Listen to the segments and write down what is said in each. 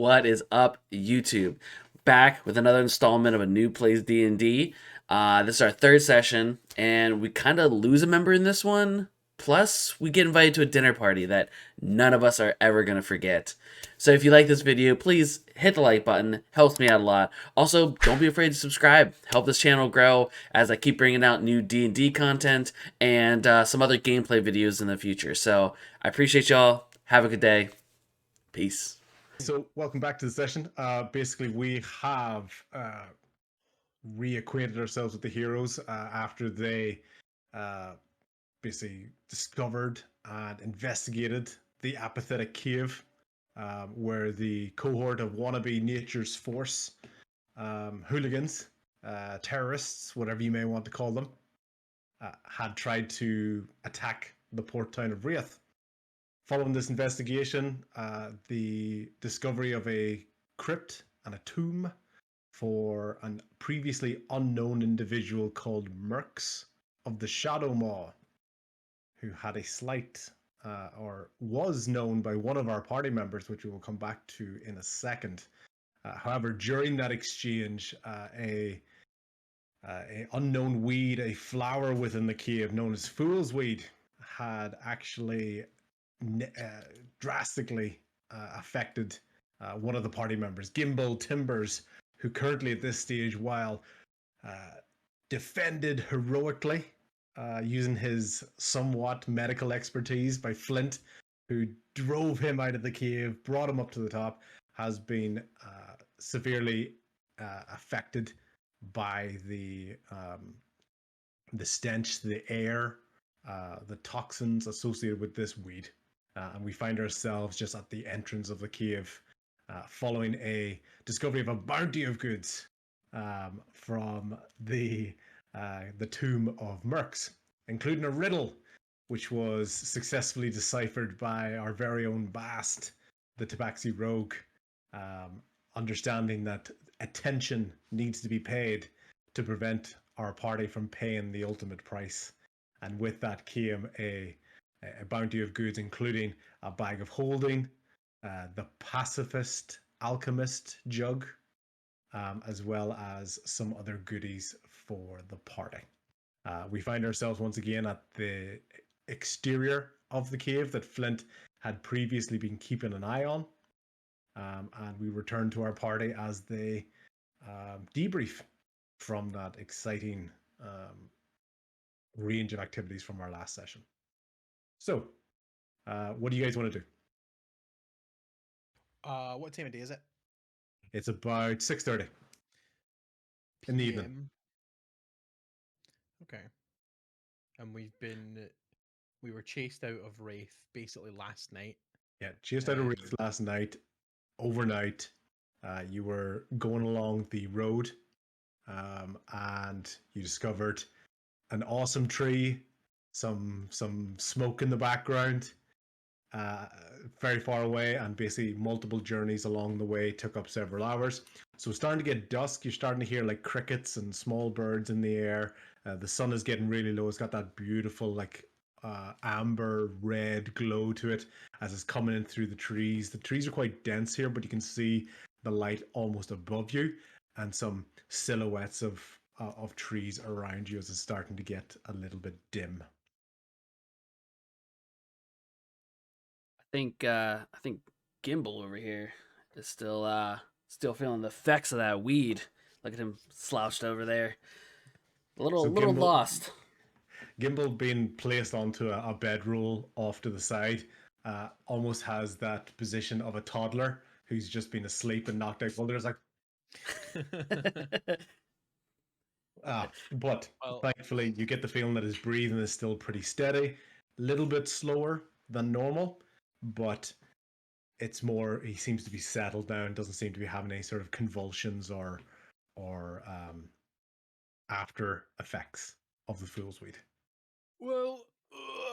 What is up, YouTube? Back with another installment of a new plays D&D. This is our third session, and we kind of lose a member in this one. Plus, we get invited to a dinner party that none of us are ever going to forget. So if you like this video, please hit the like button. Helps me out a lot. Also, don't be afraid to subscribe. Help this channel grow as I keep bringing out new D&D content and some other gameplay videos in the future. So I appreciate y'all. Have a good day. Peace. So, welcome back to the session. Basically, we have reacquainted ourselves with the heroes after they basically discovered and investigated the apathetic cave, where the cohort of wannabe Nature's Force hooligans, terrorists, whatever you may want to call them, had tried to attack the port town of Wraith. Following this investigation, the discovery of a crypt and a tomb for a previously unknown individual called Merx of the Shadow Maw, who had a slight, or was known by one of our party members, which we will come back to in a second. However, during that exchange, a unknown weed, a flower within the cave known as Fool's Weed, had actually drastically affected one of the party members, Gimbal Timbers, who currently at this stage, while defended heroically using his somewhat medical expertise by Flint, who drove him out of the cave, brought him up to the top, has been severely affected by the stench, the air, the toxins associated with this weed. And we find ourselves just at the entrance of the cave, following a discovery of a bounty of goods from the tomb of Merx, including a riddle, which was successfully deciphered by our very own Bast, the Tabaxi Rogue, understanding that attention needs to be paid to prevent our party from paying the ultimate price. And with that came a bounty of goods, including a bag of holding, the pacifist alchemist jug, as well as some other goodies for the party. We find ourselves once again at the exterior of the cave that Flint had previously been keeping an eye on, and we return to our party as they debrief from that exciting range of activities from our last session. So, what do you guys want to do? What time of day is it? It's about 6:30 in the evening. PM. Okay. And we were chased out of Wraith basically last night. Yeah, chased out of Wraith last night. Overnight, you were going along the road, and you discovered an awesome tree, some smoke in the background, very far away, and basically multiple journeys along the way took up several hours. So it's starting to get dusk. You're starting to hear like crickets and small birds in the air. The sun is getting really low. It's got that beautiful like amber red glow to it as it's coming in through the trees. The trees are quite dense here, but you can see the light almost above you and some silhouettes of trees around you as it's starting to get a little bit dim. I think Gimbal over here is still feeling the effects of that weed. Look at him slouched over there. A little lost. Gimbal being placed onto a bedroll off to the side almost has that position of a toddler who's just been asleep and knocked out. Well, there's like but thankfully you get the feeling that his breathing is still pretty steady, a little bit slower than normal, but it's more, he seems to be settled down, doesn't seem to be having any sort of convulsions or after effects of the fool's weed. Well,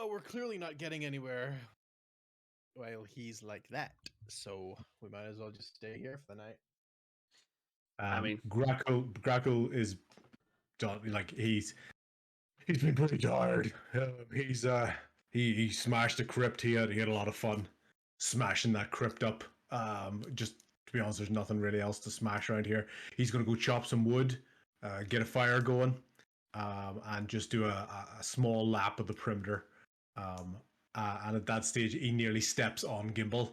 we're clearly not getting anywhere while he's like that, so we might as well just stay here for the night. I mean, Graco is done. Like he's been pretty tired. He smashed the crypt. He had a lot of fun smashing that crypt up. Just be honest, there's nothing really else to smash around here. He's going to go chop some wood, get a fire going, and just do a small lap of the perimeter. And at that stage, he nearly steps on Gimbal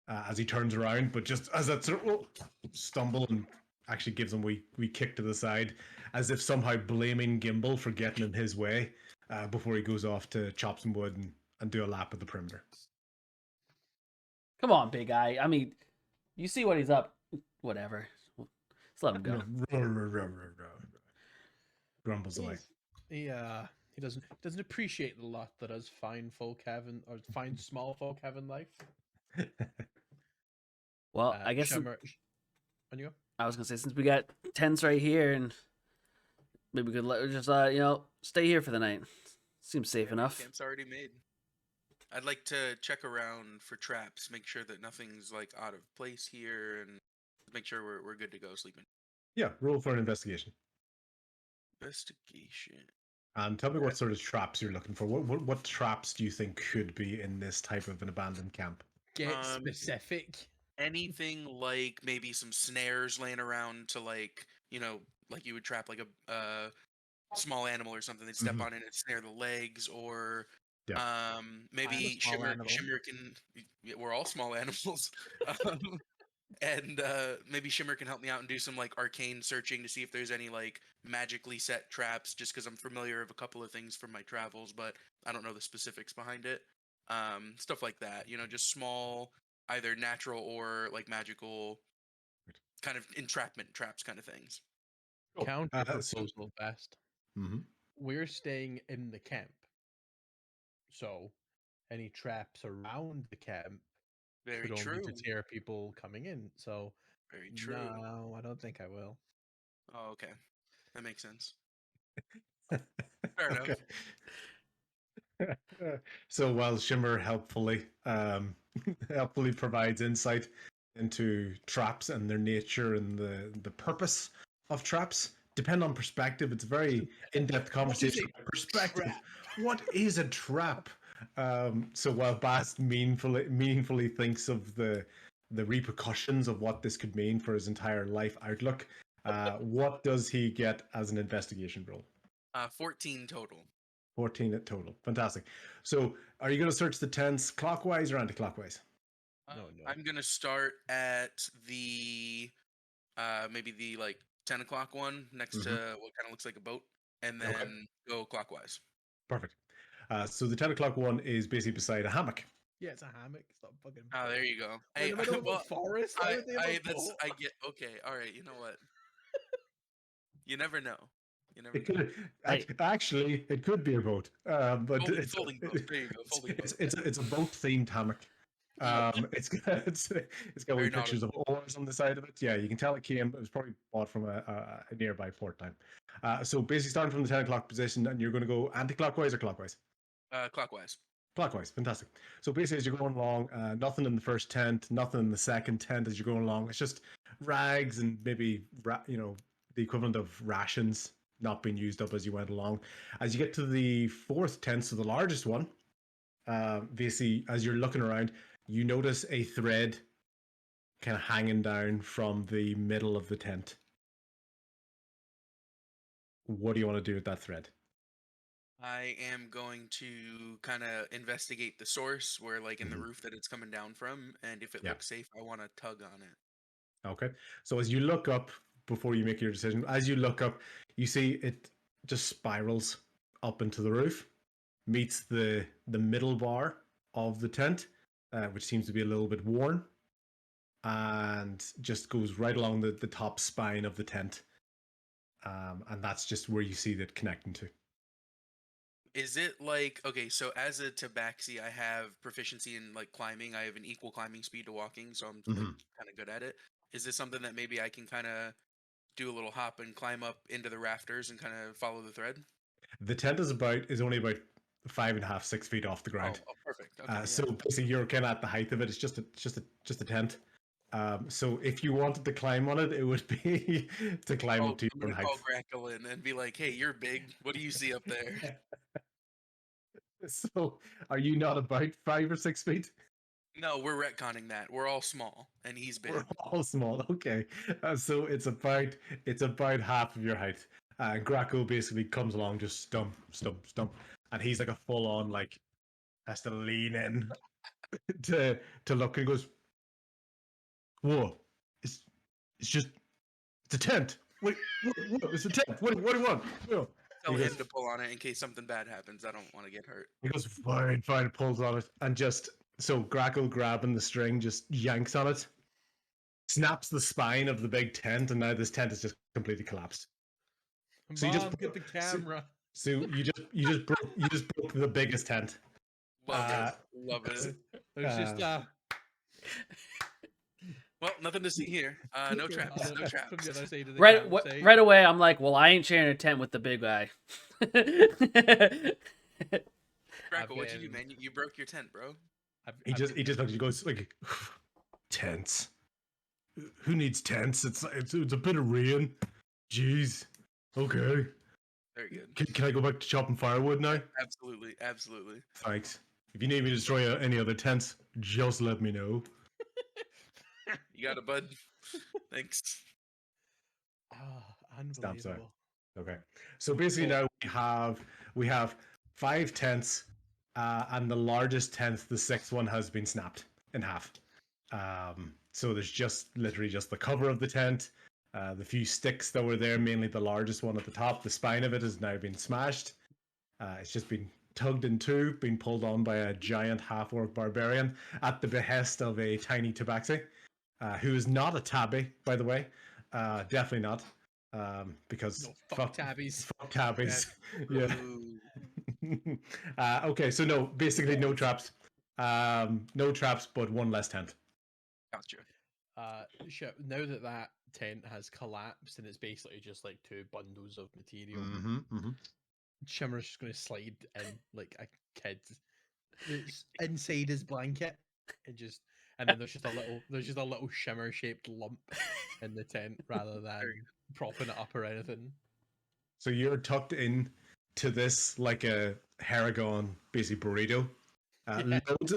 as he turns around, but just as that sort of stumble and actually gives him we kick to the side, as if somehow blaming Gimbal for getting in his way before he goes off to chop some wood and do a lap of the perimeter. Come on, big guy. I mean, you see what he's up. Whatever. Let's let him go. Grumbles away. He doesn't appreciate the lot that us fine folk have in, or fine small folk have in life. Well, I guess Shimmer, on you go. I was gonna say, since we got tents right here, and maybe we could just stay here for the night. Seems safe enough. Camp's already made. I'd like to check around for traps, make sure that nothing's like out of place here, and make sure we're good to go sleeping. Yeah, roll for an investigation. Investigation. And tell me what sort of traps you're looking for. What traps do you think could be in this type of an abandoned camp? Get specific. Anything like maybe some snares laying around to like you would trap like a small animal or something. They'd step on it and snare the legs, or maybe Shimmer can. We're all small animals. And maybe Shimmer can help me out and do some like arcane searching to see if there's any like magically set traps, just because I'm familiar of a couple of things from my travels, but I don't know the specifics behind it. Stuff like that, just small, either natural or like magical kind of entrapment traps kind of things. Cool. Counter proposal best. Mm-hmm. We're staying in the camp, so any traps around the camp Very could true. only deter people coming in. So very true. No, I don't think I will. Oh, okay, that makes sense. Fair enough. So while Shimmer helpfully provides insight into traps and their nature and the purpose of traps, depend on perspective. It's a very in-depth conversation. Perspective. What is a trap? So while Bast meaningfully thinks of the repercussions of what this could mean for his entire life outlook, what does he get as an investigation roll? 14 total. 14 at total. Fantastic. So are you going to search the tents clockwise or anti-clockwise? No. I'm going to start at the maybe the like 10 o'clock one next to what kind of looks like a boat, and then go clockwise. Perfect. So the 10 o'clock one is basically beside a hammock. Yeah, it's a hammock. It's not fucking. Oh, there you go. Hey, in the middle of a forest. I get. Okay, all right. You know what? You never know. It could be a boat, but folding boat. There you go. Folding boat. It's a boat themed hammock. It's got wee pictures of oars on the side of it. Yeah, you can tell it was probably bought from a nearby port time. So basically starting from the 10 o'clock position, and you're going to go anti-clockwise or clockwise? Clockwise. Clockwise, fantastic. So basically as you're going along, nothing in the first tent, nothing in the second tent as you're going along. It's just rags and maybe the equivalent of rations not being used up as you went along. As you get to the fourth tent, so the largest one, basically as you're looking around, you notice a thread kind of hanging down from the middle of the tent. What do you want to do with that thread? I am going to kind of investigate the source, where like in the roof that it's coming down from, and if it looks safe, I want to tug on it. Okay. So as you look up, before you make your decision, as you look up, you see it just spirals up into the roof, meets the middle bar of the tent, which seems to be a little bit worn, and just goes right along the top spine of the tent. And that's just where you see that connecting to. Is it like, okay, so as a tabaxi, I have proficiency in like climbing. I have an equal climbing speed to walking, so I'm kind of good at it. Is this something that maybe I can kind of do a little hop and climb up into the rafters and kind of follow the thread? The tent is only about 5.5, 6 feet off the ground. Oh, perfect. Okay, so basically, you're kind of at the height of it. It's just a tent. So if you wanted to climb on it, it would be to climb up to your own height. I'll grackle in and be like, "Hey, you're big. What do you see up there?" So, are you not about 5 or 6 feet? No, we're retconning that. We're all small, and he's big. We're all small. Okay, so it's about half of your height. Graco basically comes along, just stump, stump, stump, and he's like a full on like has to lean in to look, and he goes, "Whoa, it's it's just it's a tent. What, it's a tent. What do you want?" Whoa. Tell He him goes, to pull on it in case something bad happens. I don't want to get hurt. he goes, fine, fine, pulls on it, and just so Grackle grabbing the string just yanks on it, snaps the spine of the big tent, and now this tent is just completely collapsed. So you just Mom, get the camera. So you just broke the biggest tent. Love Uh, it. Love it. There's just Well, nothing to see here. No traps. No from the traps. other side of the Right, campsite. right away, I'm like, well, I ain't sharing a tent with the big guy. Crackle, what'd you do, man? You broke your tent, bro. he just looks at you, goes like, tents. Who needs tents? It's a bit of rain. Jeez. Okay. Very good. Can I go back to chopping firewood now? Absolutely. Absolutely. Thanks. If you need me to destroy any other tents, just let me know. You got it, bud. Thanks. Stamps out. Unbelievable. Okay. So basically now we have 5 tents, and the largest tent, the 6th one, has been snapped in half. So there's just literally just the cover of the tent, the few sticks that were there, mainly the largest one at the top. The spine of it has now been smashed. It's just been tugged in two, being pulled on by a giant half-orc barbarian at the behest of a tiny tabaxi, who is not a tabby, by the way. Definitely not. Because No, fuck tabbies. Fuck tabbies. Yeah. Ooh. Okay, so no, basically no traps. No traps, but one less tent. Gotcha. Now that tent has collapsed and it's basically just like 2 bundles of material, Shimmer's just going to slide in like a kid that's inside his blanket and then there's just a little Shimmer shaped lump in the tent rather than propping it up or anything. So you're tucked in to this like a Haragon, basically burrito.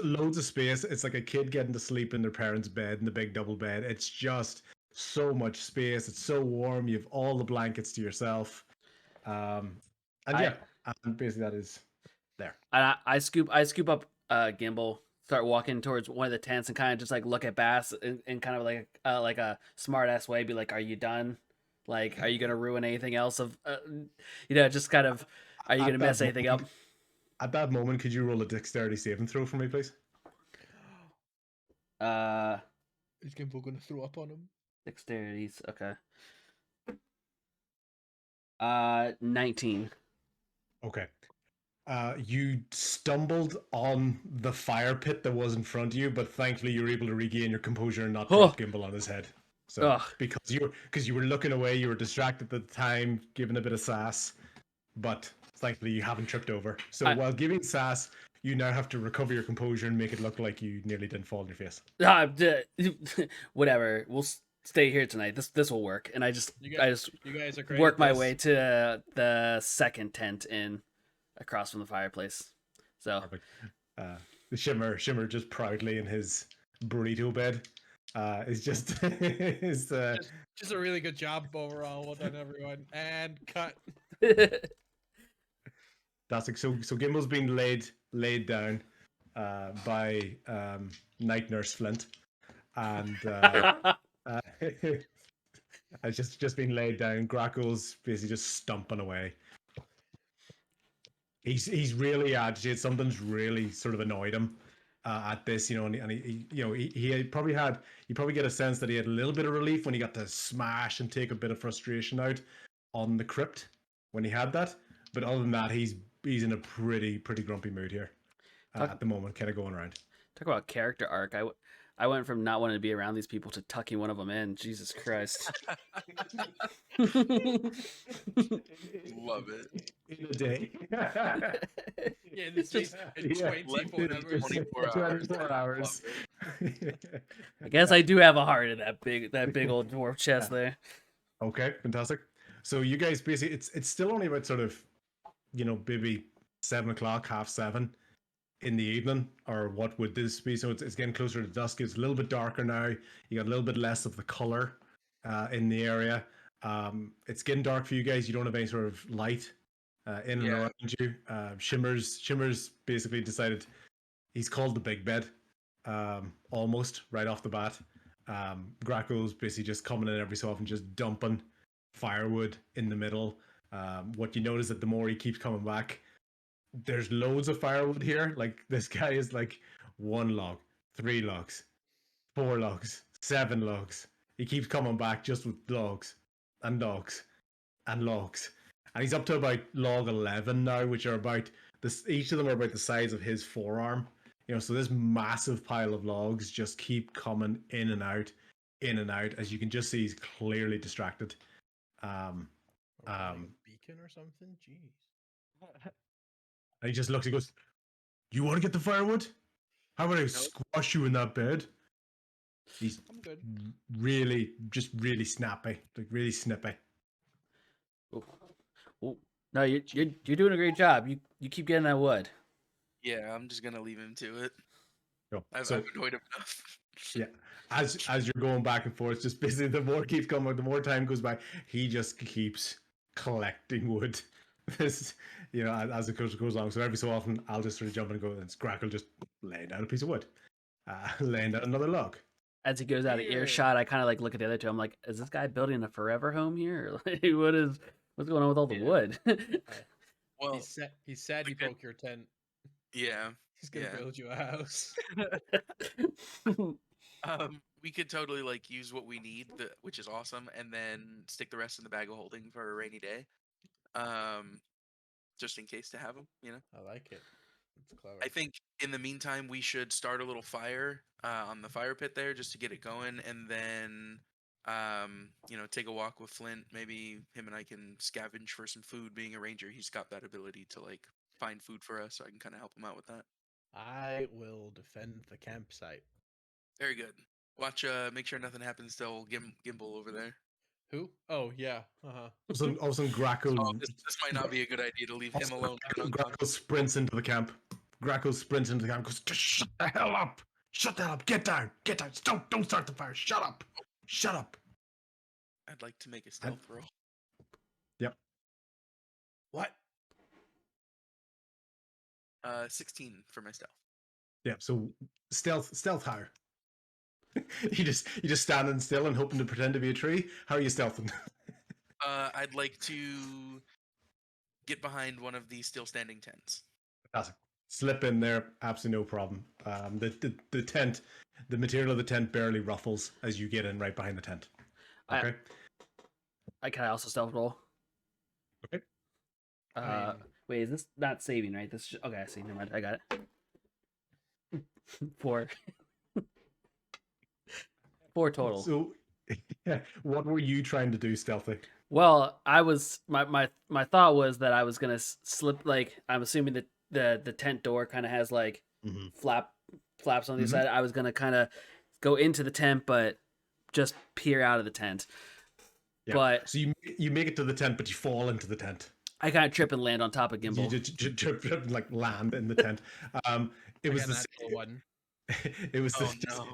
Loads of space. It's like a kid getting to sleep in their parents' bed in the big double bed. It's just so much space. It's so warm. You have all the blankets to yourself. And basically that is there. I scoop up Gimbal, start walking towards one of the tents, and kind of just like look at Bass in kind of like a smart ass way, be like, "Are you done? Like, are you gonna ruin anything else? Of just kind of, are you gonna mess anything up?" At that moment, could you roll a dexterity saving throw for me, please? Is Gimbal going to throw up on him? Dexterity's okay. 19. Okay. You stumbled on the fire pit that was in front of you, but thankfully you were able to regain your composure and not drop Gimbal on his head. So because you were looking away, you were distracted at the time, giving a bit of sass, but thankfully you haven't tripped over. So while giving sass, you now have to recover your composure and make it look like you nearly didn't fall on your face. Whatever. We'll stay here tonight. This will work. And I just you guys are great work at my this. way to the second tent in across from the fireplace. So the Shimmer just proudly in his burrito bed. Is just is just a really good job overall. Well done, everyone. And cut. That's like so Gimbal's been laid down by Night Nurse Flint, and it's just been laid down. Grackle's basically just stumping away. He's really agitated. Something's really sort of annoyed him at this, and he probably get a sense that he had a little bit of relief when he got to smash and take a bit of frustration out on the crypt when he had that. But other than that, he's in a pretty grumpy mood here at the moment, kind of going around. Talk about character arc. I went from not wanting to be around these people to tucking one of them in. Jesus Christ. Love it. In a day. Yeah, this is 24 hours. I guess I do have a heart in that big old dwarf chest there. Okay, fantastic. So you guys basically, it's still only about sort of, maybe 7 o'clock, 7:30. in the evening, or what would this be? So it's getting closer to dusk. It's a little bit darker now. You got a little bit less of the color in the area. It's getting dark for you guys. You don't have any sort of light in and around you. Shimmers basically decided he's called the big bed, almost right off the bat. Grackle's basically just coming in every so often, just dumping firewood in the middle. What you notice that the more he keeps coming back, there's loads of firewood here. Like this guy is like 1 log, 3 logs, 4 logs, 7 logs. He keeps coming back just with logs and logs and logs. And he's up to about log 11 now, which are about this. Each of them are about the size of his forearm. So this massive pile of logs just keep coming in and out, as you can just see he's clearly distracted. Beacon or something? Jeez. And he just looks, he goes, "You want to get the firewood? How about I squash you in that bed?" He's really snappy, like really snippy. No, you're doing a great job. You keep getting that wood. Yeah, I'm just gonna leave him to it. I've So, annoyed him enough. yeah, as you're going back and forth, just basically the more keeps coming, the more time goes by, he just keeps collecting wood. This, as it goes along. So every so often, I'll just sort of jump in and go, and it's Grackle just laying down a piece of wood, laying down another log. As he goes out of earshot, I kind of like look at the other two. I'm like, is this guy building a forever home here? Like, what's going on with all the wood? Well, he said he broke your tent. Yeah. He's gonna build you a house. We could totally like use what we need, which is awesome, and then stick the rest in the bag of holding for a rainy day. Just in case to have them, I like it. It's clever. I think in the meantime we should start a little fire on the fire pit there just to get it going, and then take a walk with Flint. Maybe him and I can scavenge for some food. Being a ranger, he's got that ability to like find food for us, so I can kind of help him out with that. I will defend the campsite. Very good. Watch, make sure nothing happens to old Gimbal over there. Who? Oh, yeah. Uh-huh. All of a sudden, Grackle... Oh, this might not be a good idea to leave him alone. Grackle sprints into the camp. Goes, "Shut the hell up! Shut the hell up! Get down! Get down! Don't start the fire! Shut up! Shut up!" I'd like to make a stealth roll. Yep. What? 16 for my stealth. Yeah, so stealth how? you just standing still and hoping to pretend to be a tree? How are you stealthing? I'd like to get behind one of these still standing tents. Fantastic. Slip in there, absolutely no problem. The tent, the material of the tent barely ruffles as you get in right behind the tent. Okay. I can also stealth roll. Okay. Wait, is this not saving, right? This okay, I see. Never mind. I got it. 4. 4 total. So, what were you trying to do stealthy? Well, I was my thought was that I was gonna slip. Like, I'm assuming that the tent door kind of has like flaps on the side. I was gonna kind of go into the tent, but just peer out of the tent. Yeah. But so you make it to the tent, but you fall into the tent. I kind of trip and land on top of Gimbal. You trip and like land in the tent. It was the natural one. It was no.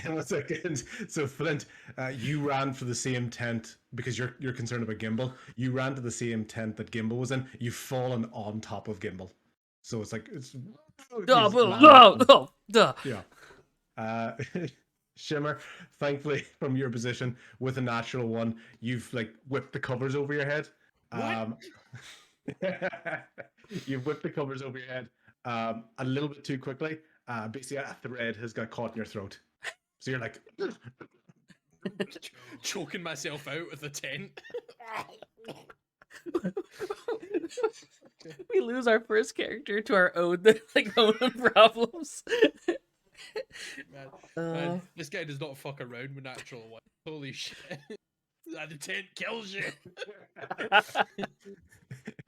In a second. So Flint, you ran for the same tent because you're concerned about Gimbal. You ran to the same tent that Gimbal was in. You've fallen on top of Gimbal. So it's like it's yeah. Shimmer, thankfully from your position with a natural one, you've like whipped the covers over your head. You've whipped the covers over your head a little bit too quickly. Basically, a thread has got caught in your throat. So you're like... choking myself out with the tent. We lose our first character to our own problems. Man, this guy does not fuck around with natural one. Holy shit. The tent kills you.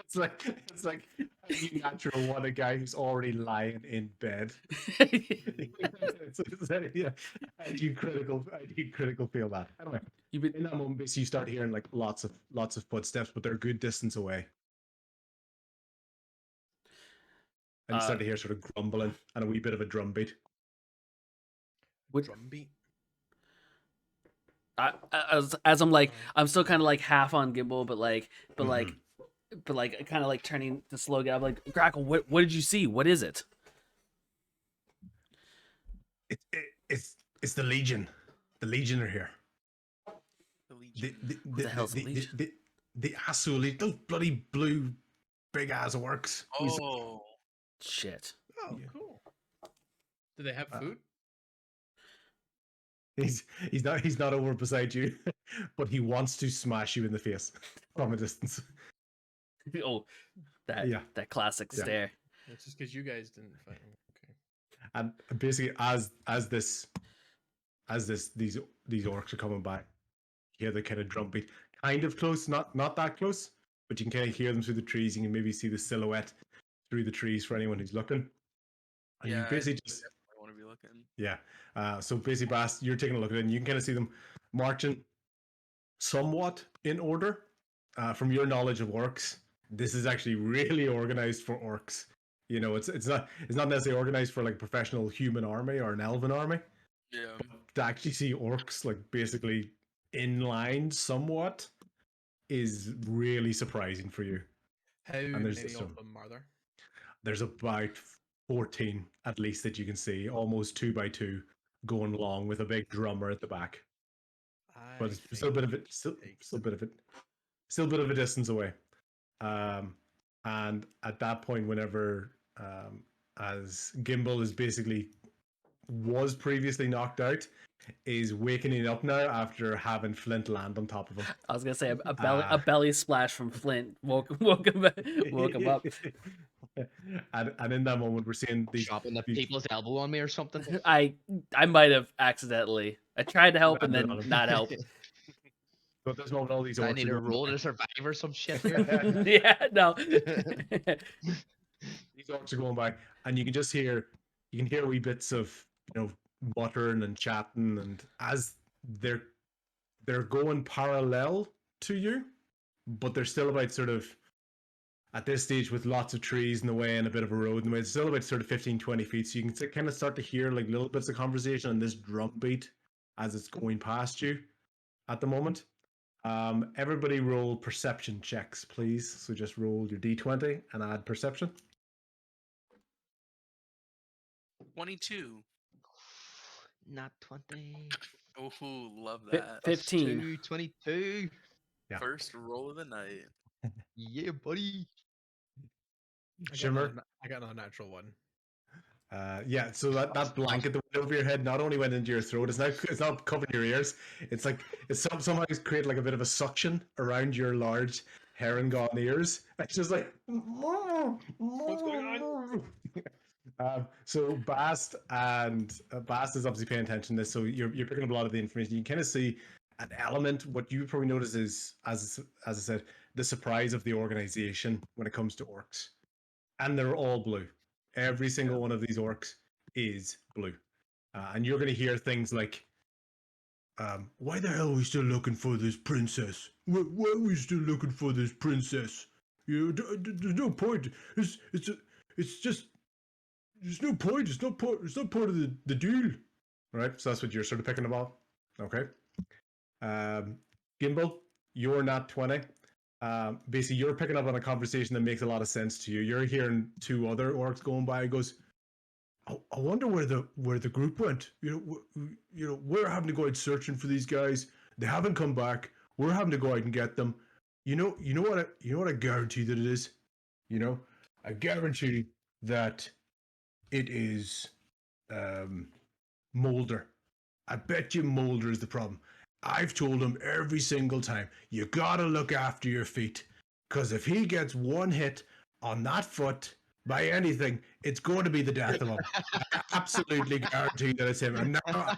It's like you natural one a guy who's already lying in bed. Yeah, I do critical feel that. Anyway, in that moment, basically, you start hearing like lots of footsteps, but they're a good distance away. and you start to hear sort of grumbling and a wee bit of a drum beat. Drum beat. As I'm like, I'm still kind of like half on gimbal, but kind of like turning to slow down. I'm like, Grackle, what did you see? What is it? It's the Legion. The Legion are here. The Legion. What the hell's the Legion? The Asuli, those bloody blue big ass orcs. Oh. Shit. Oh, Yeah. cool. Do they have food? He's not over beside you, but he wants to smash you in the face from a distance. Oh, that classic stare. It's just because you guys didn't fight. Okay. And basically, as these orcs are coming by, you hear the kind of drum beat, kind of close, not that close, but you can kind of hear them through the trees. You can maybe see the silhouette through the trees for anyone who's looking. And you basically just I want to be looking. Yeah. So basically, Bast, you're taking a look at it, and you can kind of see them marching somewhat in order. From your knowledge of orcs, this is actually really organized for orcs. You know, it's not necessarily organized for like a professional human army or an elven army. Yeah. To actually see orcs like basically in line somewhat is really surprising for you. How many of them are there? There's about 14 at least that you can see, almost 2 by 2, going along with a big drummer at the back. But it's still a bit of it, still a bit of a distance away. And at that point, whenever as Gimbal is basically was previously knocked out, is waking up now after having Flint land on top of him. I was gonna say a belly splash from Flint woke him up. And in that moment, we're seeing these chopping the people's elbow on me or something. I might have accidentally. I tried to help and then not help. So at this moment, all these orcs I need a roll to survive or some shit here. Yeah, no. These orcs are going by, and you can just hear wee bits of muttering and chatting, and as they're going parallel to you, but they're still about sort of at this stage with lots of trees in the way and a bit of a road in the way. It's still about sort of 15-20 feet, so you can kind of start to hear like little bits of conversation on this drum beat as it's going past you at the moment. Everybody roll perception checks, please. So just roll your d20 and add perception. 22. Not 20. Oh, love that. 15. 22. Yeah. First roll of the night. Yeah, buddy. Shimmer. I got a natural one. Yeah, so that blanket that went over your head not only went into your throat, it's not covering your ears. It's like it's somehow created like a bit of a suction around your large herringon ears. It's just like what's going on? So Bast is obviously paying attention to this, so you're picking up a lot of the information. You kind of see an element. What you probably notice is, as I said, the surprise of the organization when it comes to orcs, and they're all blue. Every single one of these orcs is blue. And you're going to hear things like, why the hell are we still looking for this princess? Why are we still looking for this princess? There's no point. It's just, there's no point. It's not part of the deal. Right? So that's what you're sort of picking about. Okay. Gimbal, you're not 20. Basically, you're picking up on a conversation that makes a lot of sense to you. You're hearing two other orcs going by. It goes, I wonder where the group went. We're having to go out searching for these guys. They haven't come back. We're having to go out and get them. You know what I guarantee that it is. I guarantee that it is Molder. I bet you Molder is the problem. I've told him every single time, you gotta look after your feet. Because if he gets one hit on that foot by anything, it's going to be the death of him. I absolutely guarantee that it's him. And now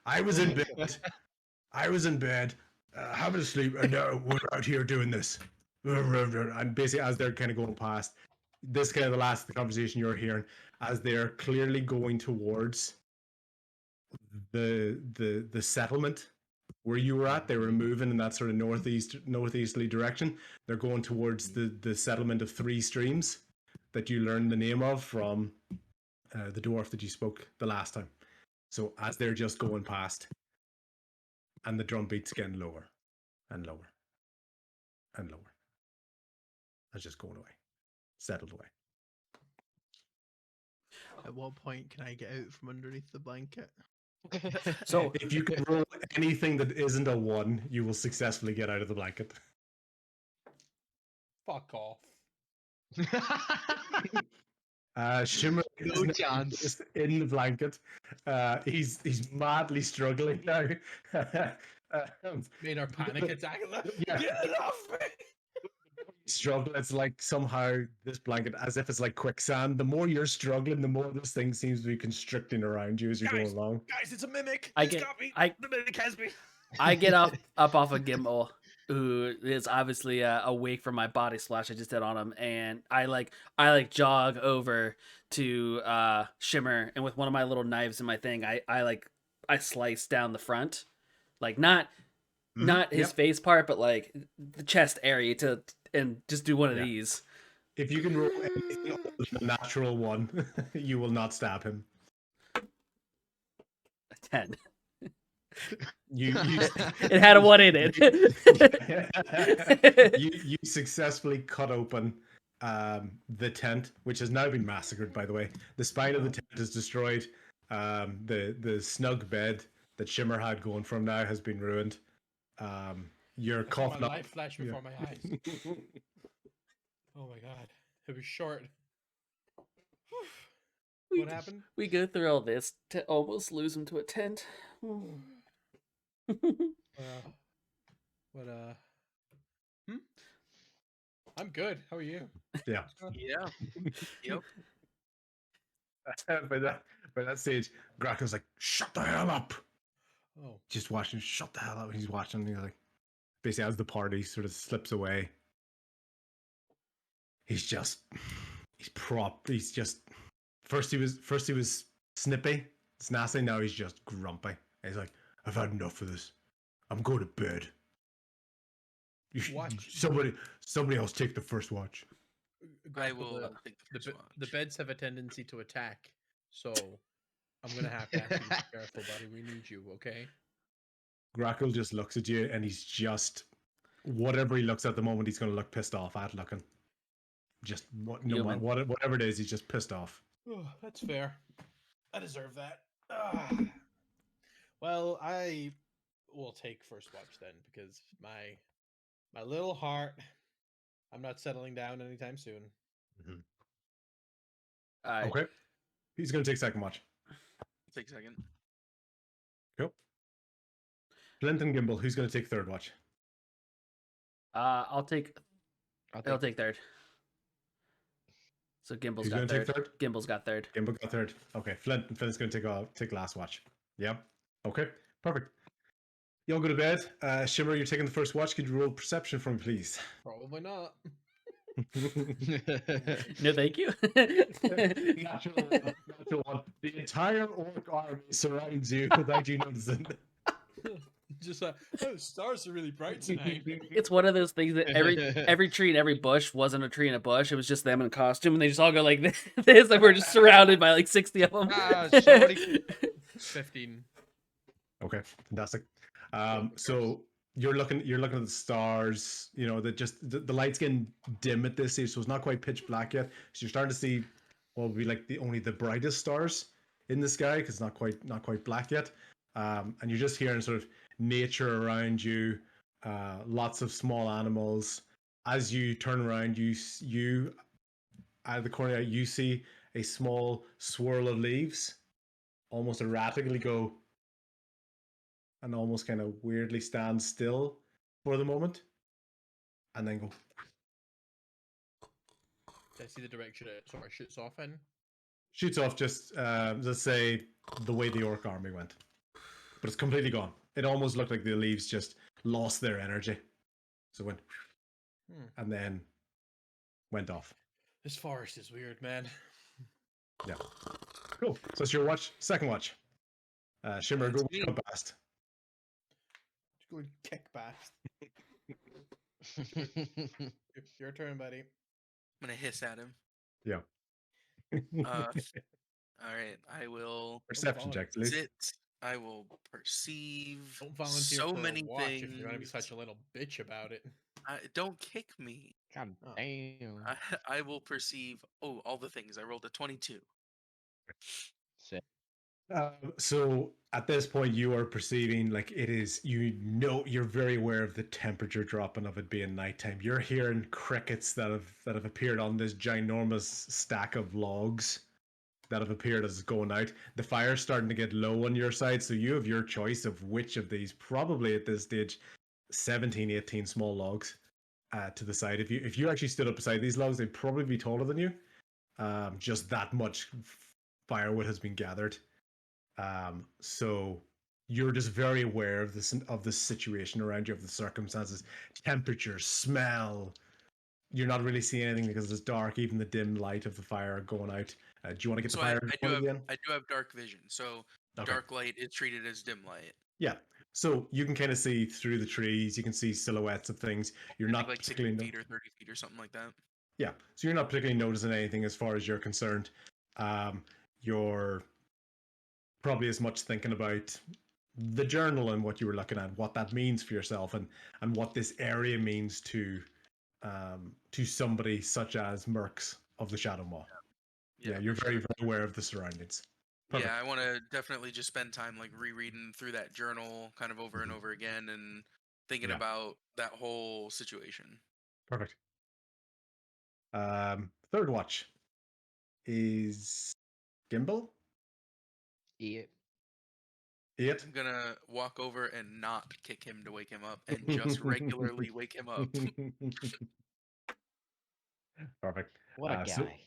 I was in bed, having a sleep, and now we're out here doing this. And basically, as they're kind of going past, this is kind of the last of the conversation you're hearing, as they're clearly going towards the settlement where you were at. They were moving in that sort of northeasterly direction. They're going towards the settlement of Three Streams. that you learned the name of from the dwarf that you spoke the last time. So as they're just going past, and the drum beats getting lower and lower and lower. It's just going away, settled away. At what point can I get out from underneath the blanket? So If you can roll anything that isn't a 1, you will successfully get out of the blanket. Fuck off. Shimmer No is now chance. just in the blanket. He's madly struggling now. Made our panic attack. Yeah. Get off me! Struggle. It's like somehow this blanket, as if it's like quicksand. The more you're struggling, the more this thing seems to be constricting around you as you're going along. Guys, it's a mimic. I It's get- got me. I- The mimic has me. I get up off of Gimbal, who is obviously awake from my body splash I just did on him, and I jog over to Shimmer, and with one of my little knives in my thing, I slice down the front, like not his Yep. face part, but like the chest area and just do one of Yeah. these. If you can roll anything other than a natural 1, you will not stab him. 10. You It had a 1 in it. you successfully cut open the tent, which has now been massacred, by the way. The spine of the tent is destroyed. The snug bed that Shimmer had going from now has been ruined. You're I saw coughing my up. life flash before my eyes. Oh my god. It was short. we, What happened? we go through all this to almost lose him to a tent. I'm good. How are you? Yeah. Yeah. Yep. By that stage, Graco's like, "Shut the hell up!" Oh. Just watching. Shut the hell up. He's watching. He's like, basically, as the party sort of slips away, he's just first he was snippy, snassy. Now he's just grumpy. He's like, "I've had enough of this. I'm going to bed. Watch. Somebody else take the first watch." I Grapple, will take the first the watch. beds have a tendency to attack, so I'm gonna have to ask you to be careful, buddy. We need you, okay? Grackle just looks at you, and he's just whatever he looks at the moment, he's going to look pissed off at looking. Just whatever it is, he's just pissed off. Oh, that's fair. I deserve that. Well, I will take first watch then, because my little heart. I'm not settling down anytime soon. Okay, he's going to take second watch. Take a second. Cool. Flint and Gimbal, who's going to take third watch? I'll take third. So Gimbal's Who's got going to third. take third? Gimbal's got third. Gimbal got third. Okay, Flint's going to take last watch. Yeah. Okay, perfect. You all go to bed. Shimmer, you're taking the first watch. Could you roll perception for me, please? Probably not. No, thank you. Natural one. The entire orc army surrounds you without you noticing. Just oh, the stars are really bright tonight. It's one of those things that every tree and every bush wasn't a tree and a bush. It was just them in a costume, and they just all go like this, and we're just surrounded by like 60 of them. Somebody... 15. Okay, fantastic. So you're looking at the stars. You know that just the light's getting dim at this stage, so it's not quite pitch black yet. So you're starting to see what would be like only the brightest stars in the sky because it's not quite black yet. And you're just hearing sort of nature around you, lots of small animals. As you turn around, you out of the corner you see a small swirl of leaves, almost erratically go, and almost kind of weirdly stand still for the moment, and then go. Did I see the direction it sort of shoots off in? Shoots off just let's say the way the orc army went, but it's completely gone. It almost looked like the leaves just lost their energy, so it went and then went off. This forest is weird, man. Yeah, cool. So it's your watch, second watch. Shimmer, go me. past. Just go and kick past. Your turn, buddy. I'm gonna hiss at him. Yeah. All right. I will Perception checks, please. sit. I will perceive Don't volunteer so for many a watch if you're gonna be things. such a little bitch about it. Don't kick me. God Oh. damn. I will perceive. Oh, all the things. I rolled a 22. Sick. So at this point, you are perceiving like it is. You're very aware of the temperature drop and of it being nighttime. You're hearing crickets that have appeared on this ginormous stack of logs that have appeared as it's going out. The fire's starting to get low on your side, so you have your choice of which of these. Probably at this stage, 17, 18 small logs to the side. If you actually stood up beside these logs, they'd probably be taller than you. Just that much firewood has been gathered. So you're just very aware of this situation around you, of the circumstances, temperature, smell. You're not really seeing anything because it's dark. Even the dim light of the fire going out. Do you want to get So the fire going again? I do have dark vision. So Okay. dark light is treated as dim light. Yeah. So you can kind of see through the trees. You can see silhouettes of things. You're not like particularly 60 feet or 30 feet or something like that. Yeah. So you're not particularly noticing anything as far as you're concerned. You're probably as much thinking about the journal and what you were looking at, what that means for yourself, and what this area means to somebody such as Mercs of the Shadow Maw. Yeah, you're for very, sure. very aware of the surroundings. Perfect. Yeah, I want to definitely just spend time like rereading through that journal kind of over and over again and thinking Yeah. about that whole situation. Perfect. Third watch is Gimbal. 8. 8. I'm gonna walk over and not kick him to wake him up and just regularly wake him up. Perfect. What a guy.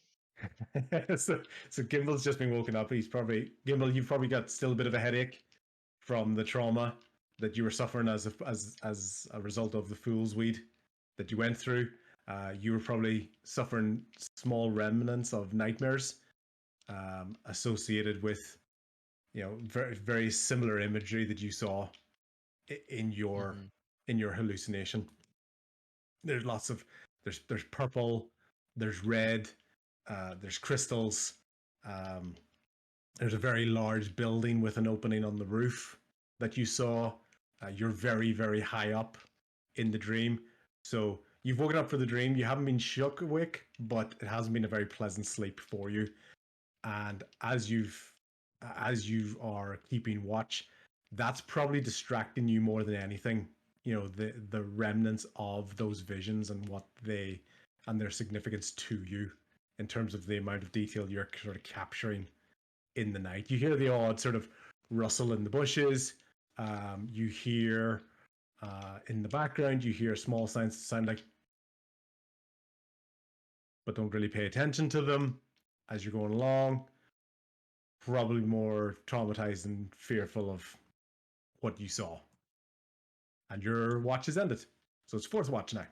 So Gimbel's just been woken up. Gimbal. You've probably got still a bit of a headache from the trauma that you were suffering as a result of the fool's weed that you went through. You were probably suffering small remnants of nightmares associated with, very, very similar imagery that you saw in your hallucination. There's lots of there's purple, there's red, there's crystals. There's a very large building with an opening on the roof that you saw. You're very, very high up in the dream. So you've woken up for the dream. You haven't been shook awake, but it hasn't been a very pleasant sleep for you. And as you are keeping watch, that's probably distracting you more than anything. The remnants of those visions and their significance to you in terms of the amount of detail you're sort of capturing in the night. You hear the odd sort of rustle in the bushes. You hear in the background, you hear small sounds that sound like, but don't really pay attention to them as you're going along. Probably more traumatized and fearful of what you saw. And your watch is ended. So it's fourth watch now.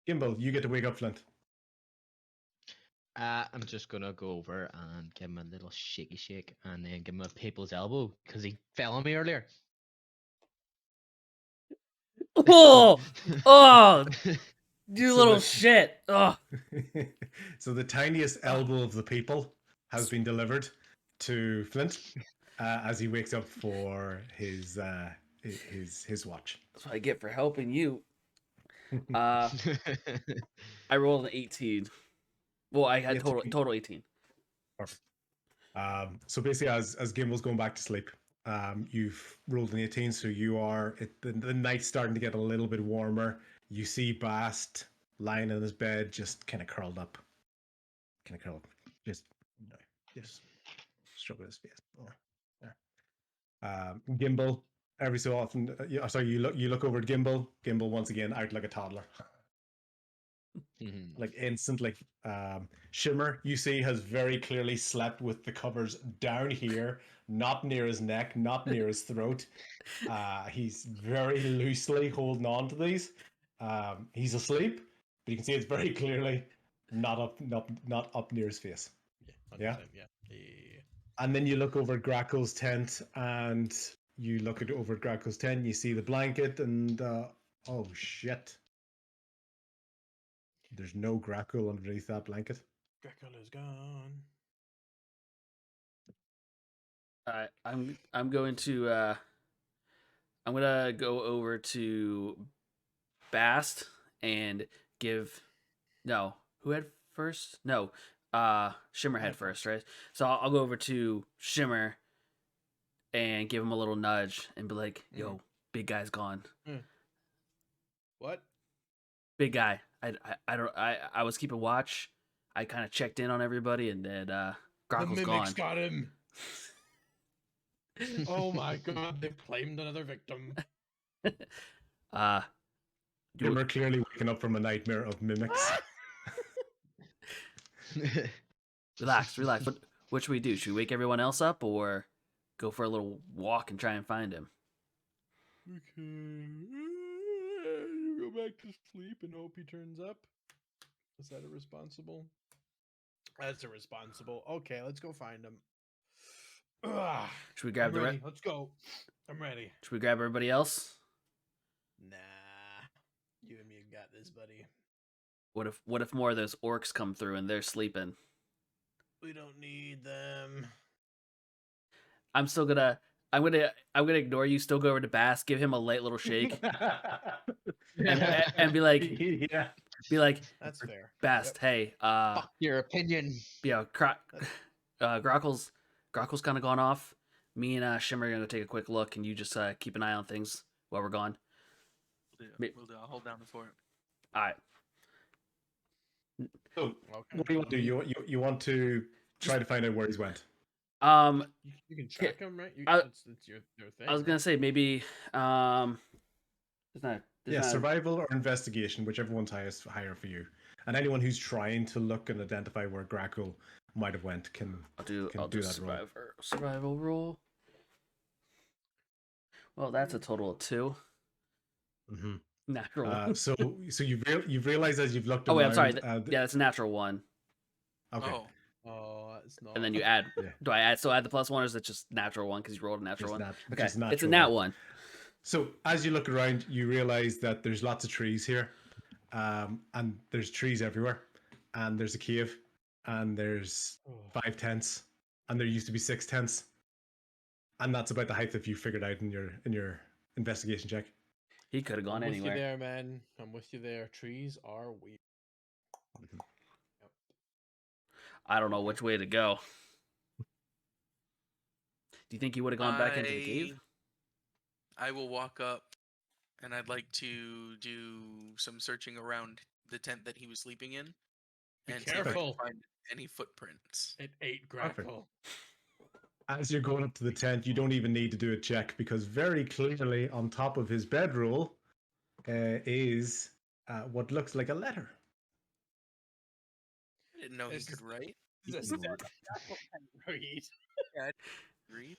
Gimbal, you get to wake up Flint. I'm just gonna go over and give him a little shaky shake and then give him a people's elbow because he fell on me earlier. Oh, oh, you So little the- shit. Oh, So the tiniest elbow of the people has been delivered to Flint as he wakes up for his watch. that's what I get for helping you. I rolled an 18. Well, I had total 18. Perfect. So basically, as Gimbal's going back to sleep, you've rolled an 18, so the night's starting to get a little bit warmer. You see Bast lying in his bed, just kind of curled up, just stroking his face. Gimbal, every so often, you look over at Gimbal. Gimbal once again out like a toddler. Like instantly. Shimmer, you see, has very clearly slept with the covers down here, not near his neck, not near his throat. He's very loosely holding on to these. He's asleep, but you can see it's very clearly not up near his face. Yeah, 100%, Yeah? yeah. And then you look over at Graco's tent, and you see the blanket, and oh shit. there's no Grackle underneath that blanket. Greckle is gone. I'm going to I'm gonna go over to Bast and give who had first? No, Shimmer had first, right? So I'll go over to Shimmer and give him a little nudge and be like, "Yo, big guy's gone." What? Big guy. I was keeping watch. I kind of checked in on everybody, and then Grockle's the mimics gone. got him. Oh my god, they've claimed another victim. Shimmer clearly waking up from a nightmare of mimics. Relax. What should we do? Should we wake everyone else up or go for a little walk and try and find him? Okay. Go back to sleep and hope he turns up. Is that irresponsible? That's irresponsible. Okay, let's go find him. Ugh, Should we grab I'm the ready. Let's go. I'm ready. Should we grab everybody else? Nah. You and me got this, buddy. What if more of those orcs come through and they're sleeping? We don't need them. I'm gonna ignore you. Still go over to Bass, give him a light little shake, and be like, That's fair. Bast, Yep. hey, Fuck your opinion. yeah, Grockle's kind of gone off. Me and Shimmer are gonna take a quick look, and you just keep an eye on things while we're gone. We'll do. I'll hold down the fort. All right. So, Okay. what do you want to do? You want to try to find out where he's went? You can track him, right? It's your thing. I was gonna say maybe Survival or investigation, whichever one's higher for you. And anyone who's trying to look and identify where Grackle might have went can do that survival roll. Well, that's a total of 2. Mm-hmm. Natural. So you've realized as you've looked. Oh wait, I'm around, sorry. Yeah, it's a natural 1. Okay. Oh, it's not. And then you add. Yeah. Do I add? So add the +1, or is it just natural 1 because you rolled a natural 1? Okay, Just it's a natural nat 1. 1. So as you look around, you realize that there's lots of trees here, and there's trees everywhere, and there's a cave, and there's 5 tents, and there used to be 6 tents, and that's about the height that you figured out in your investigation check. He could have gone I'm anywhere. with you there, man. I'm with you there. Trees are weird. Mm-hmm. Yep. I don't know which way to go. Do you think he would have gone back into the cave? I will walk up, and I'd like to do some searching around the tent that he was sleeping in, and see if I can find any footprints. It ate Grackle. As you're going up to the tent, you don't even need to do a check because very clearly on top of his bedroll is what looks like a letter. I didn't know he could write. This is read. Yeah, I read.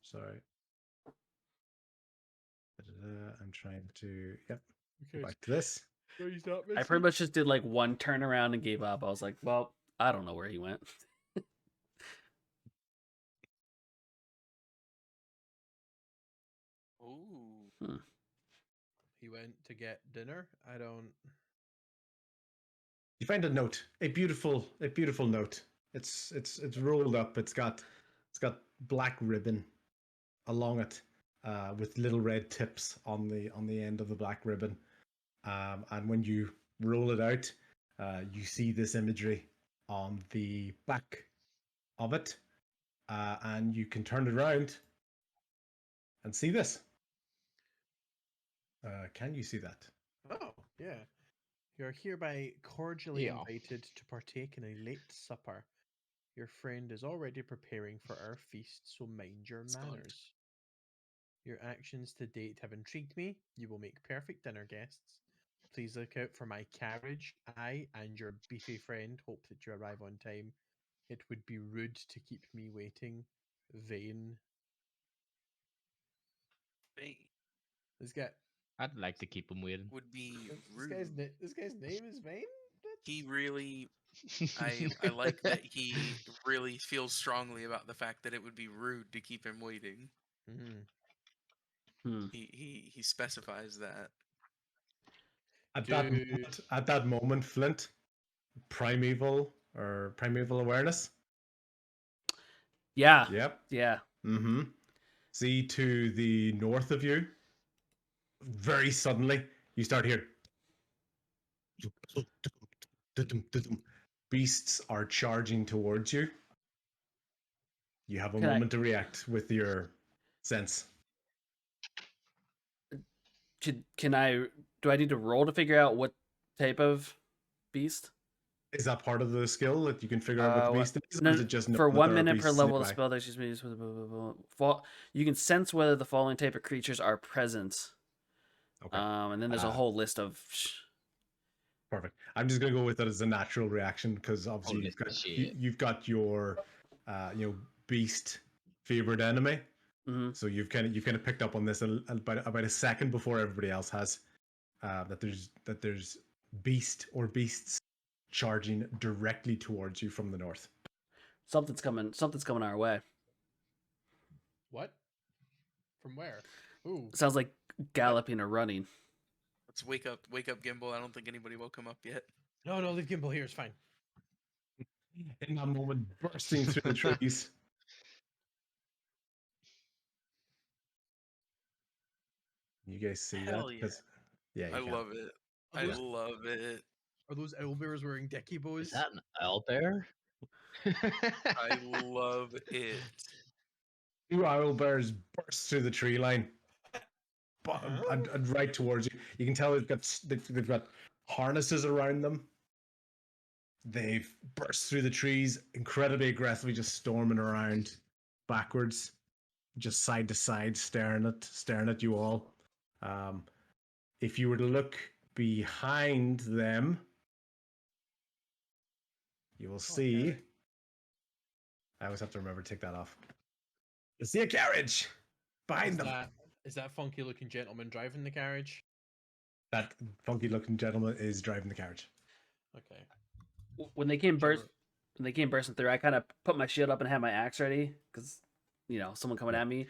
Sorry. I'm trying to. Yep. Go back to this. I pretty much just did like one turnaround and gave up. I was like, well, I don't know where he went. Ooh. He went to get dinner. I don't. You find a note, a beautiful note. It's rolled up. It's got black ribbon along it, with little red tips on the end of the black ribbon. And when you roll it out, you see this imagery on the back of it, and you can turn it around and see this. Can you see that? Oh, yeah. You're hereby cordially invited to partake in a late supper. Your friend is already preparing for our feast, so mind your manners. Your actions to date have intrigued me. You will make perfect dinner guests. Please look out for my carriage. I and your beefy friend hope that you arrive on time. It would be rude to keep me waiting. Vane. This guy I'd like to keep him waiting. would be this rude. guy's name is Vane? He really I like that he really feels strongly about the fact that it would be rude to keep him waiting. Mm-hmm. He specifies that. At that moment, Flint, primeval awareness. Yeah. Yep. Yeah. Mm-hmm. See to the north of you. Very suddenly, you start hearing beasts are charging towards you. You have a Can I moment to react with your sense. can I do I need to roll to figure out what type of beast? Is that part of the skill that you can figure out what the beast is, or No, is it just know for that one there are minute per beasts level of the nearby? spell that she's made with you can sense whether the following type of creatures are present. Okay. And then there's a whole list of. Perfect. I'm just gonna go with that as a natural reaction because obviously Holy shit. you've got your beast favored enemy. Mm-hmm. So you've kind of picked up on this about a second before everybody else has. That there's beast or beasts charging directly towards you from the north. Something's coming our way. What? From where? Ooh. Sounds like galloping or running. Let's wake up, Gimbal. I don't think anybody woke him up yet. No, leave Gimbal here. It's fine. In that moment, bursting through the trees. You guys see Hell that? yeah. Yeah, I love it. I love it. Are those owlbears wearing decky bows? Is that an owlbear? I love it. Two owlbears burst through the tree line, and right towards you. You can tell they've got harnesses around them. They've burst through the trees, incredibly aggressively, just storming around backwards, just side to side, staring at you all. If you were to look behind them, you will see. Okay. I always have to remember to take that off. You'll see a carriage behind them. Is that funky looking gentleman driving the carriage? That funky looking gentleman is driving the carriage. Okay. When they came bursting through, I kind of put my shield up and had my axe ready because someone coming at me.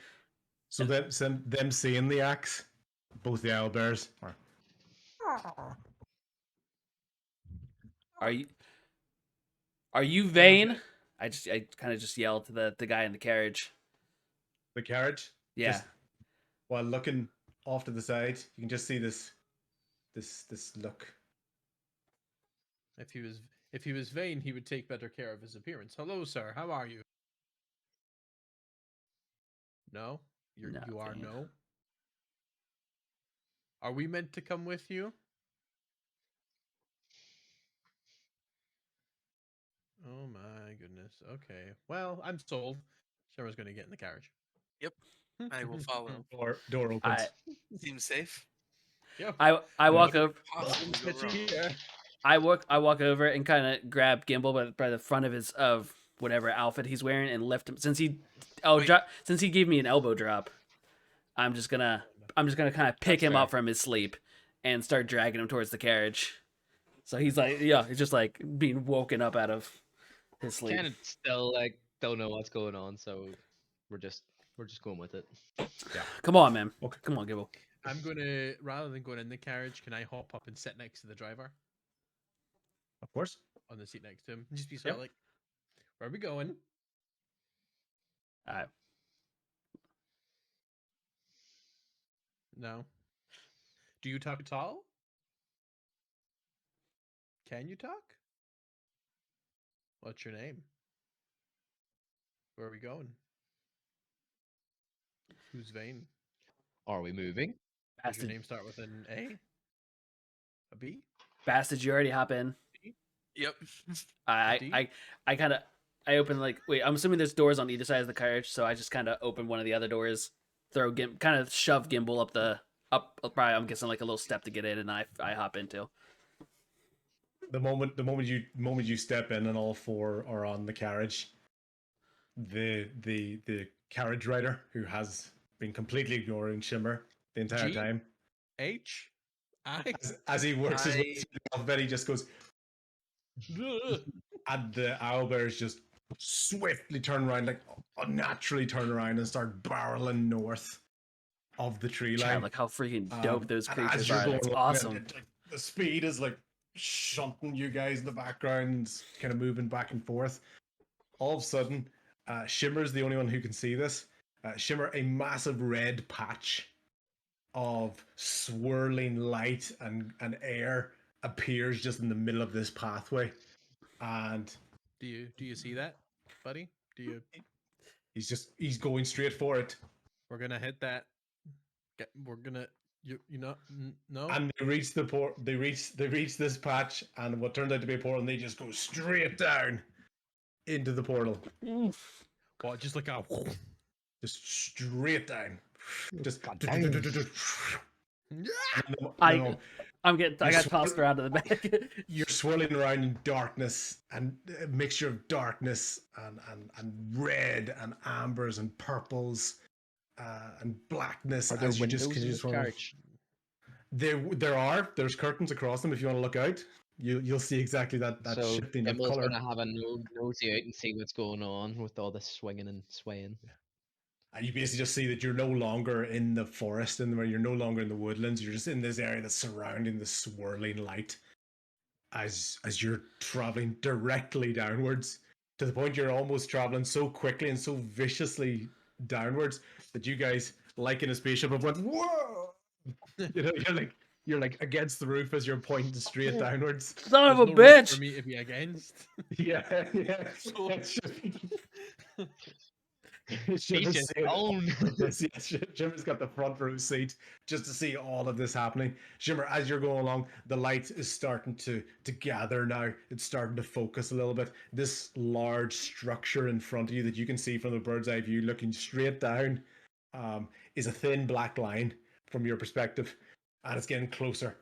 So them seeing the axe, both the owlbears are. Are you vain? I kind of just yelled to the guy in the carriage. The carriage? Yeah. Just, while looking off to the side, you can just see this look. If he was vain, he would take better care of his appearance. Hello, sir. How are you? No? You are vain. no? Are we meant to come with you? Oh my goodness. Okay. Well, I'm sold. Sarah's going to get in the carriage. Yep. I will follow. Door opens. Seems safe. Yep. I walk over. Possibly go wrong. I walk over and kind of grab Gimbal by the front of whatever outfit he's wearing and lift him since he gave me an elbow drop. I'm just gonna kind of pick him up from his sleep and start dragging him towards the carriage. So he's like, he's just like being woken up out of his sleep. Kind of still like don't know what's going on, so we're just going with it. Yeah. Come on, man. Okay. Come on, Gimbal. I'm gonna rather than going in the carriage, can I hop up and sit next to the driver Of course. on the seat next to him? And just be sort of like, where are we going? No. Do you talk at all? Can you talk? What's your name? Where are we going? Who's vain? Are we moving? Does your name start with an A? A B? Bass, did you already hop in? Yep. I open I'm assuming there's doors on either side of the carriage, so I just kind of open one of the other doors, kind of shove Gimbal up probably I'm guessing like a little step to get in, and I hop into. The moment you step in and all four are on the carriage, the carriage rider, who has been completely ignoring Shimmer the entire time, H I as he works his way through the alphabet, he just goes, and the owlbears just swiftly turn around, like unnaturally turn around and start barreling north of the tree line. Like how freaking dope those and as creatures you're are. going That's along, awesome. like, the speed is like shunting you guys in the background, kind of moving back and forth. All of a sudden, Shimmer's the only one who can see this. Shimmer, a massive red patch of swirling light and air appears just in the middle of this pathway, and Do you see that, buddy? Do you? he's going straight for it. We're gonna hit that. We're gonna. You know no. And they reach the port. They reach this patch, and what turns out to be a portal, and they just go straight down into the portal. What? Just like a. Just straight down. Just I got swear- tossed around to the back. You're swirling around in darkness, and a mixture of darkness and red and ambers and purples and blackness. Are there as you windows just, in you this just wanna- carriage? There's curtains across them. If you want to look out, you'll see exactly that So shifting of Emma's color. gonna have a nosy out and see what's going on with all this swinging and swaying. And you basically just see that you're no longer in the forest and where you're no longer in the woodlands. You're just in this area that's surrounding the swirling light as you're traveling directly downwards, to the point you're almost traveling so quickly and so viciously downwards that you guys, like in a spaceship, have went, whoa! You know, you're like against the roof as you're pointing straight downwards. Son of a There's no room bitch! for me to be against. Yeah, yeah. He's just own. Shimmer's got the front row seat just to see all of this happening. Shimmer, as you're going along, the light is starting to gather now. It's starting to focus a little bit. This large structure in front of you that you can see from the bird's eye view looking straight down is a thin black line from your perspective. And it's getting closer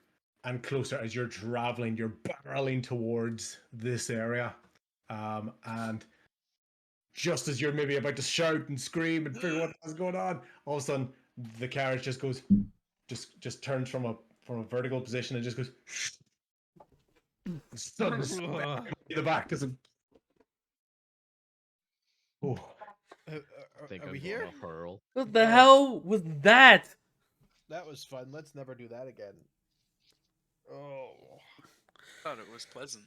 and closer as you're traveling. You're barreling towards this area. And just as you're maybe about to shout and scream and figure what is going on, all of a sudden the carriage just goes, just turns from a vertical position and just goes. Sudden smack in the back because of. Oh, I think Are I'm we gonna here? hurl. What the hell was that? That was fun. Let's never do that again. Oh. Thought it was pleasant.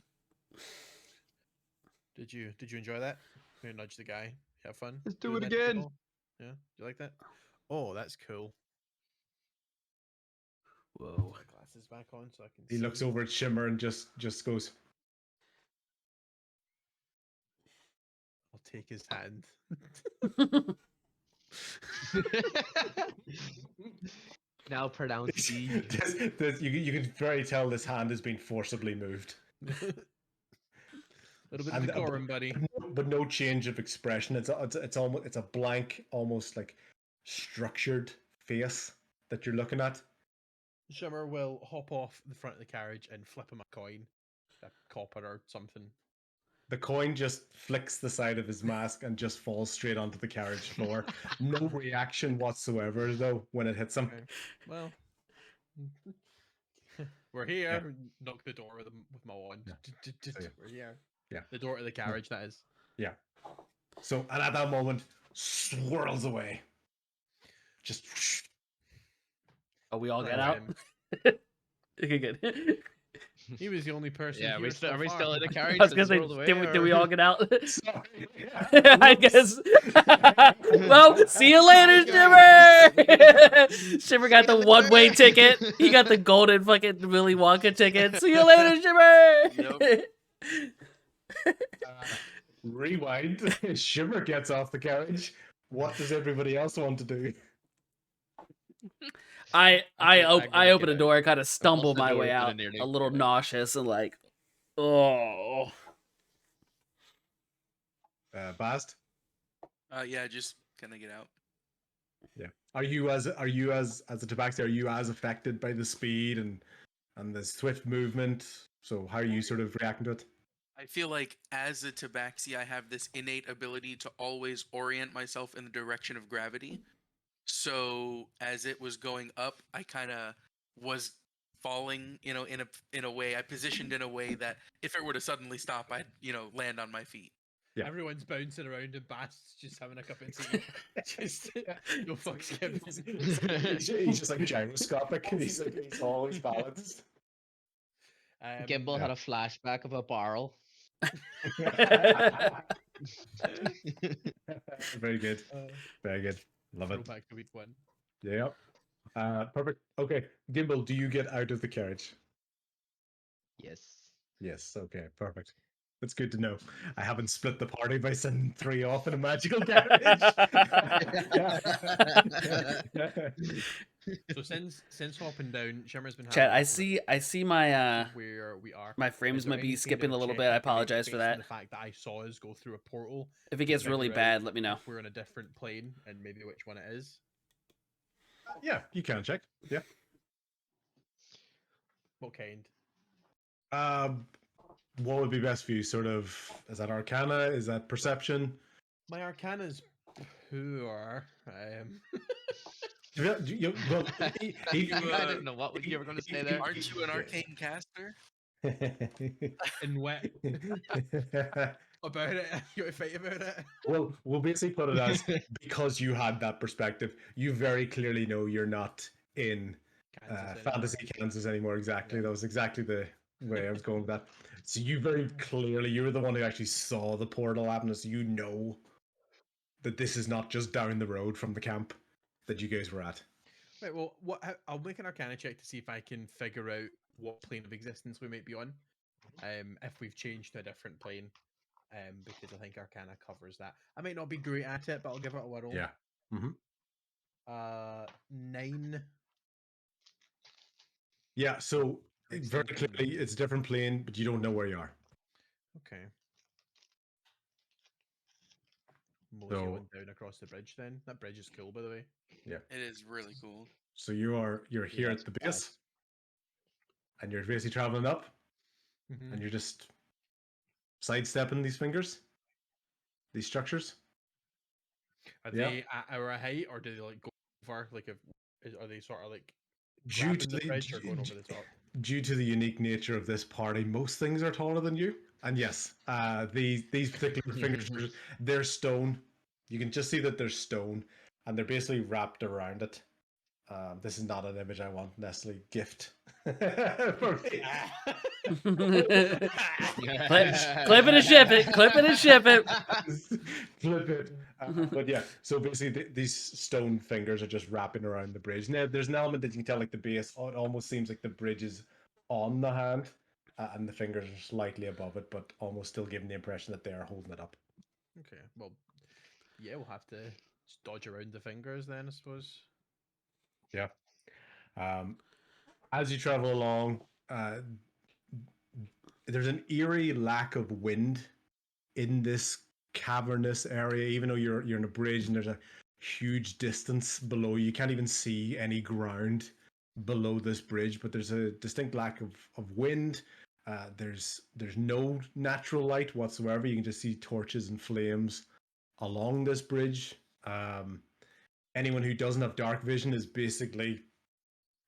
Did you enjoy that? You nudge the guy. Have fun. Let's do the it magic again. ball? Yeah. Do you like that? Oh, that's cool. Whoa. Put my glasses back on so I can. he looks see. over at Shimmer and just goes. I'll take his hand. Now pronounce D. You can very tell this hand has been forcibly moved. Little bit And- of decorum, buddy. But no change of expression. It's a blank, almost like structured face that you're looking at. Shimmer will hop off the front of the carriage and flip him a coin, a copper or something. The coin just flicks the side of his mask and just falls straight onto the carriage floor. No reaction whatsoever, though, when it hits him. Okay. Well, we're here. Knock the door with my wand. Yeah. We're here. Yeah. The door to the carriage, that is. Yeah. So, and at that moment, swirls away. Just. Oh, we all Right, get out? Okay, good. He was the only person. Yeah, here are we so still far. in the carriage? I was gonna that's say, rolled away, did we or- all get out? Sorry. I guess. Well, see you later, Shimmer! Shimmer got the one-way ticket. He got the golden fucking Willy Wonka ticket. See you later, Shimmer! Rewind. Shimmer gets off the carriage. What does everybody else want to do? I open a get door, I kind of stumble the my door way open out, and nearly a little get out. nauseous and like, oh. Bast? Yeah, just kind of get out. Yeah. Are you as a tabaxi, are you as affected by the speed and the swift movement? So how are you sort of reacting to it? I feel like as a tabaxi, I have this innate ability to always orient myself in the direction of gravity. So as it was going up, I kind of was falling, in a way. I positioned in a way that if it were to suddenly stop, I'd, land on my feet. Yeah. Everyone's bouncing around and Bast's just having a cup of tea. Just no fucks given. He's just like gyroscopic. He's always balanced. Gimbal had a flashback of a barrel. Very good. Very good. Love it. Throwback to week 1. Yep. Perfect. Okay, Gimbal, do you get out of the carriage? Yes. Yes. Okay. Perfect. That's good to know. I haven't split the party by sending 3 off in a magical carriage. So since hopping down, Shimmer's been Chat, having a I look see my where we are. my Is frames there might be anything skipping that a little check bit. I you can make apologize for based on that. the fact that I saw us go through a portal? If it to gets really figure out bad, let me know. if we're on a different plane and maybe which one it is. Yeah, you can check. Yeah. What kind? What would be best for you? Sort of, is that Arcana? Is that Perception? My Arcana's poor. Well, I didn't know what you were going to say there. Aren't you an arcane caster? And wet about it. You want to fight about it? well, we'll basically put it as, because you had that perspective, you very clearly know you're not in Kansas fantasy Kansas anymore. Exactly. Yeah. That was exactly the way I was going with that. So you very clearly, you were the one who actually saw the portal happen, so you know that this is not just down the road from the camp that you guys were at. Right. Well, I'll make an Arcana check to see if I can figure out what plane of existence we might be on. If we've changed to a different plane. Because I think Arcana covers that. I might not be great at it, but I'll give it a whirl. Yeah. 9. Yeah, so Makes very sense to clearly me. it's a different plane, but you don't know where you are. Okay. Mosey So- on down across the bridge then. That bridge is cool, by the way. Yeah. It is really cool. So you're here that's at the bad. base, and you're basically traveling up, Mhm. and you're just sidestepping these fingers, these structures. Are Yeah. they at our height, or do they like go over? Like, are they sort of like Due grabbing to the the- bridge or going over the top? Due to the unique nature of this party, most things are taller than you. And yes, these particular fingers, they're stone. You can just see that they're stone, and they're basically wrapped around it. This is not an image I want necessarily gift for me. Clip it and ship it. Clip it and ship it. Flip it. But yeah, so basically these stone fingers are just wrapping around the bridge. Now there's an element that you can tell, like the base, it almost seems like the bridge is on the hand, and the fingers are slightly above it, but almost still giving the impression that they are holding it up. Okay, well, yeah, we'll have to just dodge around the fingers then, I suppose. Yeah. As you travel along, there's an eerie lack of wind in this cavernous area. Even though you're in a bridge and there's a huge distance below you can't even see any ground below this bridge, but there's a distinct lack of wind. There's no natural light whatsoever. You can just see torches and flames along this bridge. Anyone who doesn't have dark vision is basically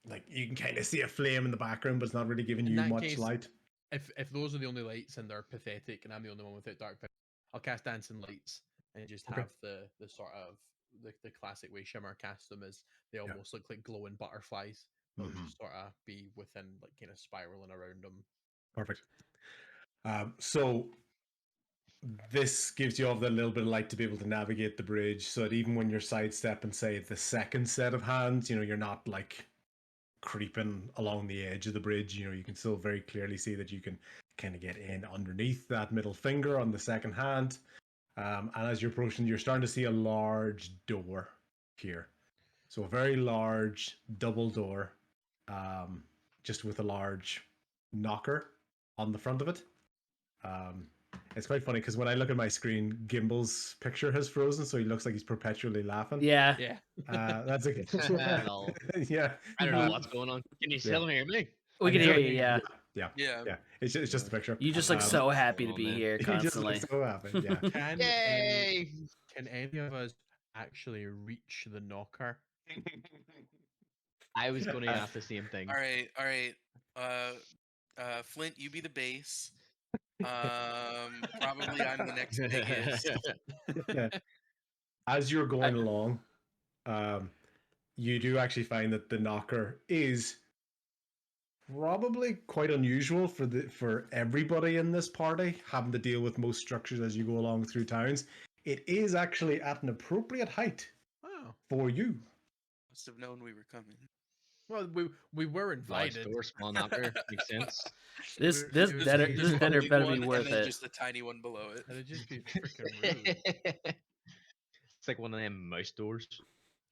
like, you can kind of see a flame in the background, but it's not really giving In you that much case, light. If those are the only lights and they're pathetic and I'm the only one without dark vision, I'll cast dancing lights and just Okay. have the sort of the classic way Shimmer cast them is they almost look like glowing butterflies. They'll Mhm. just sort of be within, like, kind of spiraling around them. Perfect. So this gives you all the little bit of light to be able to navigate the bridge, so that even when you're sidestepping, say, the second set of hands, you're not like creeping along the edge of the bridge. You can still very clearly see that you can kind of get in underneath that middle finger on the second hand. And as you're approaching, you're starting to see a large door here. So a very large double door, just with a large knocker on the front of it. It's quite funny because when I look at my screen, Gimbal's picture has frozen, so he looks like he's perpetually laughing. Yeah. Yeah. That's a Lol. yeah. I don't know what's going on. Can you still hear me? We can hear you, yeah. Yeah. It's just a picture. You just look so happy to on be then? here He just constantly. looks so happy. Yeah. Yay! Can any of us actually reach the knocker? I was going to ask the same thing. All right. Flint, you be the base. Probably I'm the next biggest. As you're going along, you do actually find that the knocker is probably quite unusual for everybody in this party having to deal with most structures as you go along through towns. It is actually at an appropriate height Oh, for you. Must have known we were coming. well, we were Large invited. door, small knocker. Makes sense. This It this was- dinner it this was dinner Big better one, be worth and then it. just a tiny one below it. It'd just be freaking rude. It's like one of them mouse doors.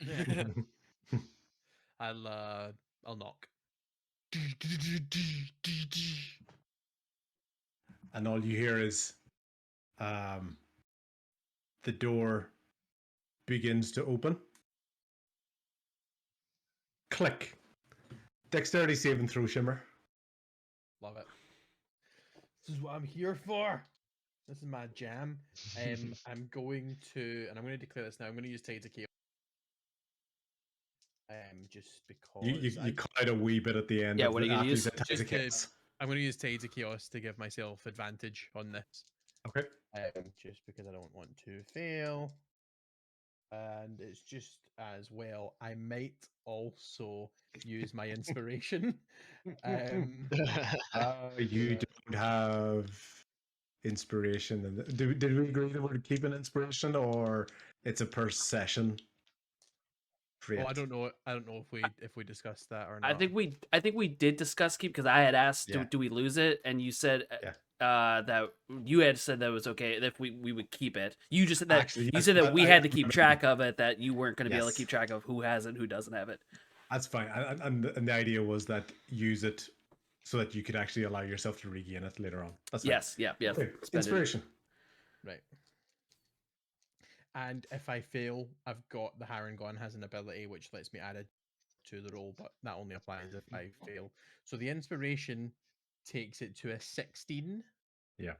Yeah. I'll knock. And all you hear is the door begins to open. Click. Dexterity saving throw, Shimmer. Love it. This is what I'm here for. This is my jam. I'm going to, and I'm going to declare this now. I'm going to use Tides of Chaos. Just because You cut out a wee bit at the end. Yeah, of what are the, you gonna after use? said Tides of Just to- Chaos. I'm going to use Tides of Chaos to give myself advantage on this. Okay. Just because I don't want to fail. And it's just as well. I might also use my inspiration. You don't have inspiration. And did we agree that we're keeping inspiration, or it's a per session? Oh, I don't know. I don't know if we discussed that or not. I think we did discuss keep because I had asked, Yeah. do we lose it? And you said Yeah. that you had said that it was okay if we would keep it. You just said that Actually, you yes, said that but we I had to keep remember- track of it. That you weren't going to be able to Yes. keep track of who has it and who doesn't have it. That's fine. And the idea was that use it so that you could actually allow yourself to regain it later on. That's fine. Yes, yeah. Okay, Spend it. inspiration. Right. And if I fail, I've got the Harangon has an ability which lets me add it to the roll, but that only applies if I fail. So the inspiration takes it to a 16. Yeah.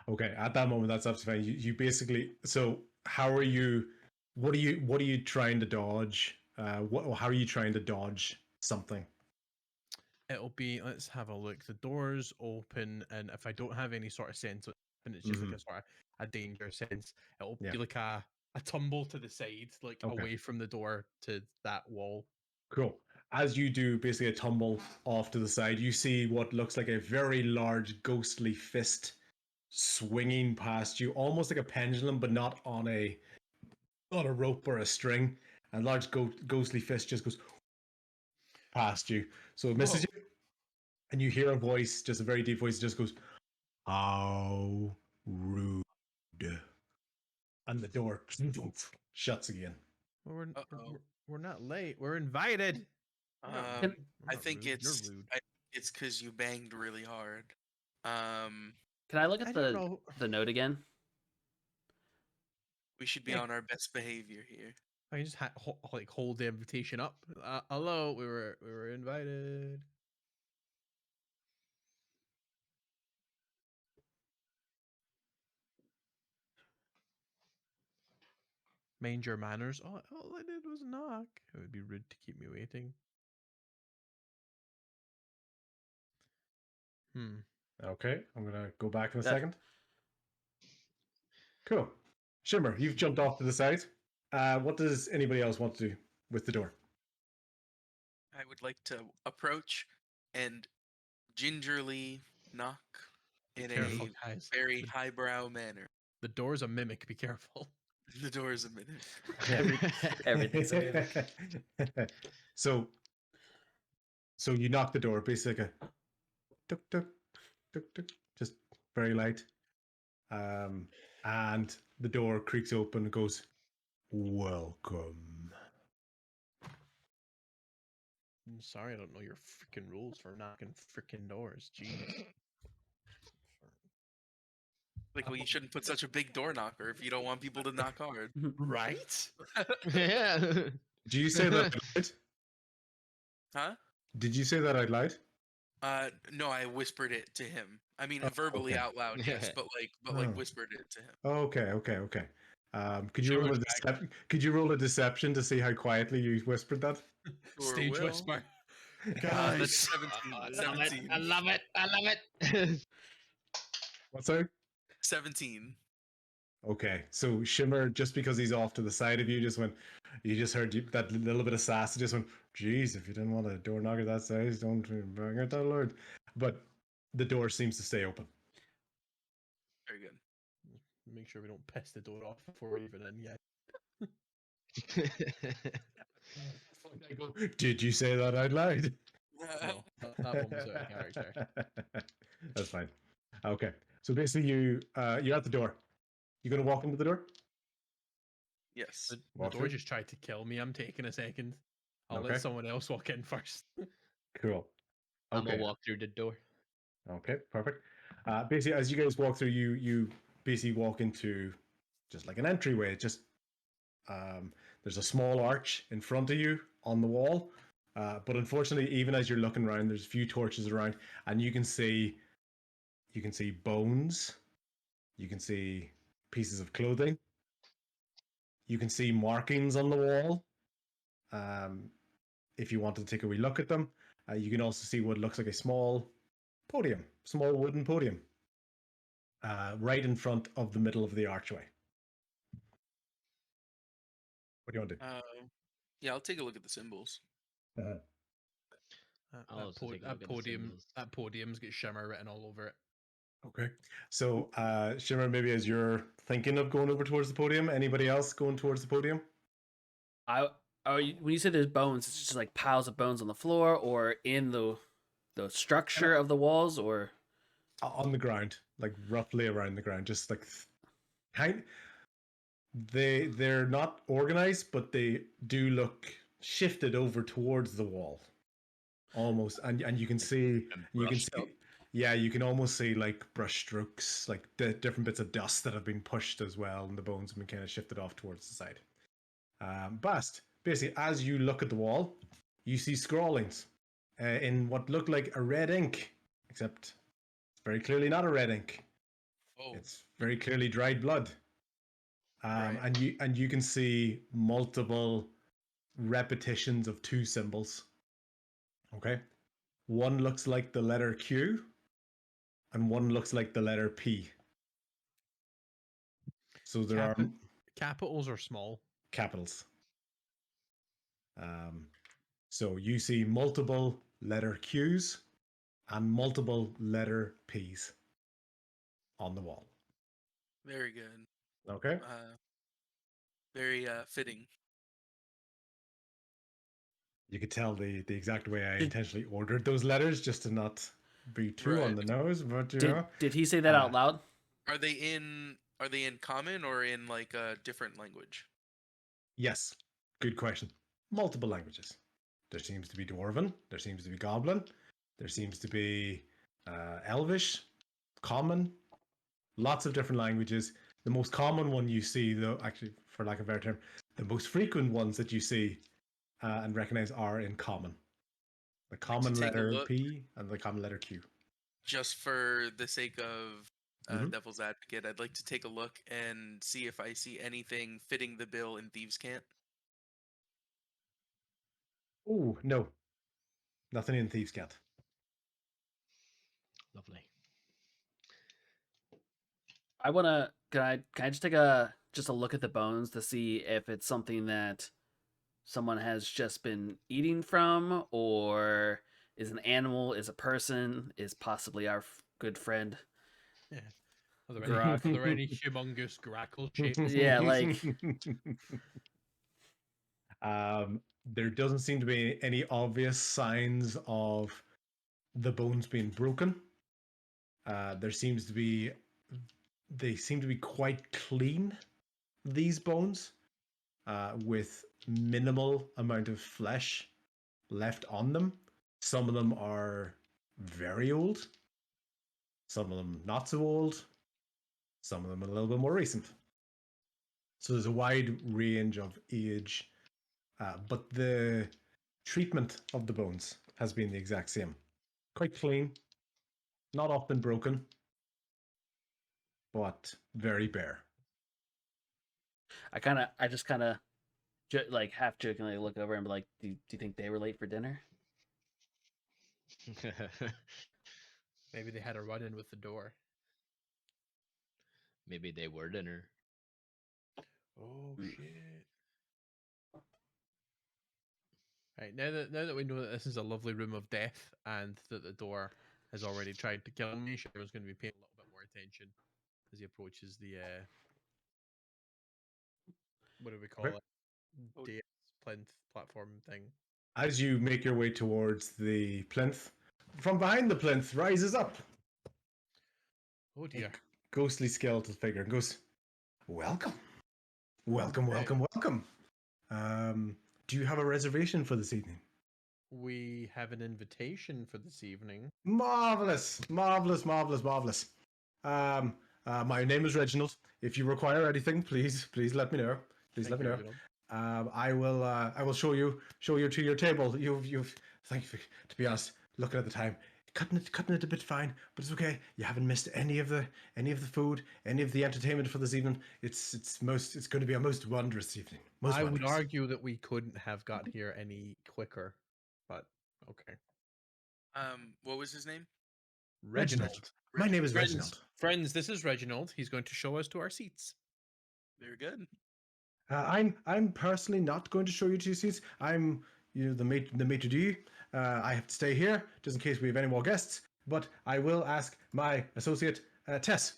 Okay. At that moment, that's absolutely fine. You basically. So how are you? What are you trying to dodge? How are you trying to dodge something? It'll be, let's have a look. The doors open, and if I don't have any sort of sense, and it's just like a sort of a danger sense, it'll Yeah. be like a tumble to the side, like Okay. away from the door to that wall. Cool. As you do basically a tumble off to the side, you see what looks like a very large ghostly fist swinging past you, almost like a pendulum, but not on a rope or a string. And large ghostly fist just goes past you. So it misses you. And you hear a voice, just a very deep voice, just goes, "How rude." And the door shuts again. Well, Uh-oh. we're not late. We're invited. We're not Um, rude. We're I not think rude. You're it's rude. it's because you banged really hard. Can I look I at don't know. the note again? We should be Yeah. on our best behavior here. I can just like hold the invitation up. Hello, we were invited. Mind your manners. Oh, all I did was knock. It would be rude to keep me waiting. Okay, I'm gonna go back in a That- second. Cool. Shimmer, you've jumped off to the side. What does anybody else want to do with the door? I would like to approach and gingerly knock in Careful, a guys. very highbrow manner. The door's a mimic. Be careful. The door is a minute. Everything's a mimic. So you knock the door, basically like a tuk tuk tuk tuk, just very light. And the door creaks open and goes, "Welcome." I'm sorry, I don't know your freaking rules for knocking freaking doors. Jeez. Like, well, you shouldn't put such a big door knocker if you don't want people to knock hard. Right? Yeah. Did you say that out loud? Huh? Did you say that out loud? No, I whispered it to him. I mean, Oh, verbally okay. out loud, yes, but Oh. whispered it to him. Okay. Could you roll a Shimmer's could you roll a deception to see how quietly you whispered that? Sure Stage will. whisper. That's Guys. 17. I love it. 17. I love it. I love it. What's that? 17. Okay, so Shimmer, just because he's off to the side of you, you just heard that little bit of sass. Just went, geez, if you didn't want a door knocker that size, don't bring it that Lord. But the door seems to stay open. Very good. Make sure we don't piss the door off before we're even in. Yeah. I go, did you say that out loud? No, that one was out of character. That's fine. Okay, so basically you're at the door. You gonna walk into the door? Yes. The Walk door through? just tried to kill me. I'm taking a second. I'll Okay. let someone else walk in first. Cool. I'm gonna Okay. walk through the door. Okay, perfect. Basically, as you guys walk through, you basically walk into just like an entryway. Just there's a small arch in front of you on the wall, but unfortunately, even as you're looking around, there's a few torches around, and you can see bones, you can see pieces of clothing, you can see markings on the wall. If you wanted to take a wee look at them, you can also see what looks like a small wooden podium, right in front of the middle of the archway. What do you want to do? Yeah, I'll take a look at the symbols. I'll also take a look at the symbols. That podium's got Shimmer written all over it. Okay. So, Shimmer, maybe as you're thinking of going over towards the podium, anybody else going towards the podium? When you say there's bones, it's just like piles of bones on the floor, or in the structure of the walls, or On the ground, like roughly around the ground, just like kind. They're not organized, but they do look shifted over towards the wall, almost, and you can see yeah, you can almost see like brush strokes, like different bits of dust that have been pushed as well, and the bones have been kind of shifted off towards the side. But basically, as you look at the wall, you see scrawlings in what looked like a red ink, except it's very clearly not a red ink. Oh. It's very clearly dried blood. Right. And you can see multiple repetitions of two symbols. Okay, one looks like the letter Q, and one looks like the letter P. So there are Capitals are small. capitals. So you see multiple letter Qs and multiple letter Ps on the wall. Very good. Okay. Very fitting. You could tell the exact way I intentionally ordered those letters just to not be too on the nose, but you know. Did he say that out loud? Are they in common or in like a different language? Yes. Good question. Multiple languages. There seems to be Dwarven. There seems to be Goblin. There seems to be Elvish, Common. Lots of different languages. The most common one you see, though, actually, for lack of a better term, the most frequent ones that you see and recognize are in Common. The common letter P and the common letter Q. Just for the sake of devil's advocate, I'd like to take a look and see if I see anything fitting the bill in Thieves' Cant. Oh, no. Nothing in Thieves' Cant. Lovely. Can I just take just a look at the bones to see if it's something that someone has just been eating from, or is an animal, is a person, is possibly our good friend. Yeah. Are there any humongous grackle shapes? Yeah, like there doesn't seem to be any obvious signs of the bones being broken. They seem to be quite clean, these bones, with minimal amount of flesh left on them. Some of them are very old, some of them not so old, some of them a little bit more recent. So there's a wide range of age, but the treatment of the bones has been the exact same. Quite clean, not often broken, but very bare. I just kind of like half jokingly look over and be like, do you think they were late for dinner? Maybe they had a run in with the door. Maybe they were dinner. Oh shit! Right, now that we know that this is a lovely room of death and that the door has already tried to kill me, Shiver's going to be paying a little bit more attention as he approaches the what do we call Okay. it? Dais plinth platform thing. As you make your way towards the plinth, from behind the plinth rises up Oh a dear. ghostly skeletal figure and goes, "Welcome, welcome, Okay. welcome, welcome. Do you have a reservation for this evening?" We have an invitation for this evening. Marvelous, marvelous, marvelous, marvelous. My name is Reginald. If you require anything, please let me know. Please let Thank me you, know. Reginald. I will show you to your table. You've thank you. To be honest, looking at the time, cutting it a bit fine, but it's okay. You haven't missed any of the food, any of the entertainment for this evening. It's going to be a most wondrous evening. Most I would wondrous. argue that we couldn't have got here any quicker, but okay. What was his name? Reginald. My name is Reginald. Friends, this is Reginald. He's going to show us to our seats. Very good. I'm personally not going to show you to your seats. I'm the maitre d'. I have to stay here just in case we have any more guests. But I will ask my associate Tess.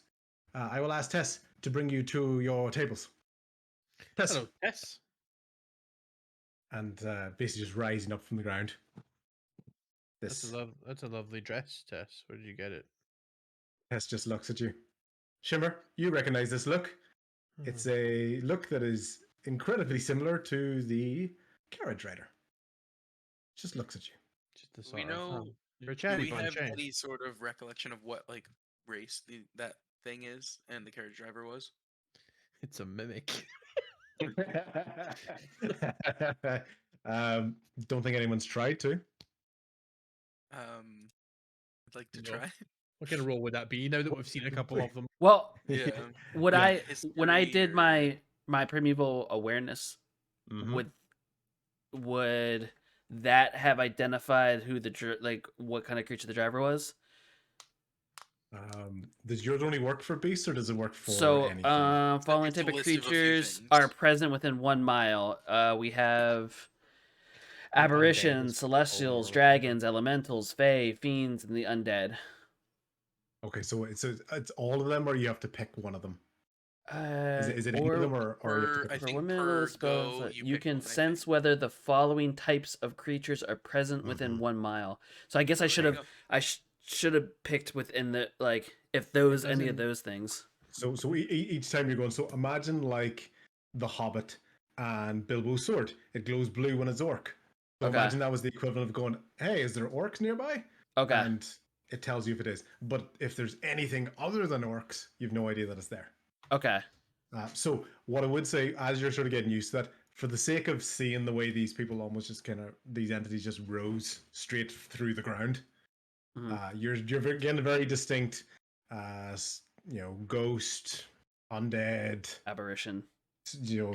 I will ask Tess to bring you to your tables. Tess. Hello, Tess. And basically just rising up from the ground. That's a lovely dress, Tess. Where did you get it? Tess just looks at you. Shimmer, you recognize this look. It's a look that is incredibly similar to the carriage rider. Just looks at you. Just the Do sort we know? of, you're a Do chatty we have bunch, eh? any sort of recollection of what like race that thing is and the carriage driver was? It's a mimic. Don't think anyone's tried to. I'd like to No. try. What kind of role would that be now that we've seen a couple of them? Well, Yeah. would Yeah. when I did History my primeval awareness, Mhm. would that have identified who what kind of creature the driver was? Does yours only work for beasts or does it work for So, anything? following It's a type of list of a few creatures things. are present within 1 mile. We have Undead aberrations, is celestials, over. dragons, elementals, fae, fiends, and the undead. Okay, so it's all of them, or you have to pick one of them. Is it any of Or them, or you have to per, pick I for one? think women per with spells, go, you pick can one, I sense think. whether the following types of creatures are present within Mhm. 1 mile. So I guess I Oh, should there you have go. should have picked within the if those any of doesn't- those things. So each time you're going, so imagine like the Hobbit and Bilbo's sword. It glows blue when it's orc. So Okay. imagine that was the equivalent of going, "Hey, is there orcs nearby?" Okay. And it tells you if it is. But if there's anything other than orcs, you've no idea that it's there. Okay. So what I would say, as you're sort of getting used to that, for the sake of seeing the way these people almost just these entities just rose straight through the ground, you're getting a very distinct, ghost, undead, Aberration.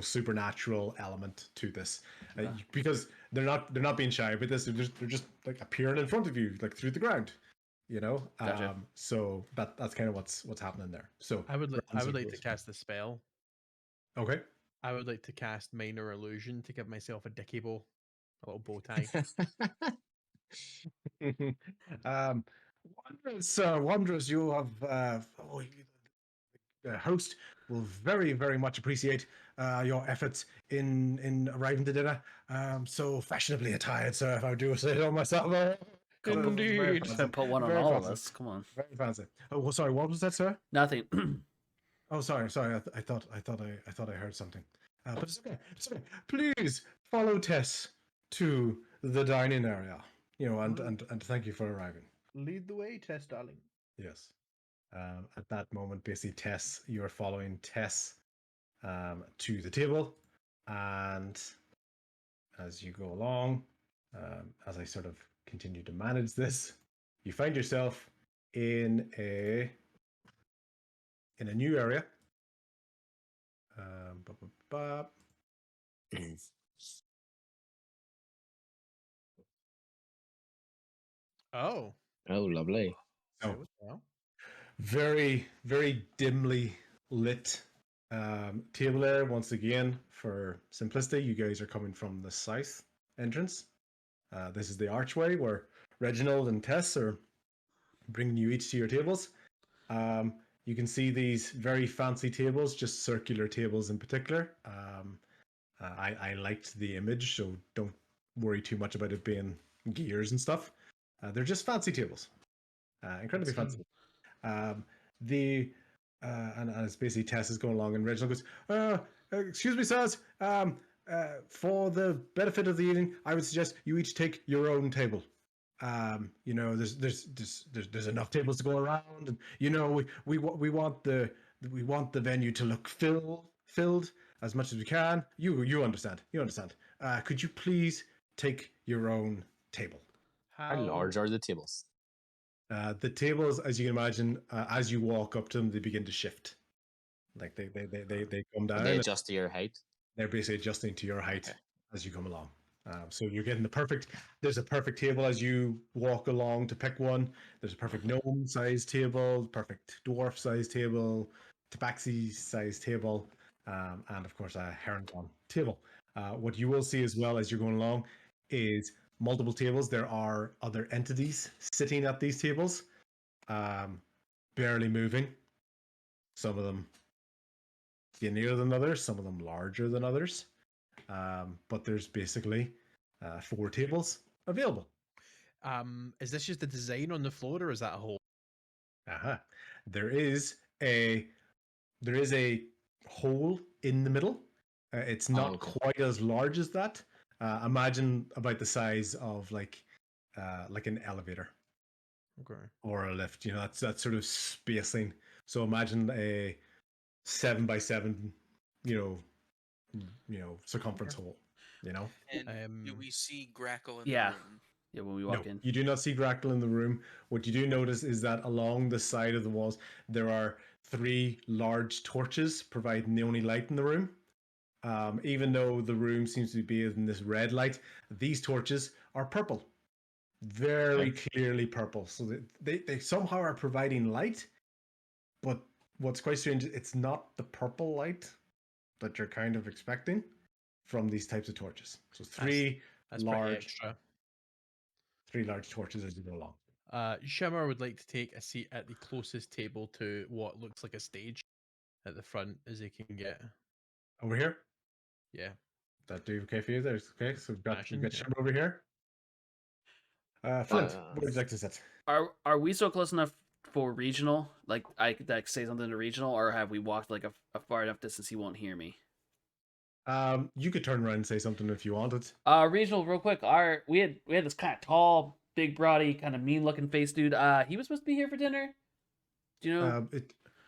supernatural element to this, Okay. because they're not being shy with this. They're just like appearing in front of you, like through the ground. Gotcha. So that's kind of what's happening there. So I would like to goes. cast a spell. Okay. I would like to cast minor illusion to give myself a dicky bow, a little bow tie. Wanderers, you have the host will very, very much appreciate your efforts in arriving to dinner. So fashionably attired, sir, if I do say so myself. Very Indeed. fancy. Put one on Very all of fancy. us. Come on. Very fancy. Oh, well, sorry. What was that, sir? Nothing. Oh, sorry. I thought I heard something. But it's okay. It's okay. Please follow Tess to the dining area. And thank you for arriving. Lead the way, Tess, darling. Yes. At that moment, basically, you're following Tess to the table, and as you go along, as I sort of continue to manage this, you find yourself in a new area. Ba, ba, ba. Oh. Oh, lovely. So, Well. very, very dimly lit Table there, once again, for simplicity, you guys are coming from the south entrance. This is the archway where Reginald and Tess are bringing you each to your tables. You can see these very fancy tables, just circular tables in particular. I liked the image, so don't worry too much about it being gears and stuff. They're just fancy tables, incredibly fancy. The and it's basically Tess is going along, and Reginald goes, "Excuse me, sirs. For the benefit of the evening, I would suggest you each take your own table. There's enough tables to go around, and we want the venue to look filled as much as we can. You understand? You understand? Could you please take your own table?" How large are the tables? The tables, as you can imagine, as you walk up to them, they begin to shift. Like they come down. They adjust to your height. They're basically adjusting to your height as you come along. So you're getting there's a perfect table as you walk along to pick one. There's a perfect gnome size table, perfect dwarf size table, tabaxi size table, and of course a herringbone table. What you will see as well as you're going along is multiple tables. There are other entities sitting at these tables, barely moving. Some of them skinnier than others, some of them larger than others. But there's basically 4 tables available. Is this just the design on the floor, or is that a whole? There is a hole in the middle. It's not quite as large as that. Imagine about the size of like an elevator, or a lift. That's that sort of spacing. So imagine a 7x7, circumference hole. And do we see Grackle in the room? Yeah, when we walk in. You do not see Grackle in the room. What you do notice is that along the side of the walls, there are 3 large torches providing the only light in the room. Even though the room seems to be in this red light, these torches are purple. Very clearly purple. So they somehow are providing light, but what's quite strange, it's not the purple light that you're kind of expecting from these types of torches. So that's large torches as you go along. Shimmer would like to take a seat at the closest table to what looks like a stage at the front as he can get. Over here? Yeah. That do okay for you? There's okay. So we've got Shimmer over here. Flint, where would you like to sit? Are we so close enough for regional? Like I could say something to regional, or have we walked like a far enough distance he won't hear me? You could turn around and say something if you wanted. Regional, real quick. We had this kind of tall, big, broady, kind of mean-looking face dude. He was supposed to be here for dinner. Do you know?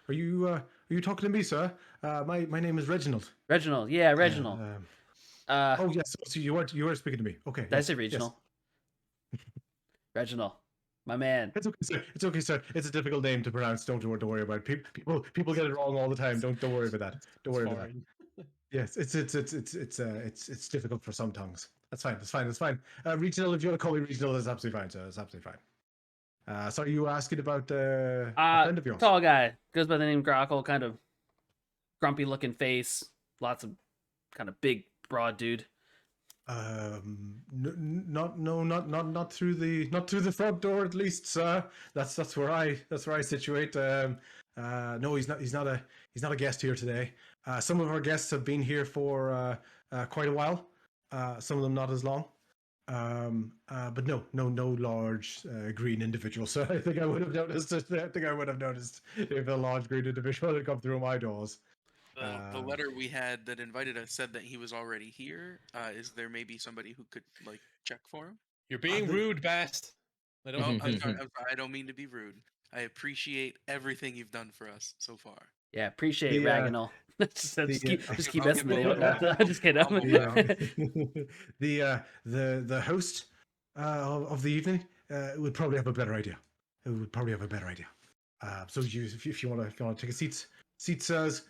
Are you talking to me, sir? My name is Reginald. Reginald, yeah, Reginald. Oh yes, so you were speaking to me. Okay. Did I say regional? Yes. Reginald, my man. It's okay, sir. It's okay, sir. It's a difficult name to pronounce. Don't worry about it. People get it wrong all the time. Don't worry about that. Don't worry about that. Yes, it's difficult for some tongues. That's fine. Regional, if you want to call me regional, that's absolutely fine, sir. That's absolutely fine. So are you asking about a friend of yours? Tall guy, goes by the name Grackle, kind of grumpy looking face, lots of kind of big, broad dude. Not through the front door, at least, sir. That's where I situate. No, he's not a guest here today. Some of our guests have been here for quite a while. Some of them not as long. But no large green individual. So I think I would have noticed. If a large green individual had come through my doors. The letter we had that invited us said that he was already here. Is there maybe somebody who could check for him? You're being rude, Bast. I'm sorry. I don't mean to be rude. I appreciate everything you've done for us so far. Yeah, appreciate Ragnall. Just keep messing with it. I'm just kidding. The host of the evening would probably have a better idea. So if you want to take a seat, sirs.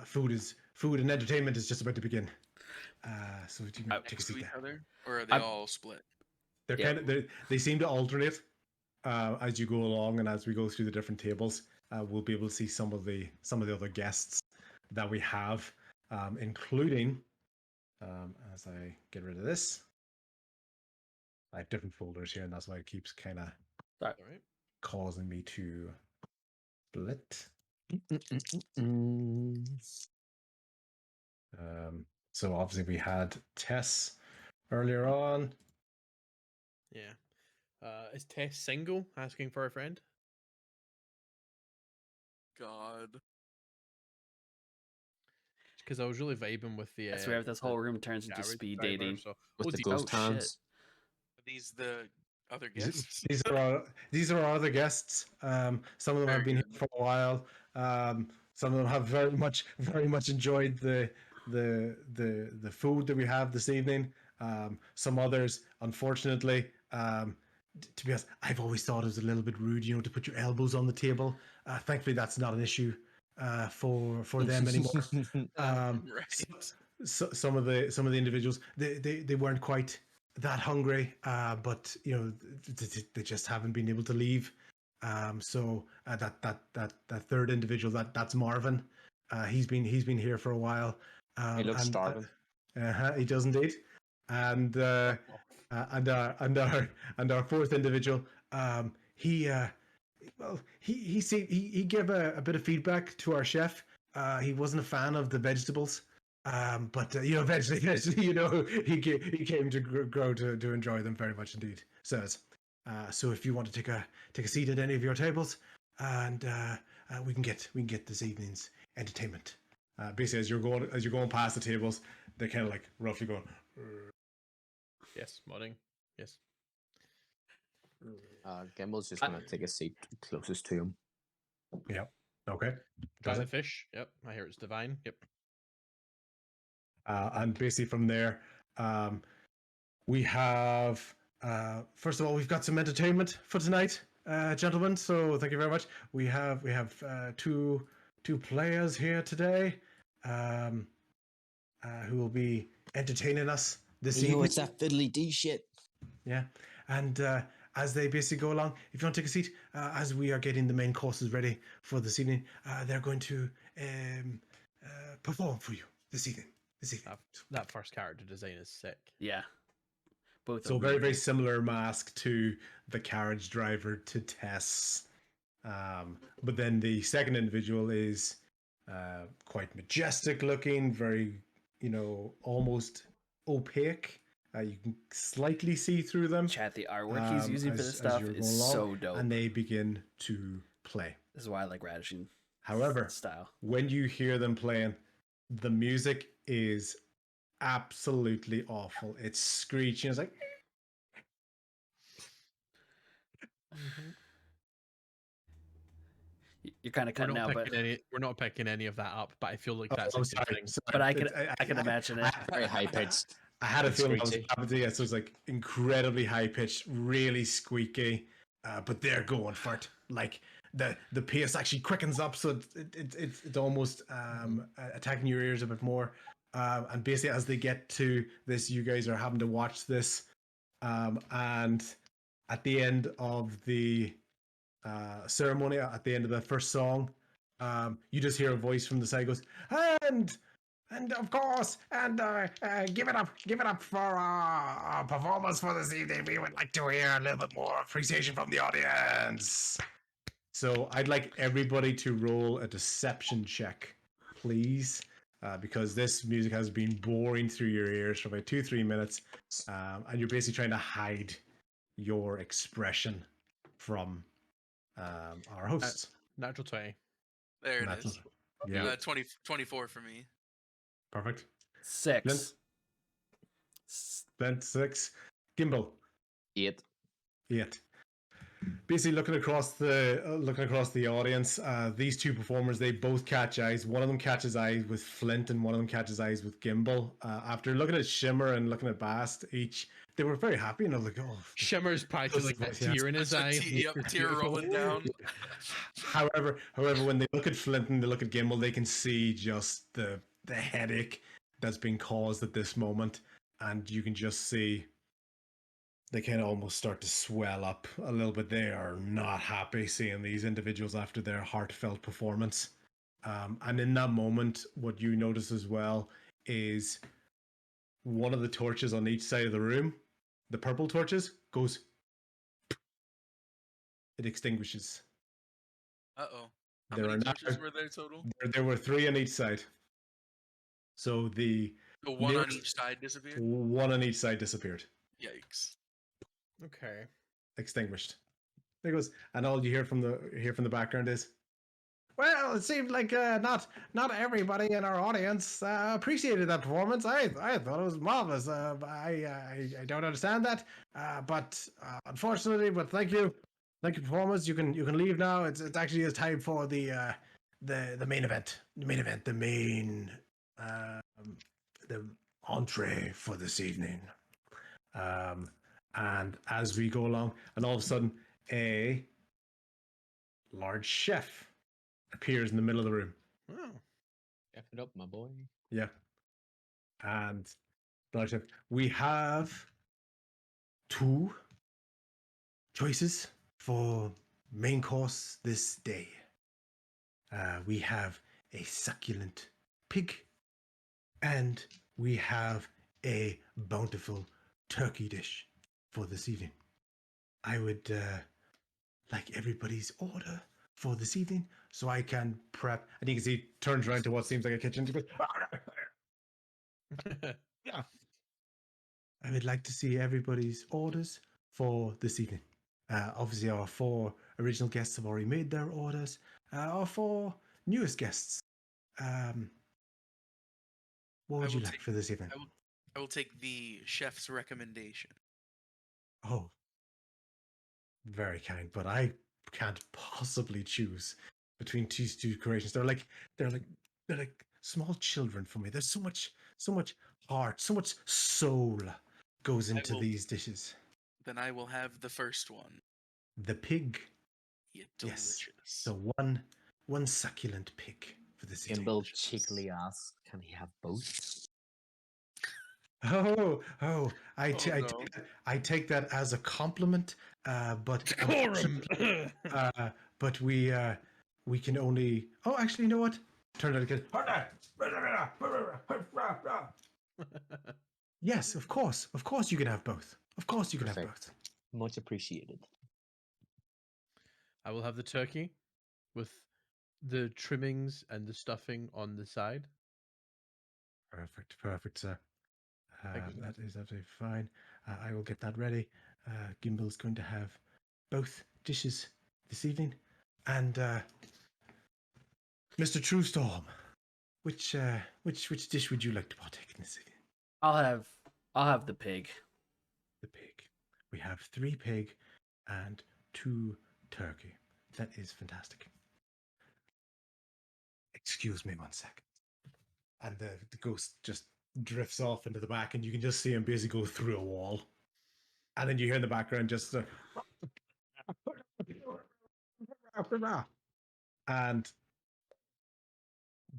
Food and entertainment is just about to begin. So do you take a seat there? Other, or are they all split? They're they seem to alternate as you go along, and as we go through the different tables, we'll be able to see some of the other guests that we have, including, as I get rid of this, I have different folders here, and that's why it keeps kind of causing me to split. So obviously we had Tess earlier on. Yeah. Is Tess single, asking for a friend? God. Because I was really vibing with the. I swear, if this whole room turns into garage speed driver, dating. So, With the dear. ghost Oh, shit. hands. Are these the other guests? These are our other guests. Some of them Very have been good. here for a while. Some of them have very much enjoyed the food that we have this evening. Some others, unfortunately, to be honest, I've always thought it was a little bit rude, to put your elbows on the table. Thankfully, that's not an issue for them anymore. Right. Some of the individuals, they weren't quite that hungry, but they just haven't been able to leave. So that third individual, that's Marvin. He's been here for a while. He looks starving. He does indeed. And and our fourth individual, he gave a bit of feedback to our chef. He wasn't a fan of the vegetables. But eventually, he came to grow to enjoy them very much indeed. So if you want to take a seat at any of your tables, and we can get this evening's entertainment. Basically, as you're going past the tables, they're kind of like roughly going. Yes, modding. Yes. Gimble's just gonna take a seat closest to him. Yep. Okay. Try the fish. Yep. I hear it's divine. Yep. And basically from there, we have, first of all, we've got some entertainment for tonight, gentlemen. So thank you very much. We have two players here today, who will be entertaining us this evening. It's that fiddly D shit. Yeah, and as they basically go along, if you want to take a seat, as we are getting the main courses ready for this evening, they're going to perform for you this evening. That first character design is sick. Yeah. Both. So very similar mask to the carriage driver to Tess. But then the second individual is quite majestic looking, very, almost opaque. You can slightly see through them. Chat, the artwork he's using for this stuff is so dope. And they begin to play. This is why I like Radishin. However, style. When you hear them playing, the music is absolutely awful. It's screeching. It's like. You're kind of cutting out, but we're not picking any of that up. But I feel like that's a good thing. But I can imagine it. Very high pitched. I had a feeling that was happening. So it's like incredibly high pitched, really squeaky. But they're going for it. Like the pace actually quickens up, so it's almost attacking your ears a bit more. And basically, as they get to this, you guys are having to watch this. And at the end of the ceremony, at the end of the first song, you just hear a voice from the side goes, and of course, and give it up for our performance for this evening. We would like to hear a little bit more appreciation from the audience. So I'd like everybody to roll a deception check, please, because this music has been boring through your ears for about 2-3 minutes, and you're basically trying to hide your expression from our hosts. Natural 20. There it is. Yeah. 24 for me. Perfect. 6. Then 6. Gimbal. 8. Basically, looking across the audience, these two performers, they both catch eyes. One of them catches eyes with Flint, and one of them catches eyes with Gimbal. After looking at Shimmer and looking at Bast, they were very happy. And I was like, "Oh." Shimmer's practically like a tear in his eye. Tear rolling down. However, when they look at Flint and they look at Gimbal, they can see just the headache that's been caused at this moment, and you can just see they kind of almost start to swell up a little bit. They are not happy seeing these individuals after their heartfelt performance. And in that moment, what you notice as well is one of the torches on each side of the room, the purple torches, goes. It extinguishes. Uh-oh. How There many are now, torches were there total? there were 3 on each side. So the The one on nearest each side disappeared? one on each side disappeared. Yikes. Okay. Extinguished. There goes. And all you hear from the background is, well, it seemed like not everybody in our audience appreciated that performance. I thought it was marvelous. I don't understand that, but unfortunately, but thank you, performance. You can leave now. It actually is time for the main event. The entree for this evening. And as we go along, and all of a sudden, a large chef appears in the middle of the room. Oh. F it up, my boy. Yeah. And the large chef, we have 2 choices for main course this day. We have a succulent pig, and we have a bountiful turkey dish for this evening. I would like everybody's order for this evening so I can prep. And you can see turns around to what seems like a kitchen. Yeah. I would like to see everybody's orders for this evening. Obviously, our 4 original guests have already made their orders. Our 4 newest guests. What would you like for this evening? I will take the chef's recommendation. Oh, very kind, but I can't possibly choose between these 2 creations. They're like small children for me. There's so much heart, so much soul goes into these dishes. Then I will have the first one. The pig. Yeah, delicious. Yes. So one succulent pig for this evening. Gimbal cheekily asks, "Can he have both?" I take that as a compliment, but Decorum. but we can only. Oh, actually, you know what? Turn it again. Yes, of course you can have both. Of course you can have Perfect. both. Much appreciated. I will have the turkey with the trimmings and the stuffing on the side. Perfect, sir. Thank you. That is absolutely fine. I will get that ready. Gimbal's going to have both dishes this evening. And Mr. Truestorm, which dish would you like to partake in this evening? I'll have the pig. The pig. We have 3 pig and 2 turkey. That is fantastic. Excuse me 1 second. And the ghost just drifts off into the back, and you can just see him basically go through a wall. And then you hear in the background just and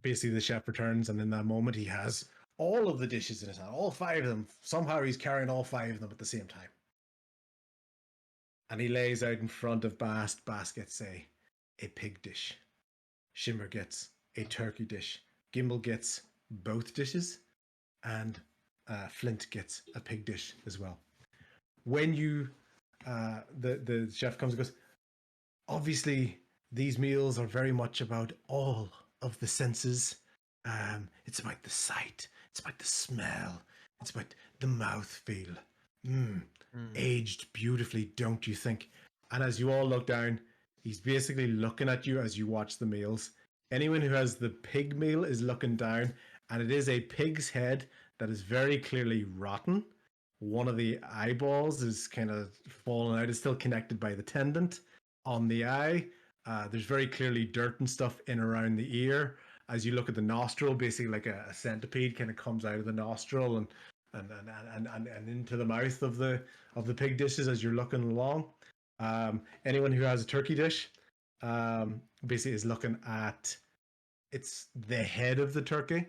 basically the chef returns, and in that moment he has all of the dishes in his hand, all 5 of them. Somehow he's carrying all 5 of them at the same time. And he lays out in front of Bast. Bast gets a pig dish. Shimmer gets a turkey dish. Gimbal gets both dishes. And Flint gets a pig dish as well. When you, the chef comes and goes, obviously these meals are very much about all of the senses. It's about the sight. It's about the smell. It's about the mouthfeel. Aged beautifully, don't you think? And as you all look down, he's basically looking at you as you watch the meals. Anyone who has the pig meal is looking down, and it is a pig's head that is very clearly rotten. One of the eyeballs is kind of fallen out. It's still connected by the tendon on the eye. There's very clearly dirt and stuff in around the ear. As you look at the nostril, basically like a centipede kind of comes out of the nostril and into the mouth of the pig dishes as you're looking along. Anyone who has a turkey dish basically is looking at, it's the head of the turkey.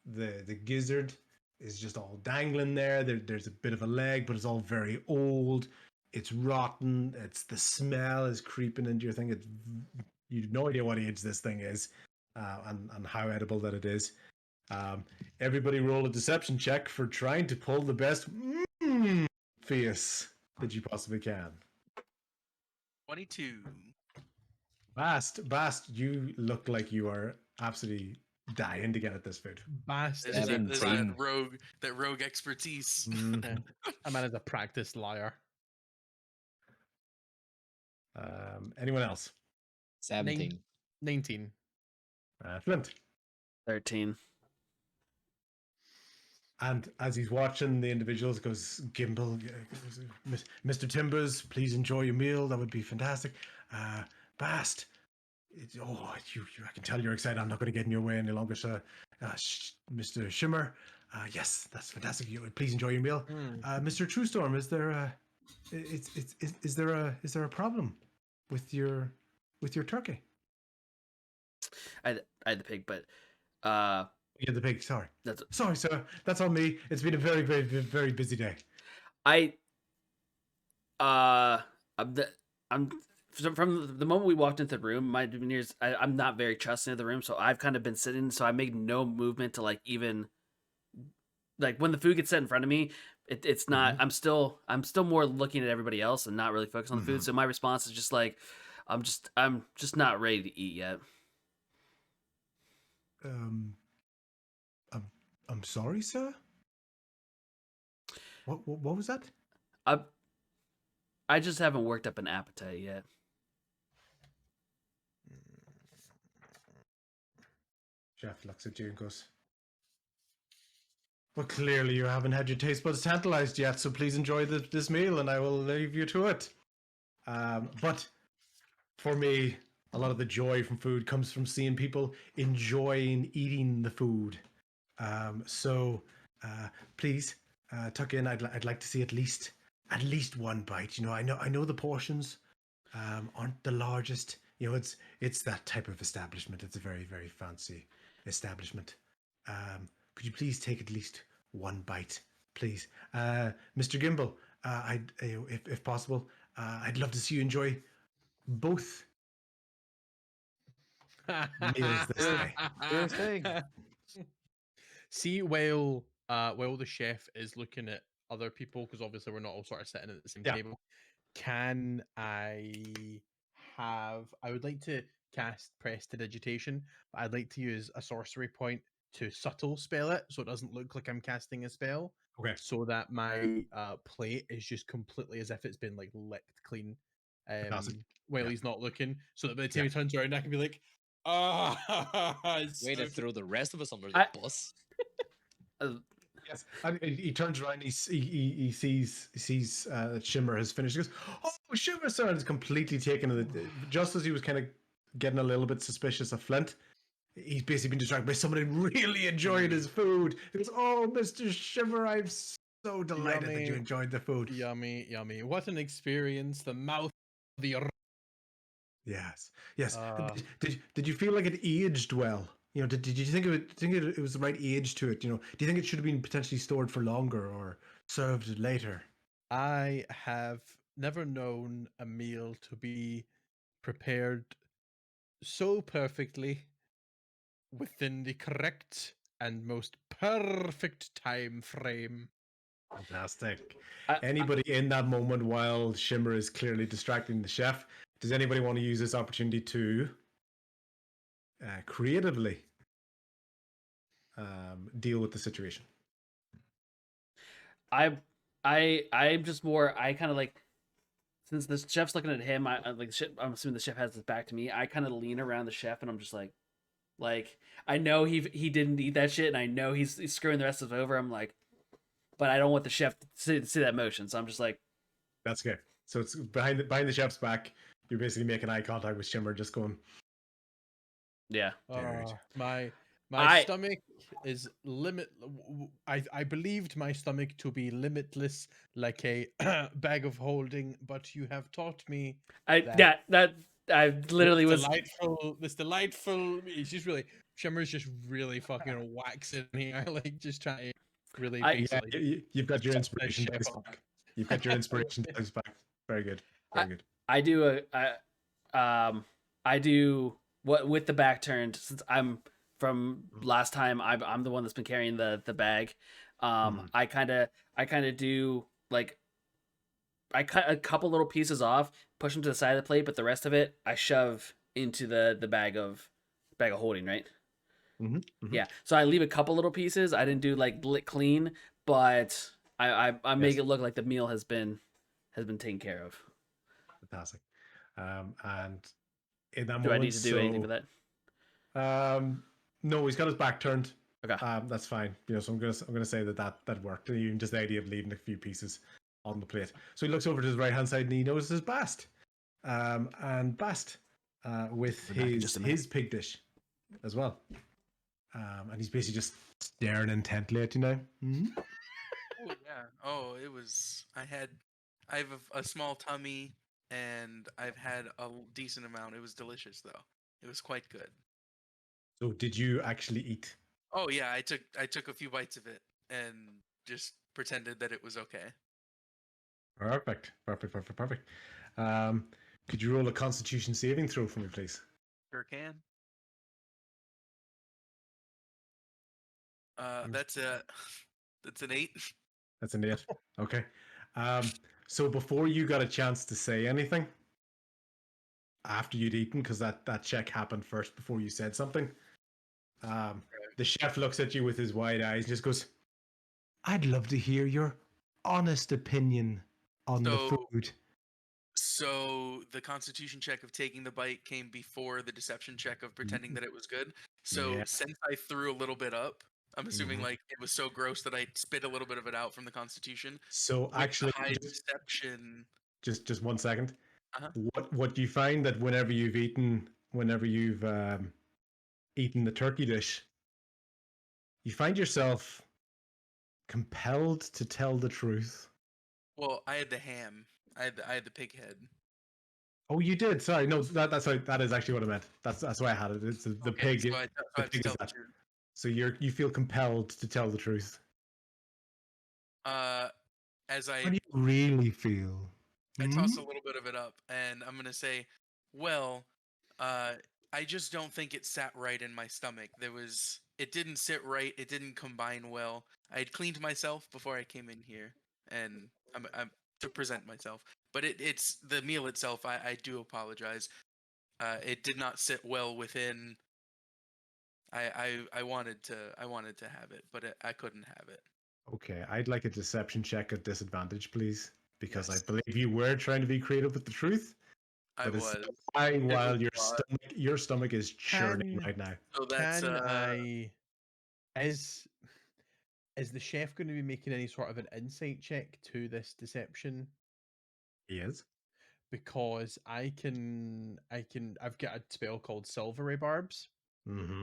The gizzard is just all dangling there. There's a bit of a leg, but it's all very old. It's rotten. It's the smell is creeping into your thing. You have no idea what age this thing is. and how edible that it is. Everybody roll a deception check for trying to pull the best face that you possibly can. 22. Bast, you look like you are absolutely dying to get at this food. Bast There's is that, a there's that rogue expertise. Mhm. a man is a practiced liar. Anyone else? 17. 19. Flint. 13. And as he's watching the individuals, goes, Gimble, Mr. Timbers, please enjoy your meal. That would be fantastic. Bast, I can tell you're excited. I'm not going to get in your way any longer, sir. Mr. Shimmer, yes, that's fantastic. Please enjoy your meal. Mr. Truestorm, is there a problem with your turkey? I had the pig, but Yeah, the pig. Sorry. that's Sorry, sir. That's on me. It's been a very, very, very busy day. I'm from the moment we walked into the room, my demeanors, I'm not very trusting of the room, so I've kind of been sitting, so I make no movement to like even like when the food gets set in front of me, it's not. I'm still more looking at everybody else and not really focused on the food. So my response is just like, I'm just not ready to eat yet. I'm sorry, sir. What was that? I just haven't worked up an appetite yet. Chef looks at you and goes, well, clearly you haven't had your taste buds tantalized yet, so please enjoy this meal and I will leave you to it. But for me, a lot of the joy from food comes from seeing people enjoying eating the food. So please tuck in. I'd like to see at least one bite. You know, I know the portions aren't the largest. You know, it's that type of establishment. It's a very, very fancy establishment. Could you please take at least one bite, please, Mr. Gimble? If possible, I'd love to see you enjoy both meals this day. Sure thing. See, while the chef is looking at other people, because obviously we're not all sort of sitting at the same table, can I would like to cast Prestidigitation, but I'd like to use a sorcery point to subtle spell it so it doesn't look like I'm casting a spell. Okay. So that my plate is just completely as if it's been like licked clean while he's not looking. So that by the time he turns around, I can be like, Way to throw the rest of us under the bus. Yes, and he turns around. He sees Shimmer has finished. He goes, "Oh, Shimmer, sir!" And is completely taken. Just as he was kind of getting a little bit suspicious of Flint, he's basically been distracted by somebody really enjoying his food. He goes, "Oh, Mr. Shimmer, I'm so delighted that you enjoyed the food. Yummy, yummy! What an experience! The mouth, the yes. Did you feel like it aged well? You know, did you think it was the right age to it? You know, do you think it should have been potentially stored for longer or served later? I have never known a meal to be prepared so perfectly within the correct and most perfect time frame. Fantastic. Anybody in that moment while Shimmer is clearly distracting the chef, does anybody want to use this opportunity to creatively deal with the situation? I'm just more. I kind of like, since the chef's looking at him. I'm assuming the chef has his back to me. I kind of lean around the chef and I'm just like I know he didn't eat that shit and I know he's screwing the rest of it over. I'm like, but I don't want the chef to see that motion, so I'm just like, that's good. So it's behind the chef's back. You're basically making eye contact with Shimmer, just going, yeah. My stomach is I believed my stomach to be limitless, like a bag of holding, but you have taught me that I literally was delightful. It's just really Shimmer's just really fucking waxing here, like just trying to really basically. You've got your inspiration dice back. You've got your inspiration dice back. Very good. Very good. I do what with the back turned, since I'm from last time, I'm the one that's been carrying the bag. I kind of do like I cut a couple little pieces off, push them to the side of the plate, but the rest of it I shove into the bag of holding, right? Yeah. So I leave a couple little pieces. I didn't do like lick clean, but I make Yes. it look like the meal has been taken care of. Fantastic. And in that Do I moment, need to do anything for that? no, he's got his back turned. Okay. That's fine. So I'm gonna say that worked. And even just the idea of leaving a few pieces on the plate. So he looks over to his right hand side and he notices Bast. And Bast with his pig dish as well. And he's basically just staring intently at you now. Oh yeah. Oh, it was. I have a small tummy, and I've had a decent amount. It was delicious though. It was quite good. So did you actually eat? Oh yeah, I took a few bites of it and just pretended that it was okay. Perfect. Could you roll a Constitution saving throw for me, please? Sure can. That's an 8. That's an 8. Okay. So before you got a chance to say anything, after you'd eaten, because that check happened first before you said something, the chef looks at you with his wide eyes and just goes, "I'd love to hear your honest opinion on the food." So the Constitution check of taking the bite came before the deception check of pretending that it was good. So since I threw a little bit up, I'm assuming like it was so gross that I spit a little bit of it out from the Constitution. So actually, high deception. Just 1 second. Uh-huh. What you find that whenever you've eaten the turkey dish, you find yourself compelled to tell the truth. Well, I had the ham. I had the pig head. Oh, you did. Sorry, no, that is actually what I meant. That's why I had it. It's the pig. So I have to tell the truth. So you feel compelled to tell the truth. As I How do you really feel? I toss a little bit of it up, and I'm gonna say, well, I just don't think it sat right in my stomach. It didn't sit right. It didn't combine well. I had cleaned myself before I came in here, and I'm to present myself. But it's the meal itself. I do apologize. It did not sit well within. I wanted to have it, but I couldn't have it. Okay, I'd like a deception check at disadvantage, please, because Yes. I believe you were trying to be creative with the truth. I was. While your stomach is churning right now. So that's is the chef going to be making any sort of an insight check to this deception? He is. Because I've got a spell called Silvery Barbs,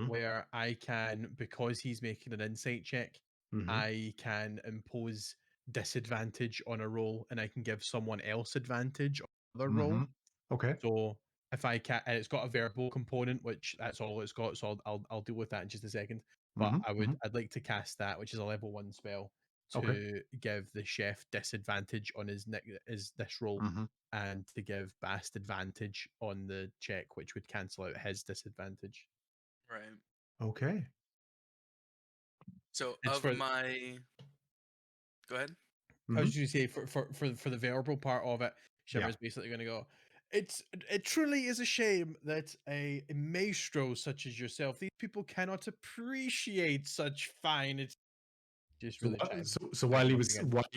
where I can, because he's making an insight check, I can impose disadvantage on a roll, and I can give someone else advantage on the roll. Okay. So if I can, and it's got a verbal component, which that's all it's got. So I'll deal with that in just a second. But I'd like to cast that, which is a level 1 spell, to give the chef disadvantage on his this roll, and to give Bast advantage on the check, which would cancel out his disadvantage. right. Okay. So It's of my, go ahead. I was just going to say for the verbal part of it, Shimmer's basically going to go, it truly is a shame that a maestro such as yourself, these people cannot appreciate such fine. It's just really shame. So while he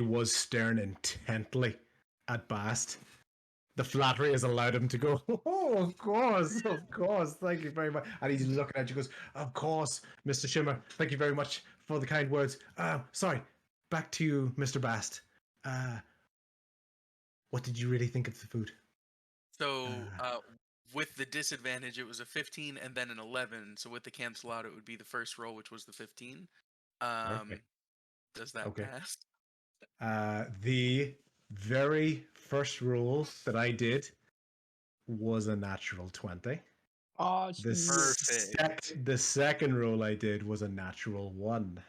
was staring intently at Bast, the flattery has allowed him to go, "Oh, of course, thank you very much." And he's looking at you, goes, "Of course, Mr. Shimmer, thank you very much for the kind words. Sorry, back to you, Mr. Bast. What did you really think of the food?" So with the disadvantage, it was a 15 and then an 11. So with the cancel out, it would be the first roll, which was the 15. Does that pass? The very first roll that I did was a natural 20. Oh, The second roll I did was a natural 1.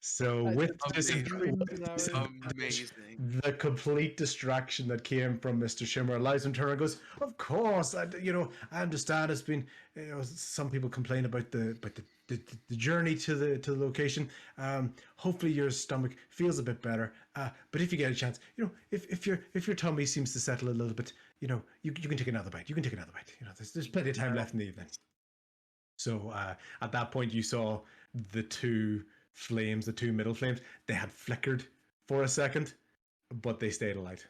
So with this, Amazing. the complete distraction that came from Mr. Shimmer allows him to turn and goes, "Of course, I understand. It's been, some people complain about the journey to the location. Hopefully your stomach feels a bit better. But if you get a chance, if your tummy seems to settle a little bit, you can take another bite. You can take another bite. There's plenty of time left in the evening." So at that point, you saw the two middle flames. They had flickered for a second, but they stayed alight.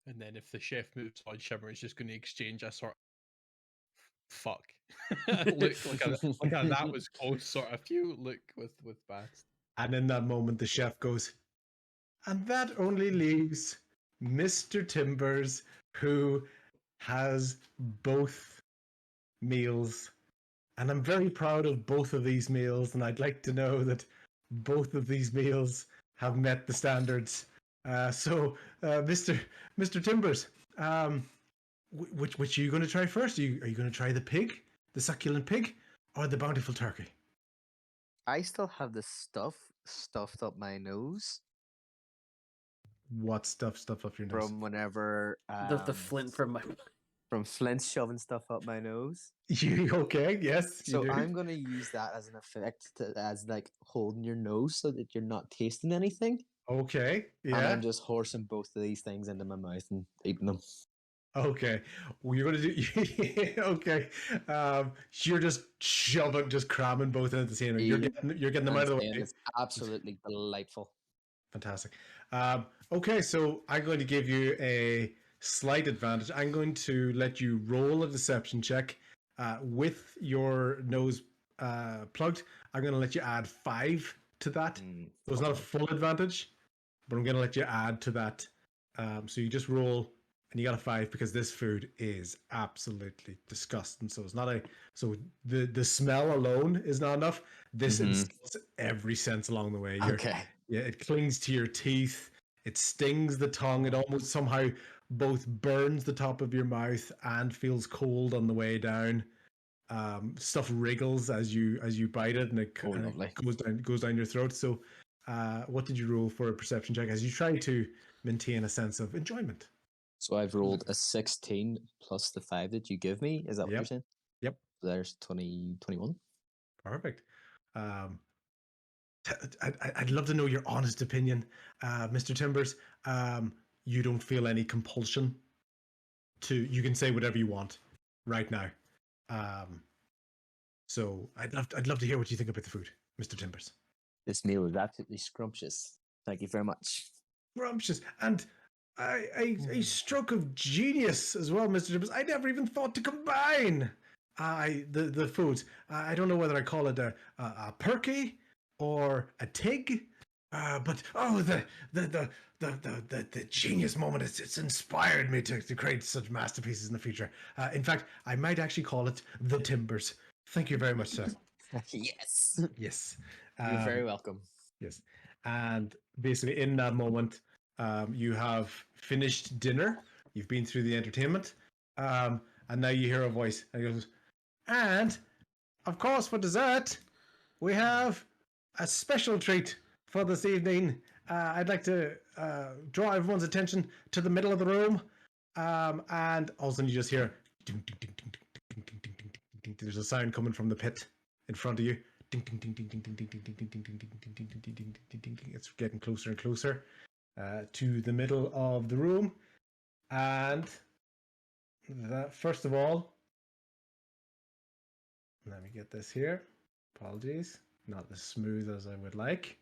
And then if the chef moves on, Shimmer is just going to exchange a sort of fuck look, like a that was close sort of few look with Bast. And in that moment, the chef goes, "And that only leaves Mr. Timbers, who has both meals. And I'm very proud of both of these meals, and I'd like to know that both of these meals have met the standards. Mr. Timbers, which are you going to try first? Are you going to try the pig, the succulent pig, or the bountiful turkey?" I still have the stuff stuffed up my nose What stuffed up your nose? from whenever The flint from my. from Flint shoving stuff up my nose. You okay? Yes. So you do. I'm gonna use that as an effect, as like holding your nose so that you're not tasting anything. Okay. And Yeah. I'm just horsing both of these things into my mouth and eating them. Okay. Well, you're going to do. Okay. You're just cramming both in at the same time. You're getting them out of the way. It's absolutely delightful. Fantastic. Okay, so I'm going to give you a slight advantage. I'm going to let you roll a deception check with your nose plugged. I'm going to let you add 5 to that. So it's not a full advantage, but I'm going to let you add to that. So you just roll, and you got a 5 because this food is absolutely disgusting. So it's not so the smell alone is not enough. This insults every sense along the way. Okay. Yeah, it clings to your teeth. It stings the tongue. It almost somehow both burns the top of your mouth and feels cold on the way down. Stuff wriggles as you bite it, and it goes down your throat. So, what did you roll for a perception check as you try to maintain a sense of enjoyment? So I've rolled a 16 plus the 5 that you give me. Is that what you're saying? Yep. So there's 21. Perfect. I'd love to know your honest opinion, Mr. Timbers. You don't feel any compulsion you can say whatever you want right now. So I'd love to hear what you think about the food, Mr. Timbers. This meal is absolutely scrumptious. Thank you very much. Scrumptious, and a stroke of genius as well, Mr. Timbers. I never even thought to combine the foods. I don't know whether I call it a perky or a tig, but the genius moment, it's inspired me to create such masterpieces in the future. In fact, I might actually call it the Timbers. Thank you very much, sir. Yes. Yes. You're very welcome. Yes. And basically in that moment, you have finished dinner, you've been through the entertainment, and now you hear a voice, and it goes, "And of course, for dessert, we have a special treat for this evening. I'd like to draw everyone's attention to the middle of the room." And all of a sudden you just hear, ding, ding, ding, ding, ding, ding, ding, ding, ding, ding. There's a sound coming from the pit in front of you. Ding, ding, ding, ding, ding, ding, ding, ding, ding, ding, ding, ding, ding, ding, ding, ding, ding, ding, ding. It's getting closer and closer to the middle of the room. And that, first of all, let me get this here. Apologies. Not as smooth as I would like.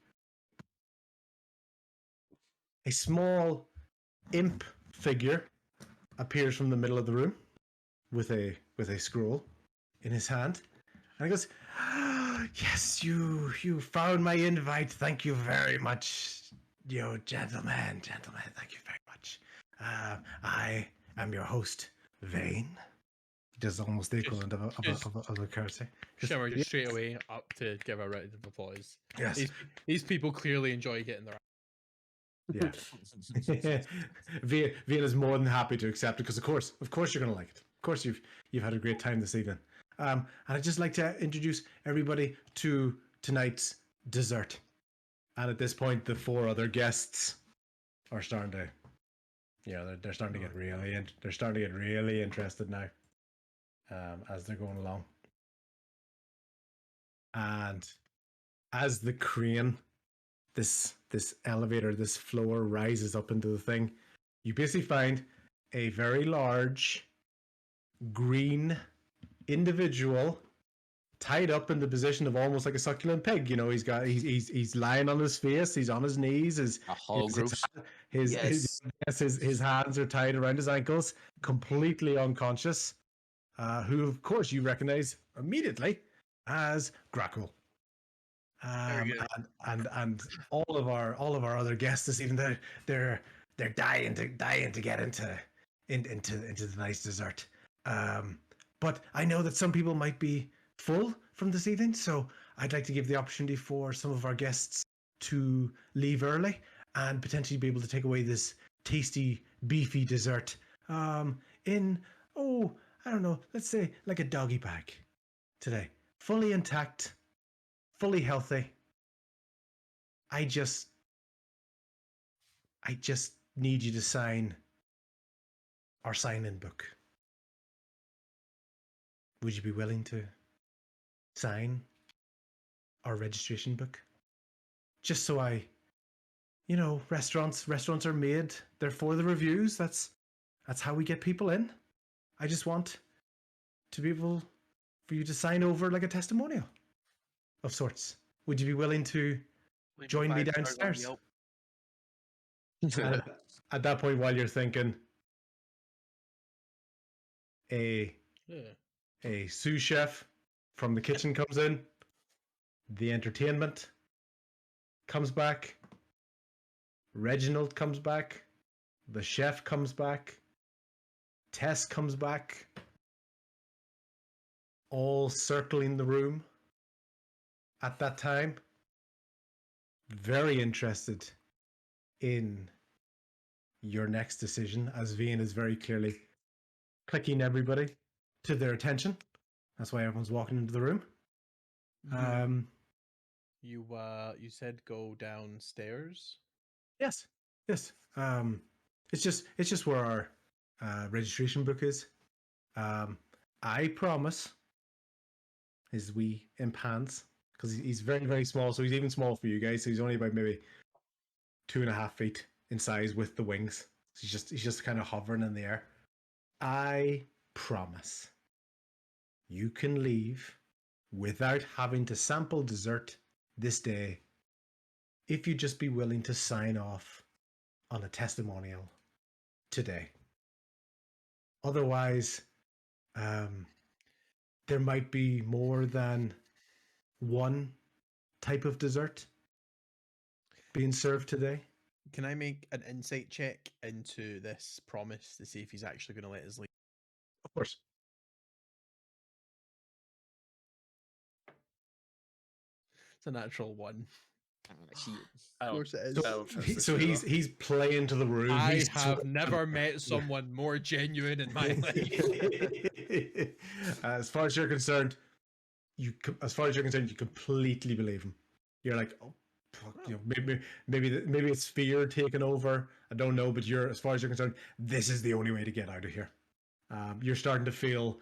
A small imp figure appears from the middle of the room with a scroll in his hand. And he goes, "Yes, you found my invite. Thank you very much, you gentlemen. Thank you very much. I am your host, Vane." Does almost the equivalent of a courtesy. Shimmer just straight away up to give a round of applause. Yes. These people clearly enjoy getting their. Yeah. Vian is more than happy to accept it because of course you're going to like it. Of course you've had a great time this evening. And I'd just like to introduce everybody to tonight's dessert. And at this point, the 4 other guests are starting to, they're starting to get really interested now, as they're going along. And as the crane, this elevator, this floor rises up into the thing, you basically find a very large green individual tied up in the position of almost like a succulent pig. He's lying on his face, he's on his knees, his hands are tied around his ankles, completely unconscious. Who of course you recognize immediately as Grackle. And all of our other guests this evening, they're dying to get into the nice dessert. But I know that some people might be full from this evening, so I'd like to give the opportunity for some of our guests to leave early and potentially be able to take away this tasty, beefy dessert in, I don't know, let's say like a doggy bag today. Fully intact, fully healthy. I just need you to sign our sign-in book. Would you be willing to sign our registration book? Just so restaurants are made. They're for the reviews. That's how we get people in. I just want to be able for you to sign over like a testimonial of sorts. Would you be willing to join me downstairs? At that point, while you're thinking, a sous chef from the kitchen comes in. The entertainment comes back. Reginald comes back. The chef comes back. Tess comes back. All circling the room at that time. Very interested in your next decision, as Vian is very clearly clicking everybody to their attention. That's why everyone's walking into the room. You said go downstairs? Yes. It's just where our registration book is. I promise his wee imp hands, because he's very, very small, so he's even small for you guys. So he's only about maybe 2.5 feet in size with the wings. So he's just kind of hovering in the air. I promise you can leave without having to sample dessert this day if you just be willing to sign off on a testimonial today. Otherwise, there might be more than one type of dessert being served today. Can I make an insight check into this promise to see if he's actually going to let us leave? Of course. It's a natural 1. Of course it is. So he's playing to the room. I have never met someone more genuine in my life. As far as you're concerned, you completely believe him. You're like, oh, fuck, maybe it's fear taking over. I don't know, but as far as you're concerned, this is the only way to get out of here. You're starting to feel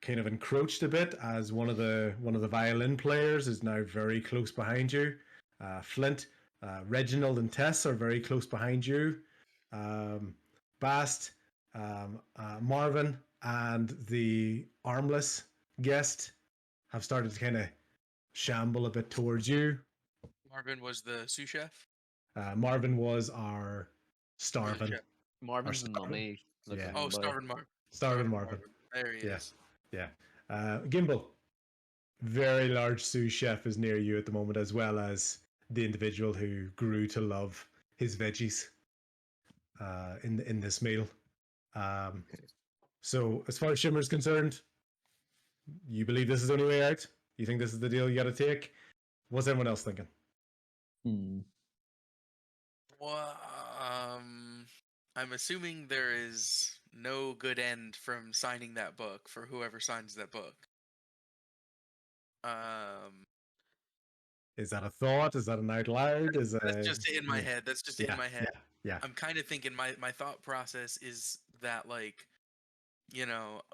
kind of encroached a bit as one of the violin players is now very close behind you. Flint, Reginald, and Tess are very close behind you. Bast, Marvin, and the armless guest have started to kind of shamble a bit towards you. Marvin was the sous chef. Marvin was our starving. Marvin's the mummy. Yeah. Oh, starving Marvin. Starving Marvin. There he is. Yeah. Gimbal, very large sous chef, is near you at the moment, as well as the individual who grew to love his veggies in this meal. So as far as Shimmer's concerned, you believe this is the only way out? You think this is the deal you got to take? What's everyone else thinking? Well, I'm assuming there is no good end from signing that book for whoever signs that book. Is that a thought? Is that an out loud? Is That's a just in my head. That's just in my head. Yeah. I'm kind of thinking my thought process is that like,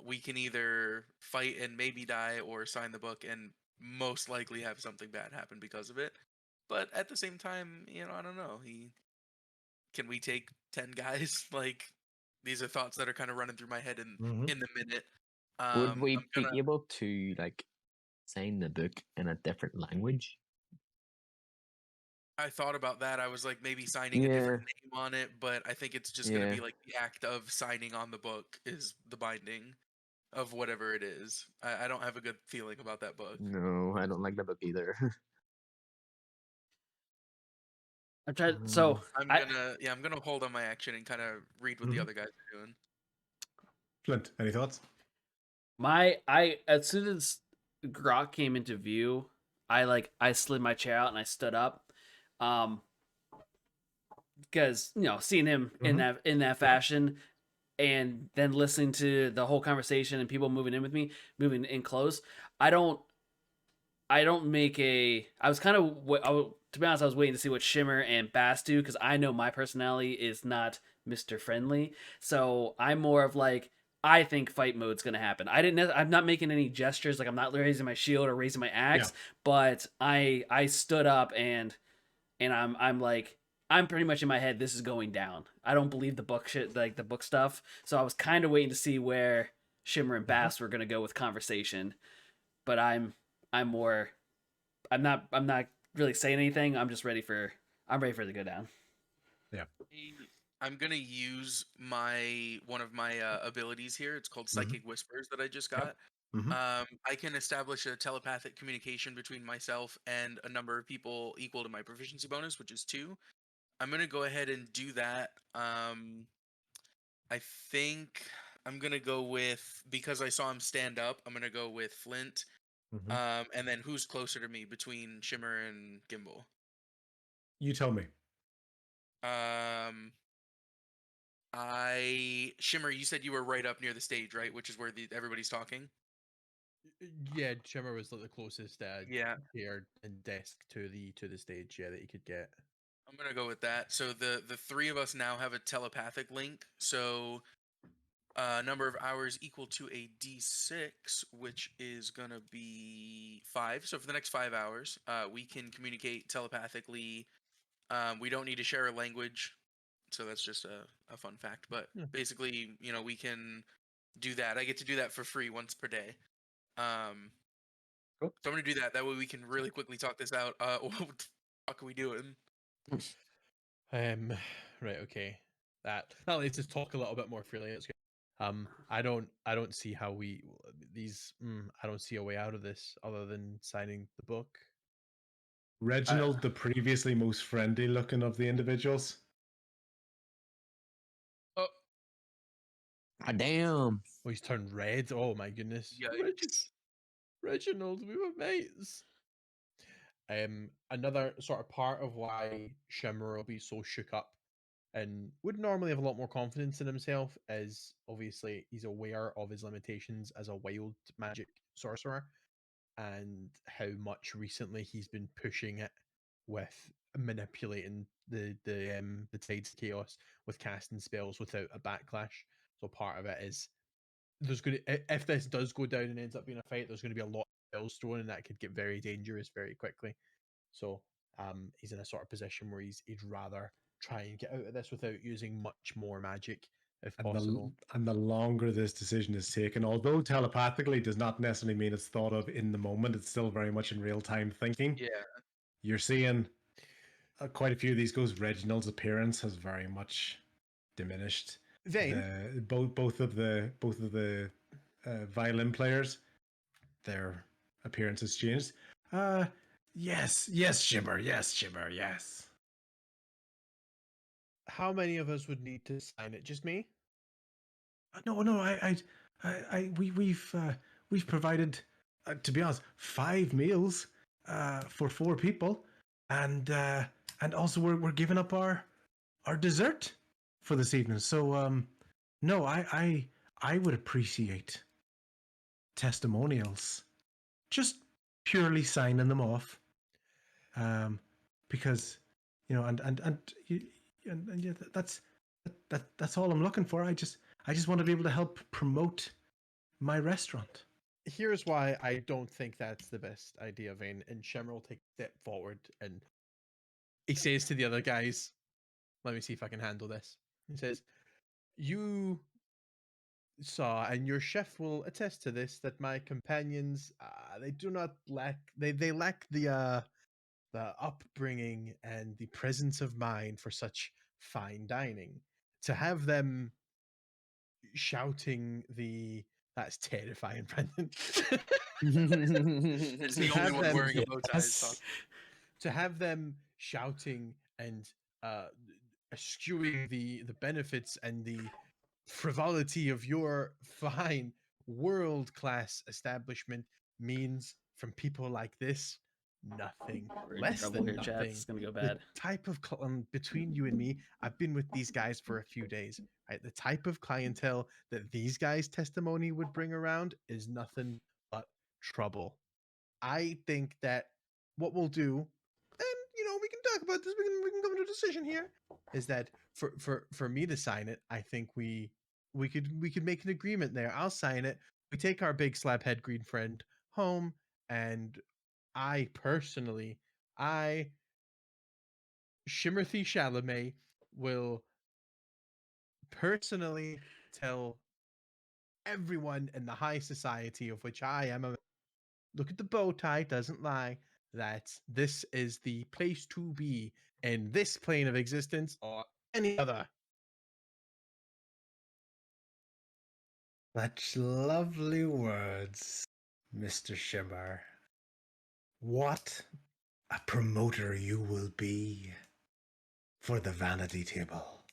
we can either fight and maybe die or sign the book and most likely have something bad happen because of it. But at the same time, I don't know. Can we take 10 guys? Like, these are thoughts that are kind of running through my head in the minute. Would we I'm be gonna able to like sign the book in a different language? I thought about that. I was like maybe signing a Yeah. different name on it, but I think it's just gonna Yeah. be like the act of signing on the book is the binding of whatever it is. I don't have a good feeling about that book. No, I don't like the book either. I'm trying. So I'm gonna hold on my action and kind of read what the other guys are doing. Flint, any thoughts? I as soon as Grok came into view, I slid my chair out and I stood up. Because seeing him in that fashion, and then listening to the whole conversation and people moving in with me, moving in close, I don't make a. I was kind of, to be honest, I was waiting to see what Shimmer and Bass do because I know my personality is not Mr. Friendly, so I'm more of like, I think fight mode's gonna happen. I'm not making any gestures, like I'm not raising my shield or raising my axe, but I stood up and I'm like, I'm pretty much in my head, this is going down. I don't believe the book shit, like the book stuff. So I was kind of waiting to see where Shimmer and Bass were gonna go with conversation. But I'm more, I'm not really saying anything. I'm ready for it to go down. Yeah. I'm gonna use one of my abilities here. It's called Psychic Whispers that I just got. I can establish a telepathic communication between myself and a number of people equal to my proficiency bonus, which is 2. I'm gonna go ahead and do that. I think I'm gonna go with, because I saw him stand up, I'm gonna go with Flint. And then who's closer to me between Shimmer and Gimbal? You tell me. Shimmer, you said you were right up near the stage, right? Which is where everybody's talking. Yeah, Shimmer was like the closest Yeah. chair and desk to the stage, that you could get. I'm gonna go with that. So the 3 of us now have a telepathic link. So number of hours equal to a d6, which is gonna be 5. So for the next 5 hours, we can communicate telepathically. We don't need to share a language, so that's just a fun fact. But basically, we can do that. I get to do that for free once per day. Cool. So I'm gonna do that. That way we can really quickly talk this out. What the fuck are we doing? Right, okay. That lets us talk a little bit more freely. It's good. I don't see how I don't see a way out of this other than signing the book. Reginald, the previously most friendly looking of the individuals. Oh, Damn. Oh, he's turned red. Oh my goodness. yikes. Reginald, we were mates. Another sort of part of why Shimmer will be so shook up and would normally have a lot more confidence in himself is obviously he's aware of his limitations as a wild magic sorcerer and how much recently he's been pushing it with manipulating the tides of chaos with casting spells without a backlash. So part of it is if this does go down and ends up being a fight, there's going to be a lot of spells thrown and that could get very dangerous very quickly. So he's in a sort of position where he'd rather try and get out of this without using much more magic if possible. And the longer this decision is taken, although telepathically does not necessarily mean it's thought of in the moment, it's still very much in real time thinking. Yeah. You're seeing quite a few of these goes. Reginald's appearance has very much diminished. Then both of the violin players, their appearance has changed. Yes, Shimmer, yes. how many of us would need to sign it? Just me? No, we've provided, to be honest, 5 meals for 4 people, and also we're giving up our dessert for this evening. So no, I would appreciate testimonials, just purely signing them off. because and yeah, that's all I'm looking for. I just want to be able to help promote my restaurant. Here's why I don't think that's the best idea, Vane. And Shemmer will take a step forward and he says to the other guys, let me see if I can handle this. He says, you saw, and your chef will attest to this, that my companions, they do not lack, they lack the upbringing and the presence of mind for such fine dining. To have them shouting that's terrifying, Brendan. It's To the only have one them wearing a bow tie. Yes. to have them shouting and uh eschewing the benefits and the frivolity of your fine world class establishment means from people like this nothing We're in less trouble than here, chat. nothing. It's gonna go The bad. type of between you and me, I've been with these guys for a few days, right? The type of clientele that these guys testimony would bring around is nothing but trouble. I think that what we'll do, and we can talk about this. We can come to a decision here. Is that for me to sign it? I think we could make an agreement there. I'll sign it. We take our big slabhead green friend home, and I personally, I Shimmerthy Chalamet will personally tell everyone in the high society of which I am a look at the bow tie, doesn't lie, that this is the place to be in this plane of existence or any other. Such lovely words, Mr. Shimmer. What a promoter you will be for the vanity table.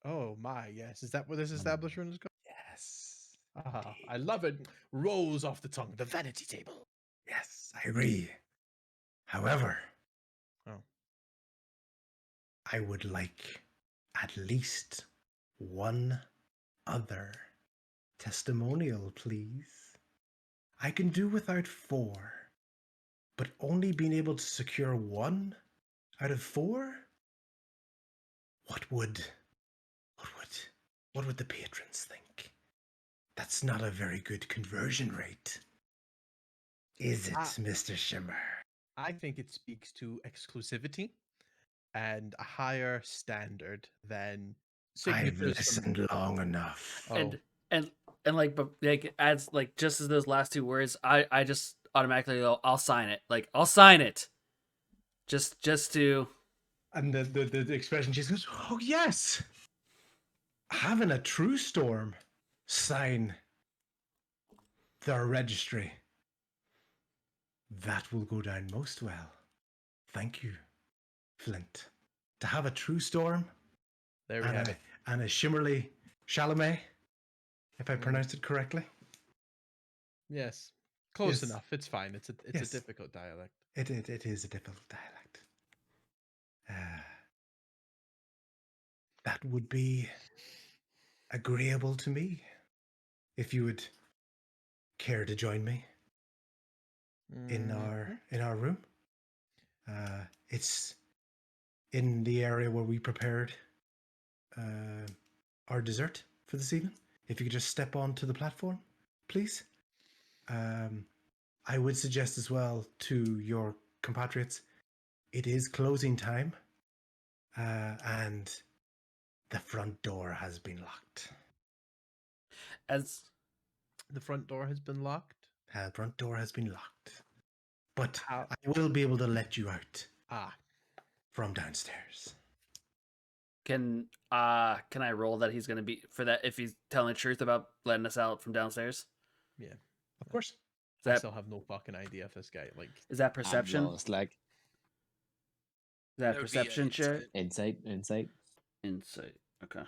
Oh my, yes. Is that where this establishment is going? Yes. Ah, I love it. Rolls off the tongue. The vanity table. Yes, I agree. However, Oh. I would like at least one other testimonial, please. I can do without 4, but only being able to secure 1 out of 4? What would the patrons think? That's not a very good conversion rate. Is it, Mr. Shimmer? I think it speaks to exclusivity and a higher standard than I've signatures listened long enough. Oh. And like, but like it adds like just as those last 2 words, I just automatically go, I'll sign it. Like I'll sign it. Just to. And the expression she goes, oh yes, having a true storm sign their registry. That will go down most well. Thank you, Flint. To have a true storm There we have it. and a Shimmerly Chalamet, if I pronounced it correctly. Yes. Close Yes. enough. It's fine. It's a Yes. difficult dialect. It is a difficult dialect. That would be agreeable to me if you would care to join me in our room. It's in the area where we prepared our dessert for this evening. If you could just step onto the platform, please. I would suggest as well to your compatriots, it is closing time, and the front door has been locked. As the front door has been locked. The front door has been locked, but How? I will be able to let you out. Ah. From downstairs. Can I roll that he's gonna be for that if he's telling the truth about letting us out from downstairs? Yeah. Of course. I still have no fucking idea if this guy is that perception? I'm lost, like. Is that perception check? Insight. Insight. Okay.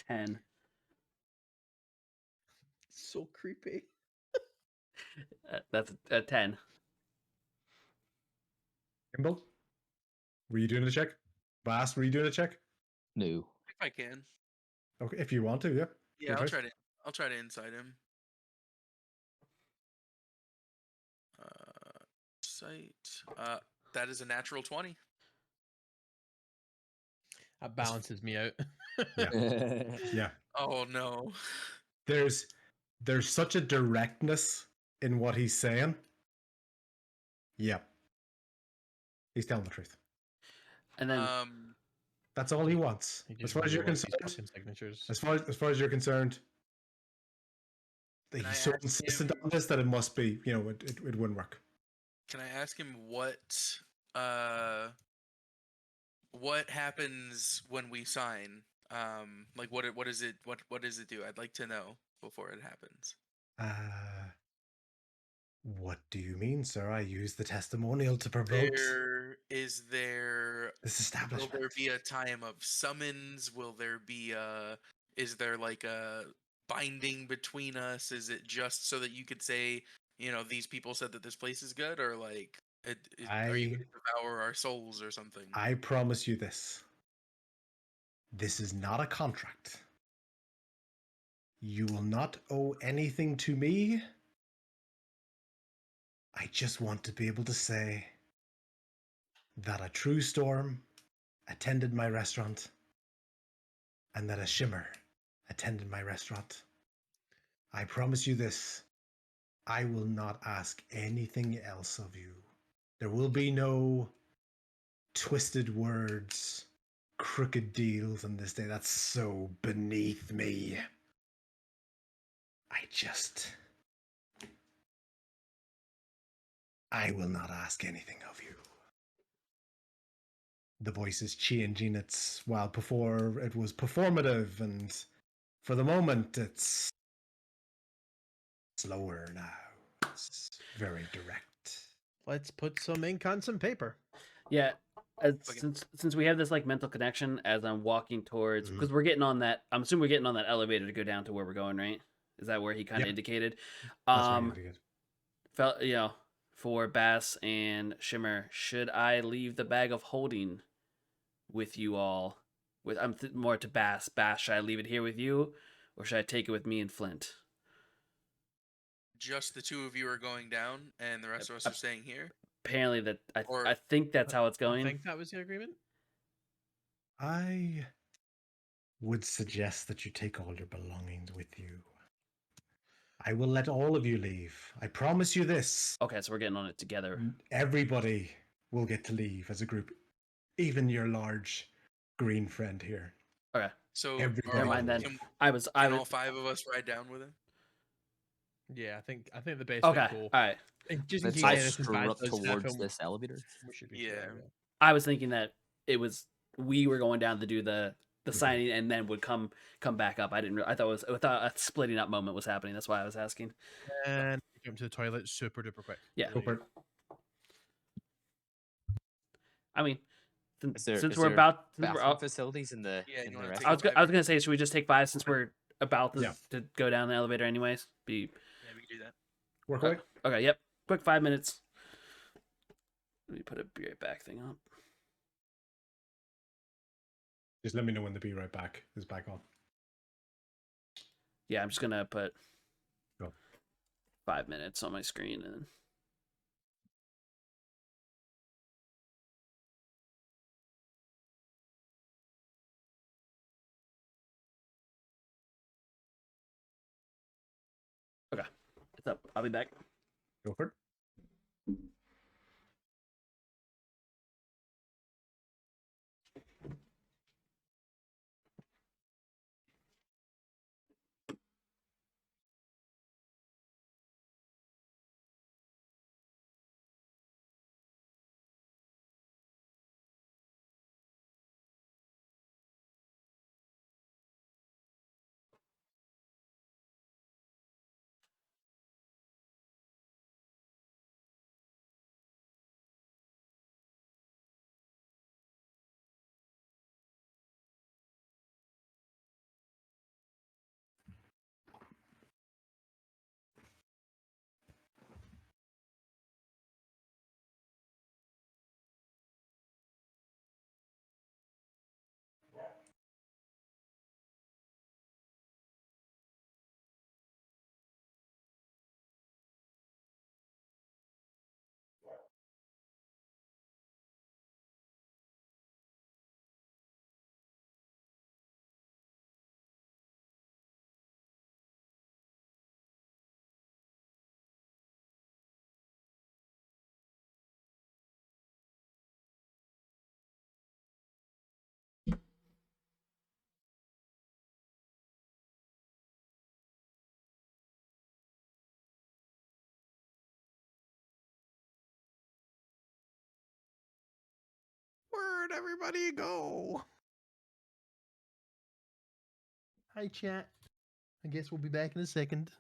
10. So creepy. That's a 10. Kimball, were you doing a check? Bass, were you doing a check? No. If I can. Okay, if you want to, yeah. Yeah, I'll try to insight him. Insight. That is a natural 20. That balances me out. Yeah. Oh no. There's such a directness in what he's saying. Yep. He's telling the truth. And then That's all he wants. He As just far as really you're wants these concerned, fucking signatures. as far as you're concerned, Can I he's so ask insistent him- on this that it must be, it wouldn't work. Can I ask him what happens when we sign? Like what is it what does it do? I'd like to know before it happens. What do you mean, sir? I use the testimonial to promote Is there this will establishment. there be a time of summons? Will there be is there like a binding between us? Is it just so that you could say, these people said that this place is good, or like are you going to devour our souls or something? I promise you this. This is not a contract. You will not owe anything to me. I just want to be able to say that a true storm attended my restaurant and that a shimmer attended my restaurant. I promise you this. I will not ask anything else of you. There will be no twisted words, crooked deals on this day. That's so beneath me. I will not ask anything of you. The voice is changing. While before it was performative, and for the moment it's slower now. It's very direct. Let's put some ink on some paper. Yeah, since we have this like mental connection as I'm walking towards, because we're getting on that. I'm assuming we're getting on that elevator to go down to where we're going, right? Is that where he kind of indicated? That's what he indicated. Felt for Bass and Shimmer, should I leave the bag of holding with you all? More to Bass. Bass, should I leave it here with you, or should I take it with me and Flint? Just the two of you are going down, and the rest of us are staying here. Apparently, I think that's how it's going. I think that was the agreement. I would suggest that you take all your belongings with you. I will let all of you leave. I promise you this. Okay, so we're getting on it together. Everybody will get to leave as a group. Even your large green friend here. Okay. So never mind then. I was all five of us ride down with him. Yeah, I think the best. Okay. Cool. All right. Just in Let's case all anything bad strut does towards happen, this elevator. we should be Yeah. fine, I was thinking that it was we were going down to do the signing and then would come back up. I thought a splitting up moment was happening. That's why I was asking. And jump to the toilet super duper quick. Yeah. Really. I mean, Is there bathroom facilities in the Yeah, you wanna rest? take I was gonna say, should we just take 5 since we're about to go down the elevator anyways? Yeah, we can do that. Work away. Okay. Yep. Quick 5 minutes. Let me put a be right back thing up. Just let me know when the be right back is back on. Yeah, I'm just gonna put Go. 5 minutes on my screen and. Okay, it's up. I'll be back. Go for it. Where'd everybody go? Hi, chat. I guess we'll be back in a second.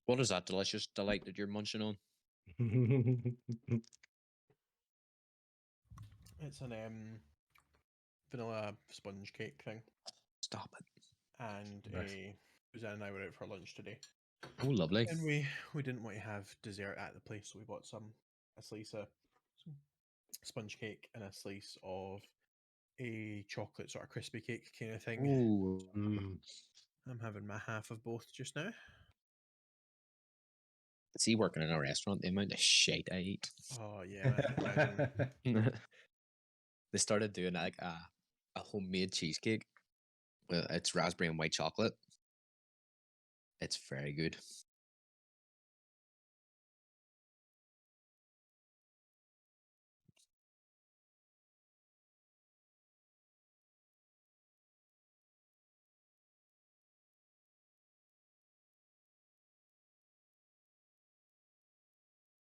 What is that delicious delight that you're munching on? It's an vanilla sponge cake thing, Stop it. and Nice. Suzanne and I were out for lunch today, Oh, lovely. and we didn't want to have dessert at the place, so we bought a slice of some sponge cake and a slice of a chocolate sort of crispy cake kind of thing. Ooh. I'm having my half of both just now. See, working in a restaurant, the amount of shit I eat. Oh yeah, I can imagine. They started doing like a homemade cheesecake. Well, it's raspberry and white chocolate. It's very good.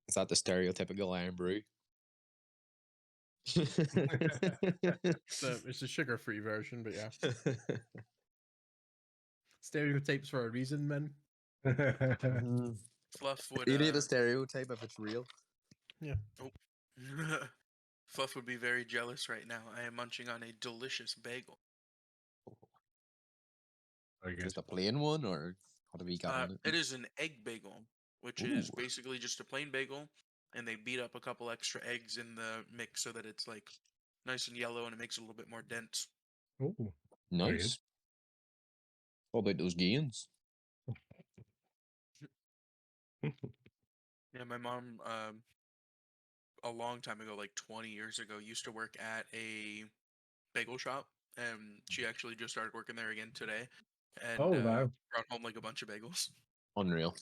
Is that the stereotypical iron brew? It's a sugar-free version, but yeah, stereotypes for a reason, man. Fluff would It ain't a stereotype if it's real. Yeah. oh. Fluff would be very jealous right now. I am munching on a delicious bagel. Very good. Just a plain one, or what have we got on it? It is an egg bagel, which is basically just a plain bagel, and they beat up a couple extra eggs in the mix so that it's like nice and yellow, and it makes it a little bit more dense. Oh, Nice. What about those gains? Yeah, my mom, a long time ago, like 20 years ago, used to work at a bagel shop, and she actually just started working there again today, and Oh, wow. brought home like a bunch of bagels. Unreal.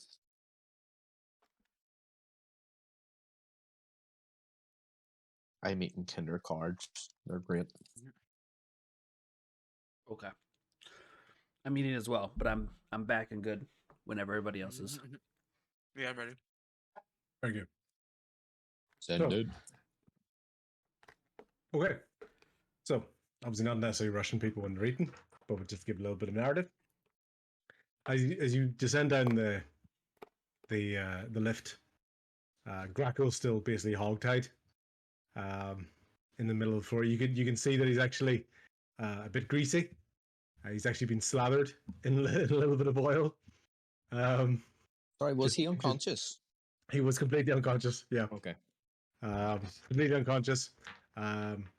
I'm eating Kinder cards. They're great. Okay. I'm eating as well, but I'm back and good whenever everybody else is. Yeah, I'm ready. Very good. Said So- dude. Okay. So, obviously not necessarily rushing people when they're eating, but we'll just give a little bit of narrative. As you descend down the lift, Gracco's still basically hogtied in the middle of the floor. You can see that he's actually a bit greasy. He's actually been slathered in a little bit of oil. Sorry, was just- he just- unconscious? He was completely unconscious. Yeah. Okay. Completely unconscious,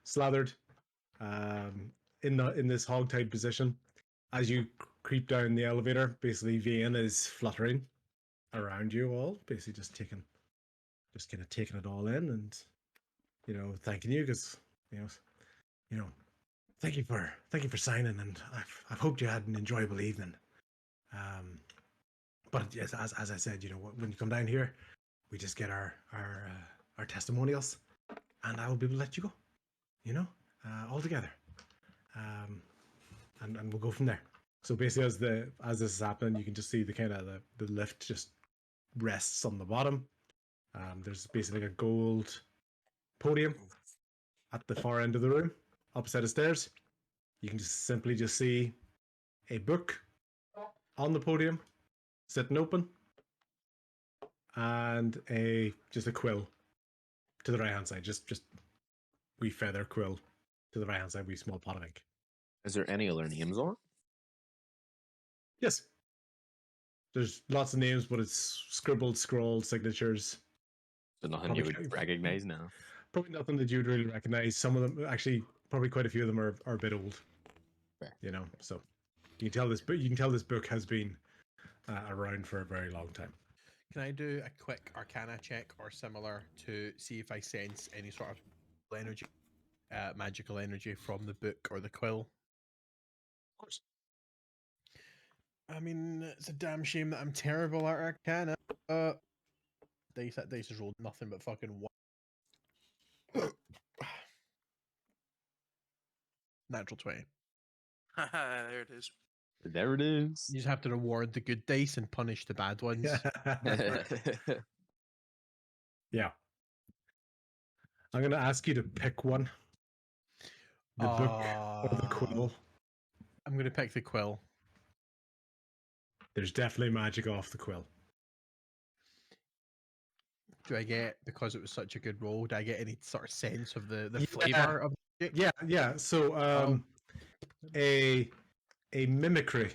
slathered in this hog-tied position. As you creep down the elevator, basically Vane is fluttering around you all, basically just kind of taking it all in, and thanking you because you know, thank you for signing, and I've hoped you had an enjoyable evening. But yes, as I said, when you come down here, we just get our testimonials, and I will be able to let you go, all together, and we'll go from there. So basically, as this is happening, you can just see the kind of the lift just rests on the bottom. There's basically a gold podium at the far end of the room, up a set of stairs. You can just simply see a book on the podium, sitting open, and just a quill to the right hand side. Just wee feather quill to the right hand side, wee small pot of ink. Is there any other names on it? Yes. There's lots of names, but it's scribbled, scrawled signatures. So nothing you would recognize now. Probably nothing that you'd really recognize. Some of them, actually, probably quite a few of them are a bit old. Fair. So you can tell this book has been around for a very long time. Can I do a quick Arcana check or similar to see if I sense any sort of energy, magical energy from the book or the quill? Of course. I mean, it's a damn shame that I'm terrible at Arcana. That dice has rolled nothing but fucking one. Natural 20. There it is. There it is. You just have to reward the good dice and punish the bad ones. Yeah. I'm going to ask you to pick one. The book or the quill. I'm going to pick the quill. There's definitely magic off the quill. Do I get, because it was such a good roll, do I get any sort of sense of the flavor of it? Yeah. So a mimicry.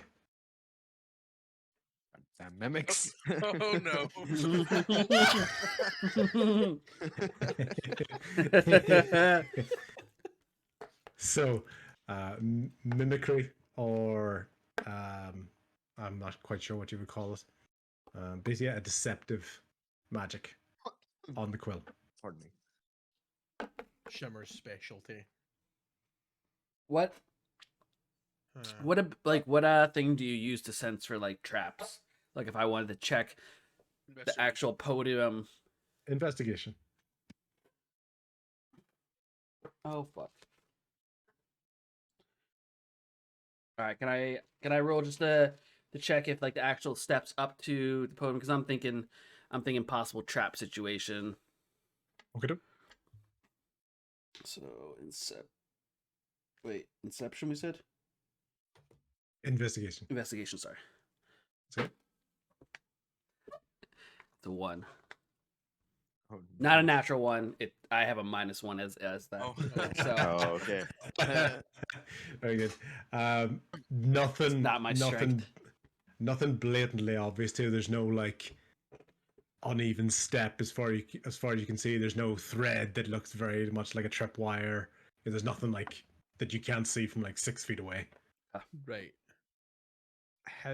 That mimics. Oh no. So mimicry, or I'm not quite sure what you would call it. Basically a deceptive magic on the quill. Pardon me. Shimmer's specialty. What thing do you use to sense for like traps? Like if I wanted to check the actual podium. Investigation. Oh fuck. All right, can I roll just to check if like the actual steps up to the podium, because I'm thinking possible trap situation. Okay. So Inception we said? Investigation. Investigation, sorry. That's it. It's a 1. Oh, Not a natural one. I have a -1 as that. Oh. So Oh, okay. Very good. Nothing. It's not my strength. Nothing blatantly obvious too. There's no like uneven step as far as you can see. There's no thread that looks very much like a tripwire. There's nothing like that you can't see from like 6 feet away. Right. How,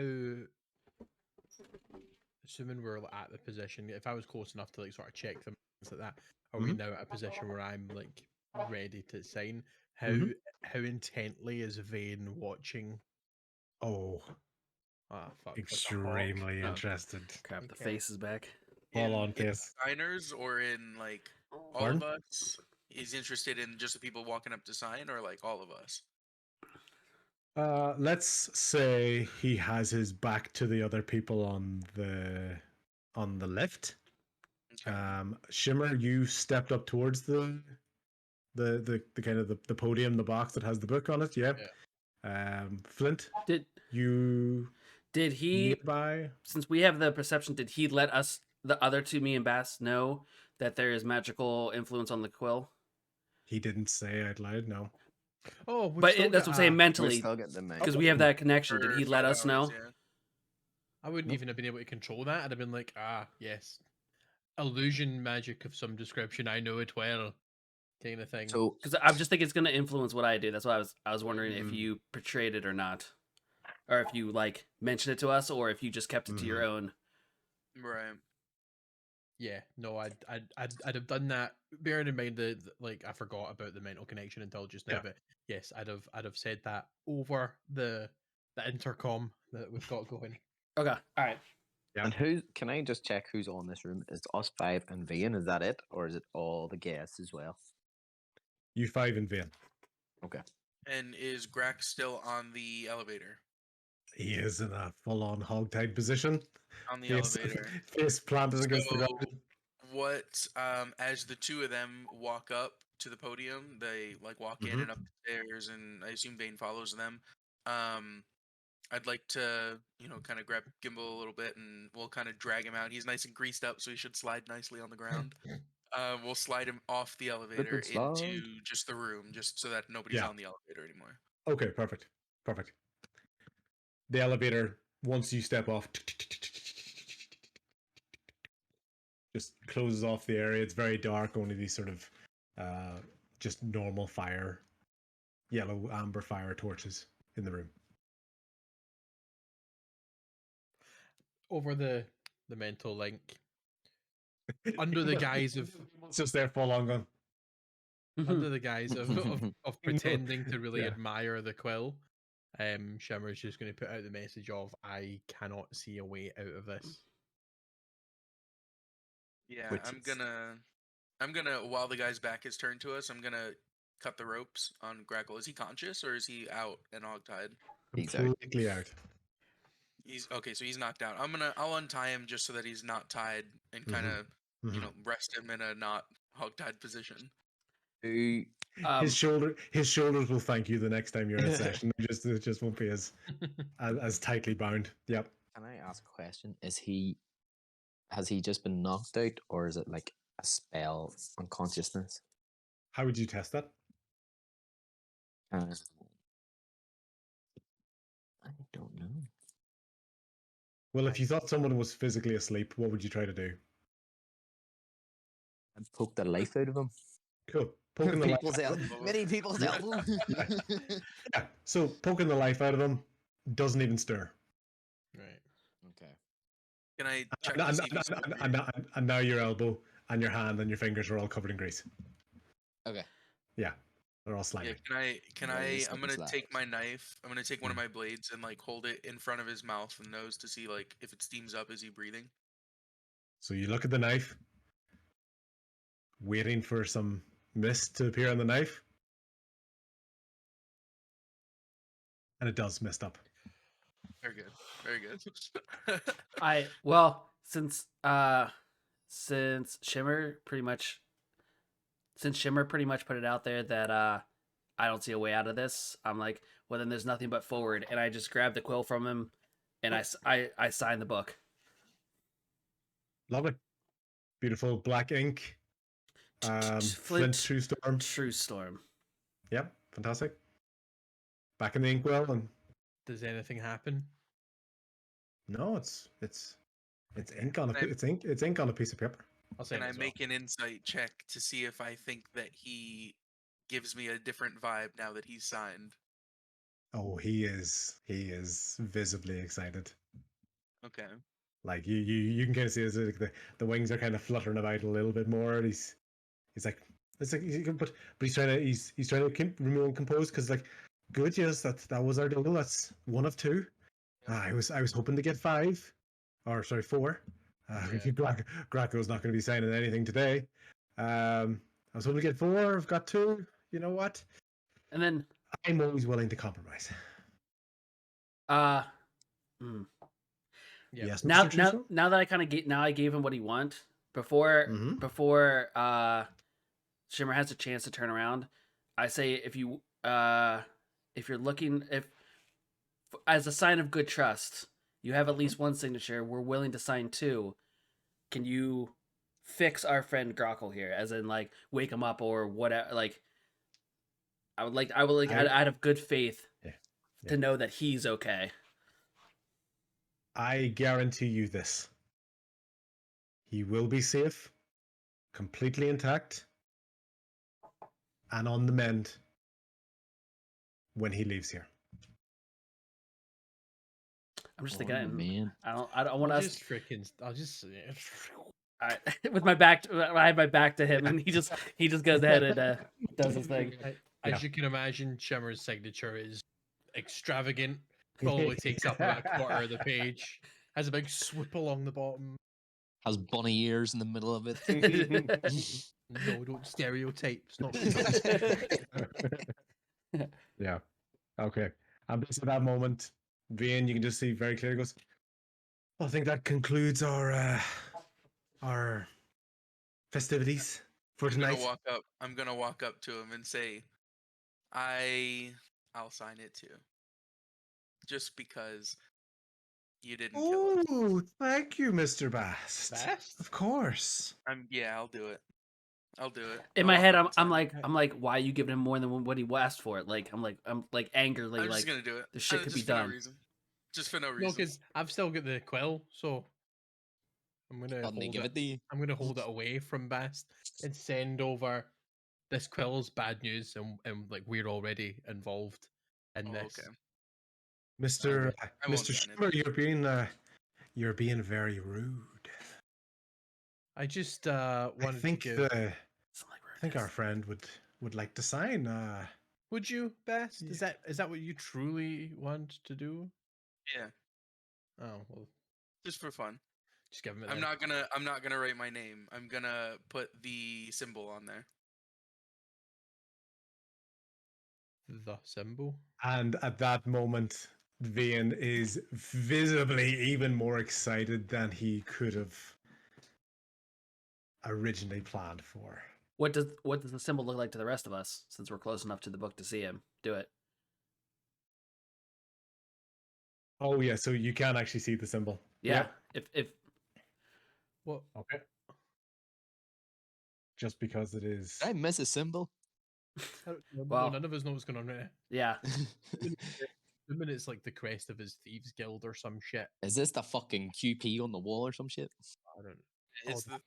assuming we're at the position, if I was close enough to like sort of check them, things like that, are we now at a position where I'm like ready to sign? How intently is Vane watching? Oh, Fuck. extremely interested. crap, the Okay. face is back. Hold on, in face. signers or in like all Pardon? of us? He's interested in just the people walking up to sign, or like all of us? Let's say he has his back to the other people on the lift. Okay. Shimmer, you stepped up towards the kind of the podium, the box that has the book on it. Yeah. Flint, Did you he, nearby? since we have the perception, did he let us, the other two, me and Bass, know that there is magical influence on the quill? He didn't say out loud. No. Oh, But that's what I'm saying, We're mentally, still getting the because we have that connection. Did For he let 5 us hours, know? yeah. I wouldn't Nope. even have been able to control that. I'd have been like, yes, illusion magic of some description. I know it well, kind of thing. So Because I just think it's going to influence what I do. That's why I was wondering if you portrayed it or not. or if you like mention it to us, or if you just kept it to your own. Right. Yeah, no, I'd have done that. Bearing in mind that like I forgot about the mental connection until just now, Yeah. but yes, I'd have said that over the intercom that we've got going. Okay, all right. Yeah. And who can I just check who's on this room? Is us five and Vian? Is that it, or is it all the guests as well? You 5 in vain. Okay. And is Grack still on the elevator? He is in a full-on hog-tied position. On the Face, elevator. face planted against the So, ground. what? As the two of them walk up to the podium, they like walk in Mhm. and up the stairs, and I assume Vane follows them. I'd like to, kind of grab Gimbal a little bit, and we'll kind of drag him out. He's nice and greased up, so he should slide nicely on the ground. We'll slide him off the elevator and slide. into just the room, just so that nobody's Yeah. on the elevator anymore. Okay, perfect. Perfect. The elevator, once you step off, just closes off the area. It's very dark, only these sort of just normal fire, yellow amber fire torches in the room. Over the mental link. Under the guise of It's just there full on gun. under the guise of pretending to really yeah. admire the quill, Shimmer's just going to put out the message of I cannot see a way out of this. Yeah, Which I'm is- gonna while the guy's back is turned to us, I'm gonna cut the ropes on Grackle. Is he conscious or is he out and hogtied? He's out. Completely out. He's okay, so he's knocked out. I'll untie him just so that he's not tied and Mhm. kind of Mhm. rest him in a not hogtied position. Who His shoulders will thank you the next time you're in a session. It just won't be as tightly bound. Yep. Can I ask a question? Has he just been knocked out, or is it like a spell unconsciousness? How would you test that? Uh, I don't know. Well, if you thought someone was physically asleep, what would you try to do? I'd poke the life out of him. Cool. Poking the life People's out of him. many people's elbow. Yeah. So poking the life out of him doesn't even stir. Right. Okay. Can I check to And, see if he's still and, breathing? and now your elbow and your hand and your fingers are all covered in grease. Okay. Yeah. They're all Yeah, slimy. can Yeah, I you slip I'm and gonna slide. take my knife. I'm gonna take one of my blades and like hold it in front of his mouth and nose to see like if it steams up, is he breathing? So you look at the knife, waiting for some mist to appear on the knife. And it does mist up. Very good. Very good. Since Shimmer pretty much put it out there that I don't see a way out of this, I'm like, well then there's nothing but forward, and I just grab the quill from him and I sign the book. Lovely. Beautiful black ink. Flint True Storm. True Storm. Yep, fantastic. Back in the inkwell, and Does anything happen? no, it's ink on it's ink on a piece of paper. I'll say Can it I as well. make an insight check to see if I think that he gives me a different vibe now that he's signed? Oh, he is visibly excited. Okay. Like you can kind of see his, like, the wings are kind of fluttering about a little bit more. And he's like, it's like, but he's trying to remain composed because like, good, yes, that was our deal. That's one of two. I was hoping to get 5, or sorry, 4. Graco's not going to be signing anything today. I was hoping to get 4. I've got 2. You know what? And then I'm always willing to compromise. Yeah. Yes, now Mr. Truesdale? that I kind of I gave him what he want before Shimmer has a chance to turn around. I say if you're looking as a sign of good trust, you have at least one signature. We're willing to sign 2. Can you fix our friend Grockle here, as in like wake him up or whatever? Like I'd have good faith to know that he's okay. I guarantee you this. He will be safe, completely intact, and on the mend when he leaves here. I'm just Oh, thinking. man. I don't want I'll us. just freaking. I'll just. I, with my back, I have my back to him, and he just goes ahead and does his thing. As you can imagine, Shimmer's signature is extravagant. Probably takes up about a quarter of the page. Has a big swoop along the bottom. Has bunny ears in the middle of it. No, don't stereotype. It's not. Yeah. Okay. And just at that moment, Vane, you can just see very clearly goes, I think that concludes our festivities for tonight. I'm gonna walk up to him and say, I'll sign it too. Just because you didn't kill us. Oh, thank you, Mr. Bast. Bast? Of course. I'll do it. I'll do it. In I'll my walk head, up and sign it. I'm like, why are you giving him more than what he asked for? Like, I'm like angrily, I'm like just gonna do it. the shit could just be for done. No reason. Just for no No, reason. because I've still got the quill, so I'm gonna Suddenly hold give it to you. I'm gonna hold it away from Bast and send over this quill's bad news, and like we're already involved in this. Okay. Mr. I won't Mr. sign Shimmer, it. you're being very rude. I just I wanted think to give. I think our friend would like to sign. Would you, Best? Yeah. Is that what you truly want to do? Yeah, Oh well, just for fun. just give him it. I'm then. not gonna write my name. I'm gonna put the symbol on there. The symbol. And at that moment, Vane is visibly even more excited than he could have originally planned for. What does the symbol look like to the rest of us? Since we're close enough to the book to see him, do it. Oh yeah, so you can actually see the symbol. Yeah. If What? Okay. Just because it is. Did I miss a symbol? Well- None of us know what's going on right now. yeah, The minute it's like the crest of his thieves guild or some shit. Is this the fucking QP on the wall or some shit? I don't. It's Oh, the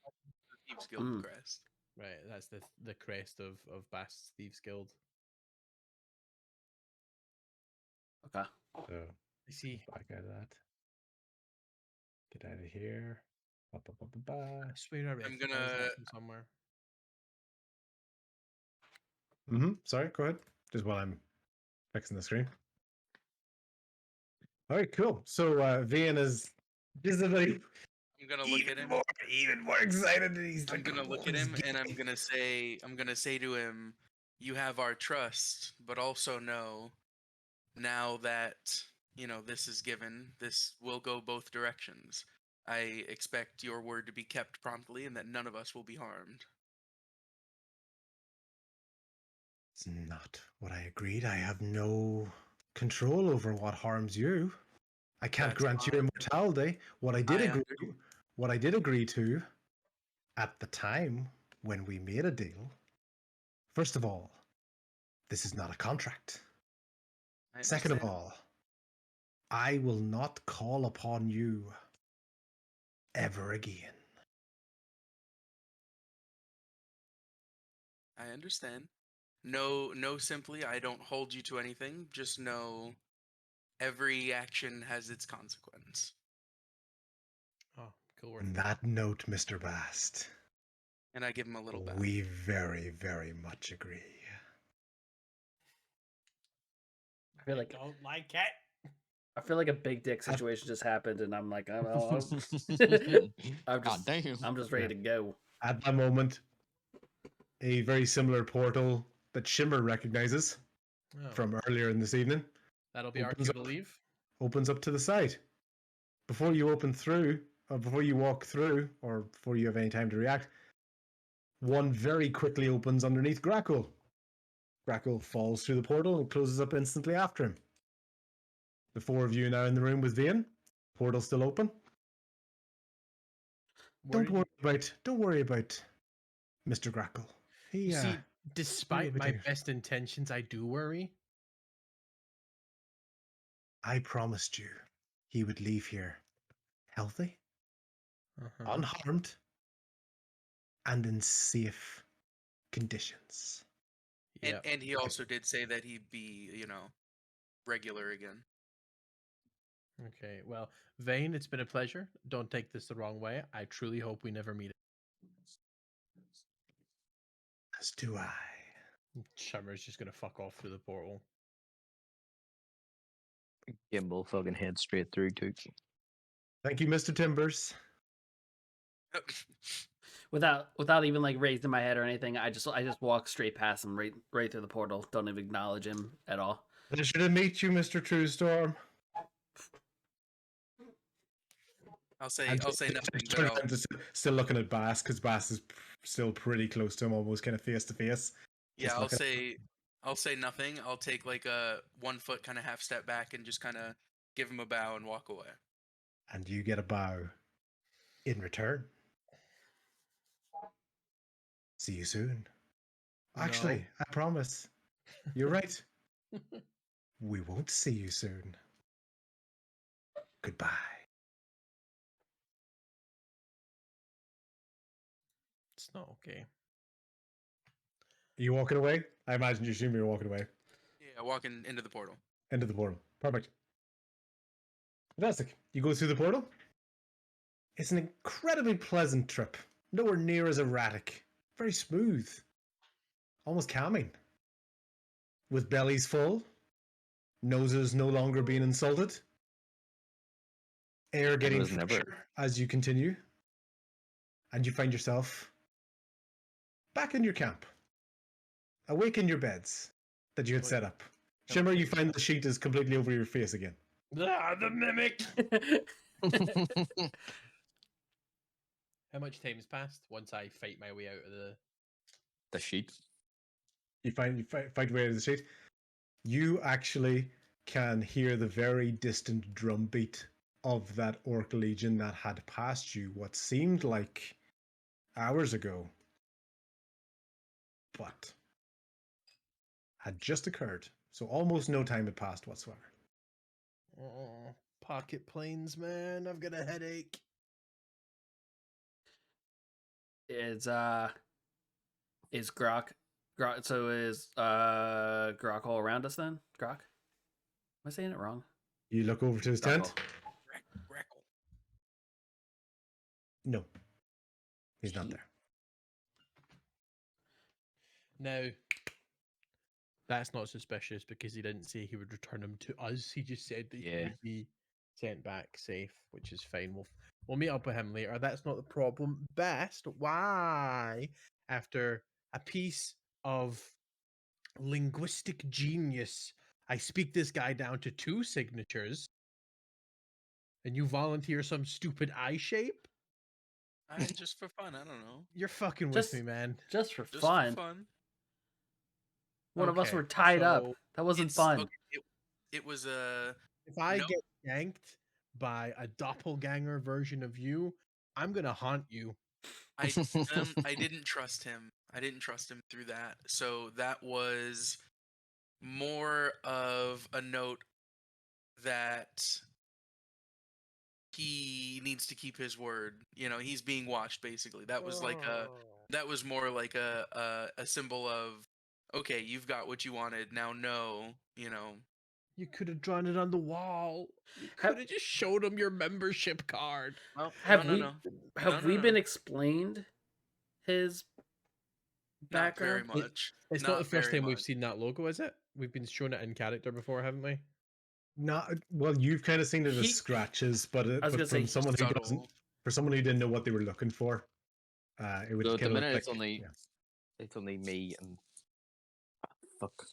Thieves Guild Mm. crest. Right, that's the crest of Bast's thieves guild. okay. So I see. back out of that. Get out of here. Ba, ba, ba, ba, ba. I swear I recognise that from somewhere. Sorry, go ahead. Just while I'm fixing the screen. All right, cool. So Vane is visibly I'm gonna look at him. even more excited. And he's I'm like, gonna look "What at is him and I'm getting-" gonna say to him, "You have our trust, but also know now that this is given, this will go both directions. I expect your word to be kept promptly, and that none of us will be harmed." It's not what I agreed. I have no control over what harms you. I can't That's grant you fine. immortality. What I did agree to at the time when we made a deal. First of all, this is not a contract. I Second of understand. all, I will not call upon you ever again. I understand. No, simply, I don't hold you to anything. Just know every action has its consequence. Oh, cool word. On that note, Mr. Bast, And I give him a little bow. we very, very much agree. I feel like don't like it. I feel like a big dick situation just happened, and I'm like, I'm God damn. I'm just ready to go. At that moment, a very similar portal that Shimmer recognizes Oh, from earlier in this evening that'll be our opens cue to up. leave. opens up to the side. Before you open through, or before you walk through, or before you have any time to react, one very quickly opens underneath Grackle. Grackle falls through the portal and closes up instantly after him. The four of you now in the room with Vane. Portal still open. Don't worry about Mr. Grackle. You see, despite my everything- best intentions, I do worry. I promised you he would leave here healthy, unharmed, and in safe conditions. Yeah. And he also did say that he'd be, regular again. Okay, well, Vane, it's been a pleasure. Don't take this the wrong way. I truly hope we never meet. As do I. Shimmer's just gonna fuck off through the portal. Gimbal fucking head straight through too. Thank you, Mr. Timbers. Without even like raising my head or anything, I just walk straight past him, right through the portal. Don't even acknowledge him at all. Pleasure to meet you, Mr. Truestorm. I'll say nothing, but Turn I'll, around to still looking at Bass because Bass is still pretty close to him, almost kind of face to face. yeah, Just I'll say nothing. I'll take like a 1 foot kind of half step back and just kind of give him a bow and walk away. And you get a bow in return. See you soon. Actually, No. I promise. You're right. We won't see you soon. Goodbye. It's not okay. Are you walking away? I imagine you assume you're walking away. Yeah, walking into the portal. Into the portal. Perfect. Fantastic. You go through the portal. It's an incredibly pleasant trip. Nowhere near as erratic. Very smooth. Almost calming. With bellies full. Noses no longer being insulted. Air getting was never- fresher as you continue. And you find yourself back in your camp. Awake in your beds that you had set up. Shimmer, you find the sheet is completely over your face again. Ah, the mimic. How much time's passed once I fight my way out of The sheet. You find your way out of the sheet. You actually can hear the very distant drumbeat of that Orc Legion that had passed you what seemed like hours ago, but had just occurred. So almost no time had passed whatsoever. Oh, pocket planes, man. I've got a headache. Is Grok so is Grok all around us then? Grok? Am I saying it wrong? You look over to his tent. Grackle. No, he's not there. Now, that's not suspicious because he didn't say he would return him to us. He just said that he Yeah. would be sent back safe, which is fine. We'll meet up with him later. That's not the problem. Best, why, after a piece of linguistic genius, I speak this guy down to 2 signatures, and you volunteer some stupid eye shape? Just for fun, I don't know. You're fucking with Just- me, man. Just for Just fun. for fun. One of us Okay, were tied up. so That wasn't It's- fun. okay, it was a. If I No. get yanked by a doppelganger version of you, I'm gonna haunt you. I didn't trust him. I didn't trust him through that. So that was more of a note that he needs to keep his word. You know, he's being watched basically. That was like Oh. that was more like a symbol of, okay, you've got what you wanted. Now no, you know. You could have drawn it on the wall. You Have- could have just showed him your membership card. Well, Have no, we no, no. have No, we no, been no. explained his Not very background? much. It's not the first very time we've much. seen that logo, is it? We've been shown it in character before, haven't we? Not well. You've kind of seen it as He- scratches, but I was gonna but say from someone who subtle. doesn't, for someone who didn't know what they were looking for, it would So at the kind of minute look it's like only yeah. it's only me and fuck.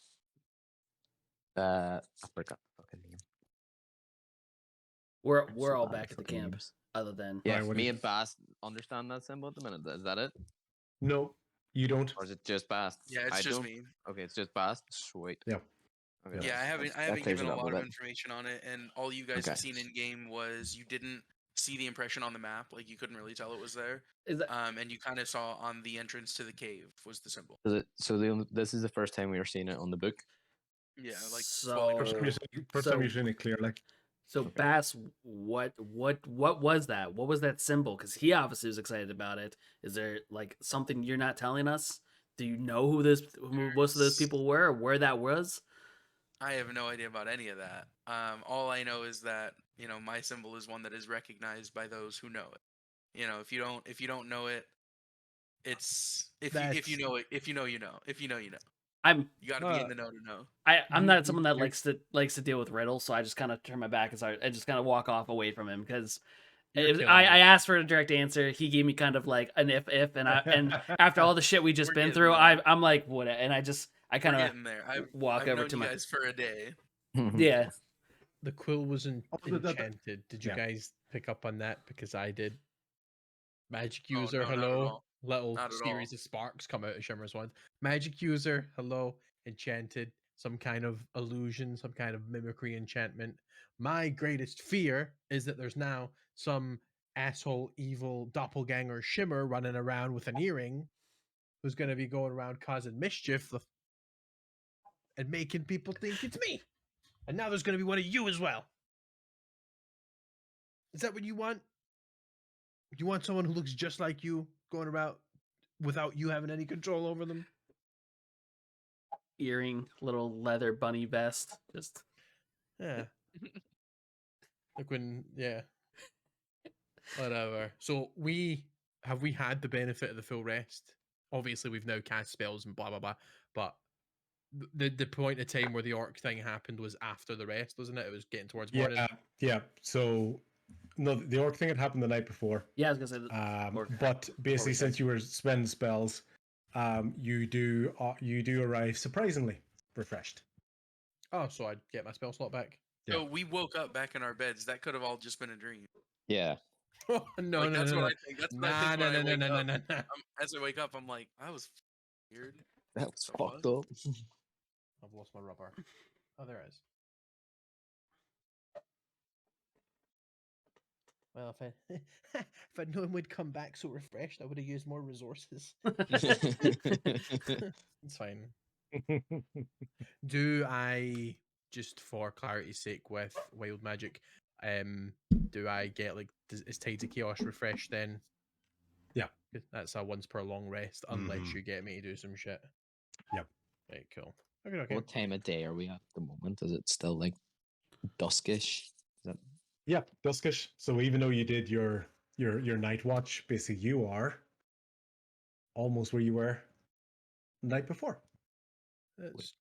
I forgot the fucking name. We're I'm we're so all bad at back at the fucking camp. names. Other than Yeah, Right, what me is- and Bass understand that symbol at the minute. Is that it? No, you don't. Or is it just Bass? Yeah, it's I just don't. me. Okay, it's just Bass. Sweet. Yeah. Okay, Yeah, I that's- that haven't clears given it a up lot a of bit. information on it, and all you guys have Okay. seen in game was you didn't see the impression on the map, like you couldn't really tell it was there. is that And you kind of saw on the entrance to the cave was the symbol. This is the first time we were seeing it on the book. Yeah, like So- First time So- you're seeing it clearly. so Okay. Bass? What was that? What was that symbol? Because he obviously was excited about it. Is there like something you're not telling us? Do you know who most of those people were, or where that was? I have no idea about any of that. All I know is that my symbol is one that is recognized by those who know it. If you don't know it, it's if you know it, if you know you know, if you know you know. I'm You got to be in the know to know. I'm not someone that you're- likes to deal with riddles, so I just kind of turn my back and I just kind of walk off away from him because You're killing I me. asked for a direct answer. He gave me kind of like an if and after all the shit we just We're been getting through, there. I'm like what, and I We're kind of getting there. walk I've over known to you my guys for a day. yeah. The quill was Oh, enchanted. Did you yeah. guys pick up on that? Because I did. Magic Oh, user, no, not at hello. all. Little Not at series all. of sparks come out of Shimmer's wand. Magic user, hello. Enchanted. Some kind of illusion, some kind of mimicry enchantment. My greatest fear is that there's now some asshole, evil doppelganger Shimmer running around with an earring who's going to be going around causing mischief and making people think it's me. And now there's going to be one of you as well. Is that what you want? You want someone who looks just like you going about without you having any control over them? Earring, little leather bunny vest, just Yeah. Like when, yeah. Whatever. So we had the benefit of the full rest? Obviously, we've now cast spells and blah blah blah. But the point of time where the orc thing happened was after the rest, wasn't it? It was getting towards morning. Yeah. So no, the orc thing had happened the night before. yeah. I was gonna say But basically, we since you were spending spells, you do arrive surprisingly refreshed. Oh, so I'd get my spell slot back. So we woke up back in our beds. That could have all just been a dream. Yeah. Oh, no, Like, no, that's no, what no. I think. That's what I think when I wake up. As I wake up, I'm like, that was weird. That was What? fucked up. I've lost my rubber. Oh, there it is. Well, if I'd known we'd come back so refreshed, I would have used more resources. It's fine. Do I, just for clarity's sake with wild magic, do I get like is Tides of Chaos refreshed then? Yeah. That's a once per long rest unless Mhm. you get me to do some shit. Yep. Right, cool. Okay. What time of day are we at the moment? Is it still like duskish? Is that... Yeah, duskish. So even though you did your night watch, basically you are almost where you were the night before. That's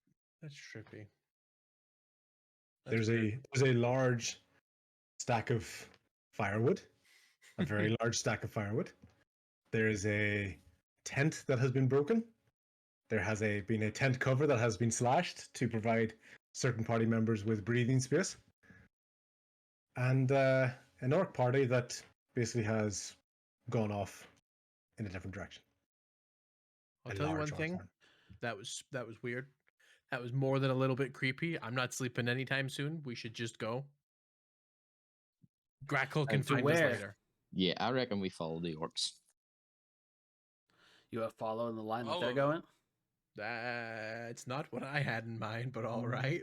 trippy. There's a large stack of firewood, a very large stack of firewood. There is a tent that has been broken. There has been a tent cover that has been slashed to provide certain party members with breathing space. And an orc party that basically has gone off in a different direction. I'll A tell you one large orc thing. party. That was weird. That was more than a little bit creepy. I'm not sleeping anytime soon. We should just go. Grackle can And to find us where? later. Yeah, I reckon we follow the orcs. You are following the line that they're Follow going. That's not what I had in mind, but all right.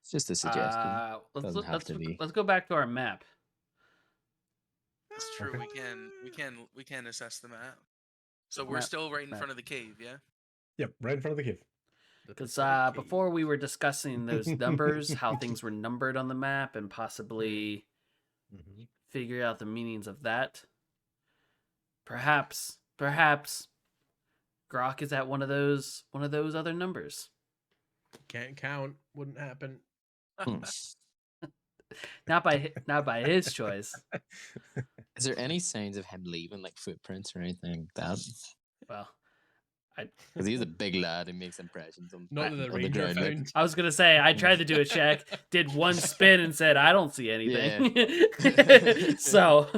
It's just a suggestion. Doesn't have to be. Let's go back to our map. That's true. Okay. We can assess the map. So we're Map- still right in map. front of the cave, yeah. Yep, right in front of the cave. Because before we were discussing those numbers, how things were numbered on the map, and possibly Mhm. figure out the meanings of that. Perhaps Grok is at one of those other numbers. Can't count. Wouldn't happen. Hmm. Not by his choice. Is there any signs of him leaving, like footprints or anything like that? Well, Because he's a big lad and makes impressions on, Not that the on the ranger ground. like- found. I was gonna say I tried to do a check, did one spin, and said I don't see anything. So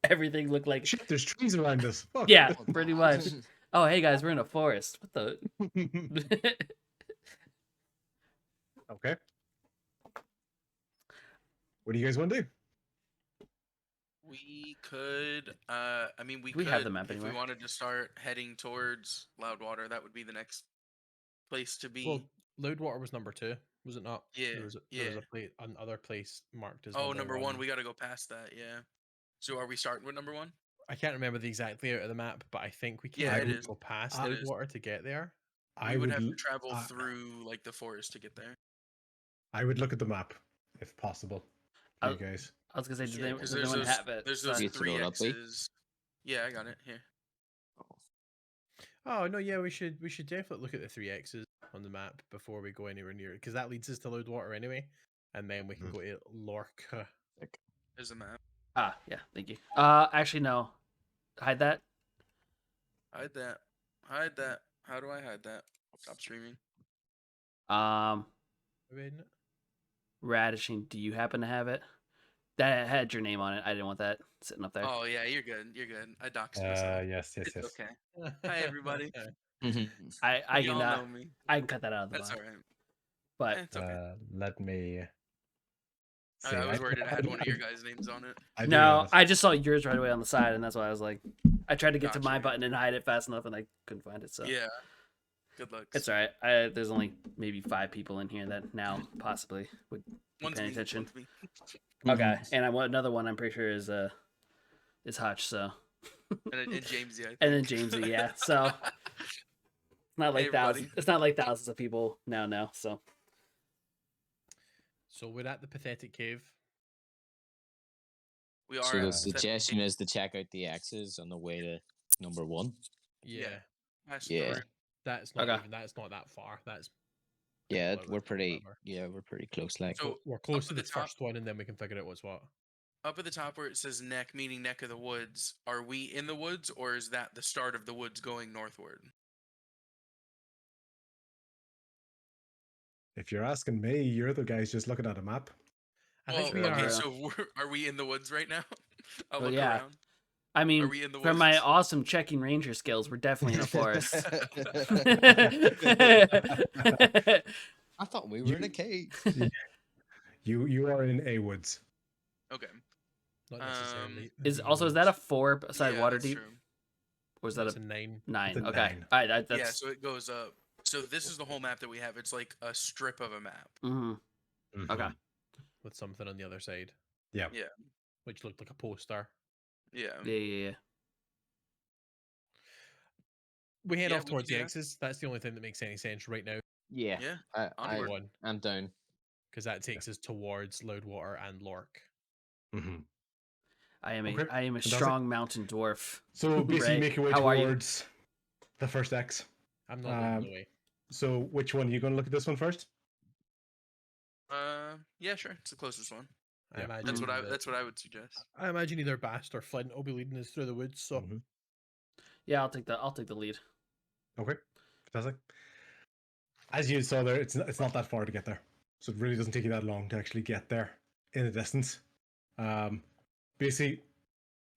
everything looked like Shit, there's trees around us. Fuck. yeah, pretty much. Oh, hey guys, we're in a forest. What the? Okay. What do you guys want to do? We could we We could have the map if anywhere. we wanted to start heading towards Loudwater, that would be the next place to be. Well, Loudwater was number 2, was it not? Yeah, There was another place marked as number one. We got to go past that. Yeah. So are we starting with number 1? I can't remember the exact layout of the map, but I think we can Yeah, it is. go past It is. Loudwater to get there. We would have to travel through like the forest to get there. I would look at the map if possible. For I, you guys. I was gonna say, does, Yeah, anyone, because does anyone have it? there's So those You throw three it up, eh? X's. Yeah, I got it here. Oh no, yeah, we should definitely look at the 3 X's on the map before we go anywhere near it, because that leads us to Loudwater anyway, and then we can go to Lorca. There's the map. yeah, thank you. Actually, no, hide that. Hide that. Hide that. How do I hide that? Stop streaming. Um, Are we in it? Radishing, do you happen to have it? That had your name on it. I didn't want that sitting up there. Oh yeah, you're good. You're good. I doxed myself. Yes. It's okay. Hi everybody. I You can all know me. I can cut that out of the That's bot. all right. But It's okay. Let me. I was worried it had one of your guys' names on it. I do no, have it. I just saw yours right away on the side, and that's why I was like, I tried to get to my Gotcha. button and hide it fast enough, and I couldn't find it. So Yeah. Good luck. it's all right. There's only maybe 5 people in here that now possibly would be One's paying me. attention. One's me. Okay, and I want another one. I'm pretty sure is Hutch. So And Jamesy, I think. and then Jamesy, yeah. So not like Hey, everybody. thousands. It's not like thousands of people now know. So So we're at the pathetic cave. We are. So the at suggestion is to check out the X's on the way to number 1. Yeah, Nice Yeah. start. that's not Okay. even. That's not that far. That's Yeah, Whatever, we're pretty. whatever. Yeah, we're pretty close. Like, So we're close up to at the the top- first one, and then we can figure out what's what. Up at the top where it says neck, meaning neck of the woods, are we in the woods or is that the start of the woods going northward? If you're asking me, you're the guys just looking at a map. I Well, think we okay, are. so are we in the woods right now? I'll Well, look yeah. around. I mean, Are we in the from my woods? awesome checking ranger skills, we're definitely in a forest. I thought we were in a cave. You are in a woods. Okay. Not necessarily. is that a 4 side Yeah, water that's deep, true. or is that That's a a 9. 9? It's a Okay, 9. all right, that's Yeah, so it goes up. So this is the whole map that we have. It's like a strip of a map. mhm. Okay. With something on the other side, Yeah. Yeah. which looked like a poster. Yeah. Yeah. We head Yeah, off we towards can the do that. X's. That's the only thing that makes any sense right now, yeah, Yeah. I, Onward. I'm down. because that takes us towards Loudwater and Lork. Mm-hmm. I am Okay, a fantastic. strong mountain dwarf. So basically, Ray, make your way how are you? towards the first X. I'm not leading the way. So which one? You going to look at this one first? Yeah, sure. It's the closest one. I Yeah. imagine That's what I. that- That's what I would suggest. I imagine either Bast or Flint will be leading us through the woods. So Mhm. Yeah, I'll take the lead. Okay, fantastic. As you saw there, it's not that far to get there, so it really doesn't take you that long to actually get there in the distance. Basically,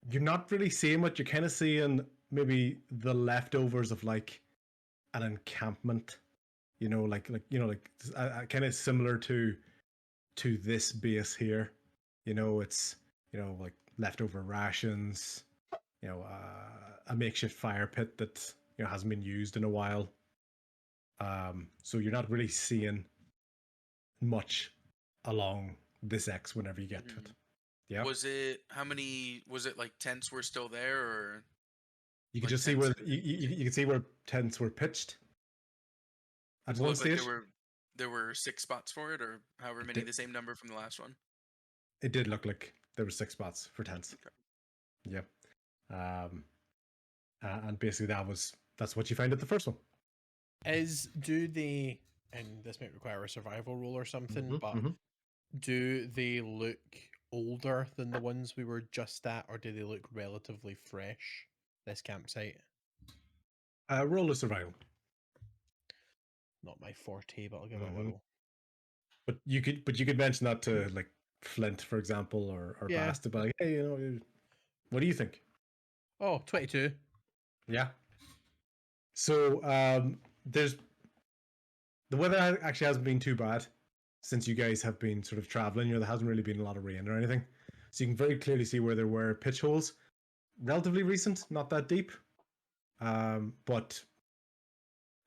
you're not really seeing what you're kind of seeing. Maybe the leftovers of like an encampment, kind of similar to this base here. It's like leftover rations. A makeshift fire pit that hasn't been used in a while. So you're not really seeing much along this X whenever you get to it. Yeah, Was it how many? Was it like tents were still there, or you can like just see where tents you can see where tents were pitched. At it one looked like stage, there were 6 spots for it, or however many, did. the same number from the last one? it did look like there were 6 spots for tents. Okay. Yeah, and basically that's what you found at the first one. do they? And this might require a survival roll or something, Mhm, but mhm. do they look older than the ones we were just at, or do they look relatively fresh? This campsite, Roll of survival, not my forte, but I'll give it a Mhm. whirl. but you could mention that to like Flint, for example, or Yeah. Bast, to be like, hey, what do you think? Oh, 22. Yeah. So there's the weather actually hasn't been too bad since you guys have been sort of traveling. There hasn't really been a lot of rain or anything, so you can very clearly see where there were pitch holes. Relatively recent, not that deep, but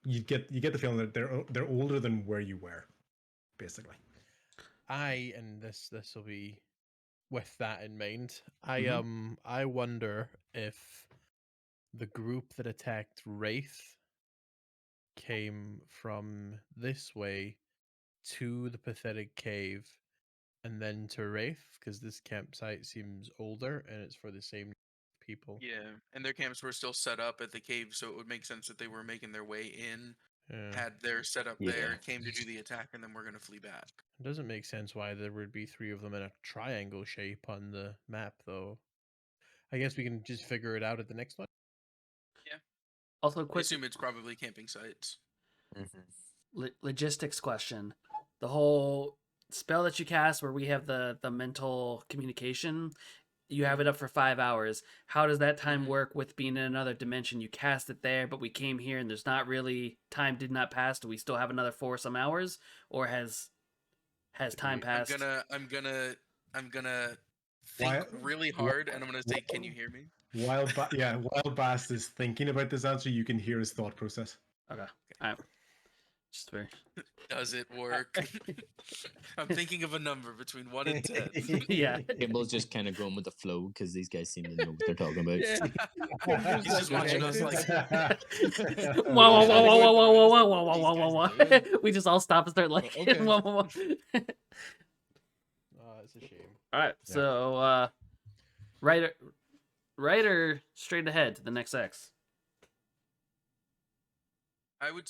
you get the feeling that they're older than where you were, basically. And this will be with that in mind. Mhm. I wonder if the group that attacked Wraith came from this way to the Pathetic Cave and then to Wraith? Because this campsite seems older and it's for the same people. Yeah, and their camps were still set up at the cave, so it would make sense that they were making their way in, Yeah. had their setup Yeah. there, came to do the attack, and then we're gonna flee back. It doesn't make sense why there would be 3 of them in a triangle shape on the map, though. I guess we can just figure it out at the next one. Also, I quick assume it's probably camping sites. logistics question: the whole spell that you cast, where we have the mental communication, you have it up for 5 hours. How does that time work with being in another dimension? You cast it there, but we came here, and there's not really time did not pass. Do we still have another 4 some hours, or has time passed? I'm gonna Why- think really hard, and I'm gonna say, "Can you hear me?" While Bast is thinking about this answer, you can hear his thought process. Okay, all right. Just very. Does it work? I'm thinking of a number between 1 and 10. Yeah. Kimball's just kind of going with the flow because these guys seem to know what they're talking about. He's just watching us like, Whoa, whoa, whoa, whoa, whoa, whoa, whoa, whoa, whoa, whoa, whoa, whoa, These whoa. guys We just all stop and start like, Okay. whoa, whoa, whoa. Oh, it's a shame. All right, so right or straight ahead to the next X. I'd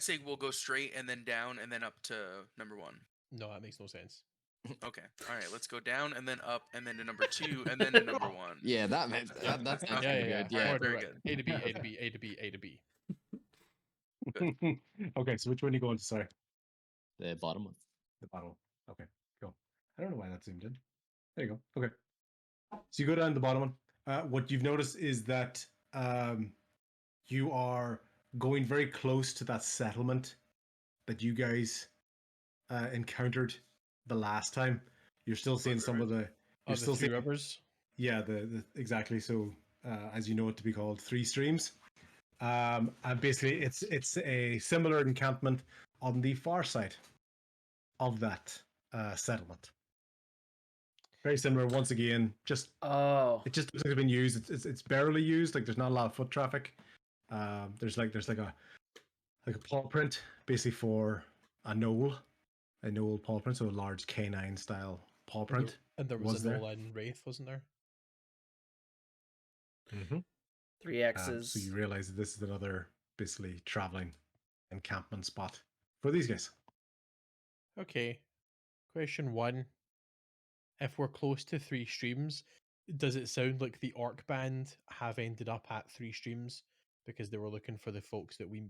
say we'll go straight and then down and then up to number 1. No, that makes no sense. Okay. All right. Let's go down and then up and then to number 2 and then to number 1. Yeah, that's Okay. pretty good. Yeah. Yeah. Alright, very Right. good. A to B, A to B, A to B, A to B. Okay, so which one are you going to? Sorry, The bottom one. the bottom. Okay, cool. I don't know why that zoomed in. There you go. Okay, so you go down the bottom one. What you've noticed is that you are going very close to that settlement that you guys encountered the last time. You're still seeing some of the. You're The still Three seeing. Rivers. Yeah, the exactly. So, as you know it to be called, 3 streams. And basically, it's a similar encampment on the far side of that settlement. Very similar. Once again, just Oh, it just looks like it's been used. It's barely used. Like there's not a lot of foot traffic. There's like a paw print basically for a knoll paw print, so a large canine style paw print. And there was was a there. Nola in Wraith, wasn't there? Mm-hmm. 3 X's. So you realize that this is another basically traveling encampment spot for these guys. Okay. Question 1. If we're close to 3 streams, does it sound like the Orc Band have ended up at 3 streams because they were looking for the folks that we...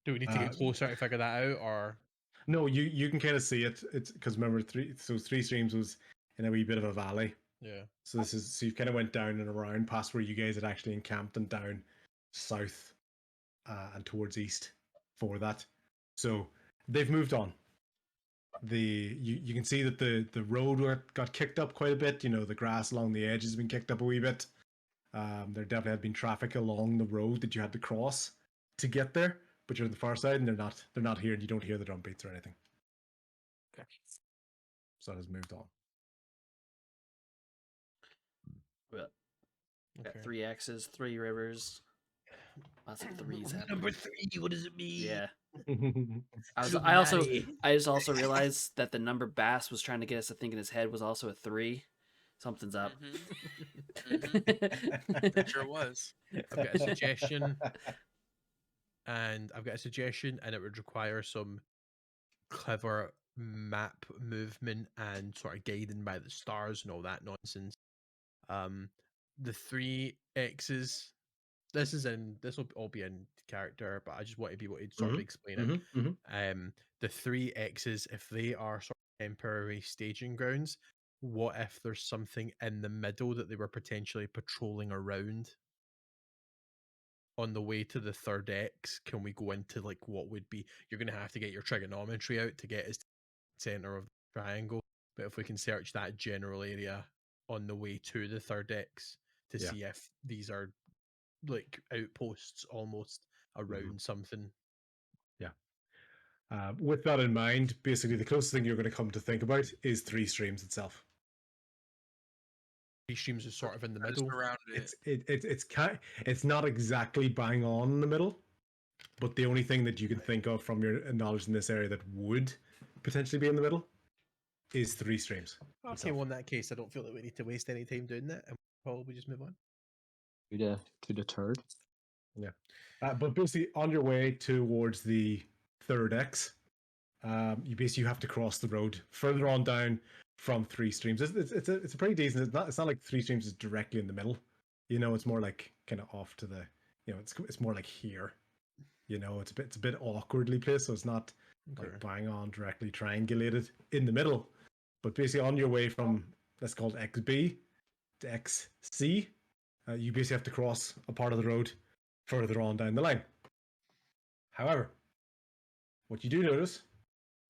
Do we need to get closer to figure that out, or... No, you can kind of see it. It's because remember 3 streams was in a wee bit of a valley. Yeah. So so you kind of went down and around past where you guys had actually encamped and down south and towards east for that. So they've moved on. You can see that the road got kicked up quite a bit. You know, the grass along the edge has been kicked up a wee bit. There definitely had been traffic along the road that you had to cross to get there, but you're on the far side and they're not here and you don't hear the drum beats or anything. Okay. So it has moved on. Got Okay. 3 X's, 3 rivers. Lots of threes happening. Number 3, what does it mean? Yeah. I just also realized that the number Bass was trying to get us to think in his head was also a 3. Something's up. It sure was. I've got a suggestion. And it would require some clever map movement and sort of guiding by the stars and all that nonsense. The 3 X's. This will all be in character, but I just want to be able to sort of explain it. The 3 X's, if they are sort of temporary staging grounds, what if there's something in the middle that they were potentially patrolling around? On the way to the 3rd X, can we go into like what would be? You're going to have to get your trigonometry out to get us to the center of the triangle. But if we can search that general area on the way to the 3rd X to see if these are like outposts almost around something. Yeah. With that in mind, basically the closest thing you're going to come to think about is 3 streams itself. 3 streams is sort of in the Just middle. around it. It's not exactly bang on in the middle, but the only thing that you can think of from your knowledge in this area that would potentially be in the middle is 3 streams. Okay, itself. well, in that case, I don't feel that we need to waste any time doing that, and we'll probably just move on. To the third. Yeah. But basically, on your way towards the third X, you basically have to cross the road further on down from 3 streams. It's a pretty decent. It's not like 3 streams is directly in the middle. You know, it's more like kind of off to the. You know, it's more like here. You know, it's a bit awkwardly placed, so it's not like bang on directly triangulated in the middle. But basically, on your way from, let's call it XB to XC, you basically have to cross a part of the road further on down the line. However, what you do notice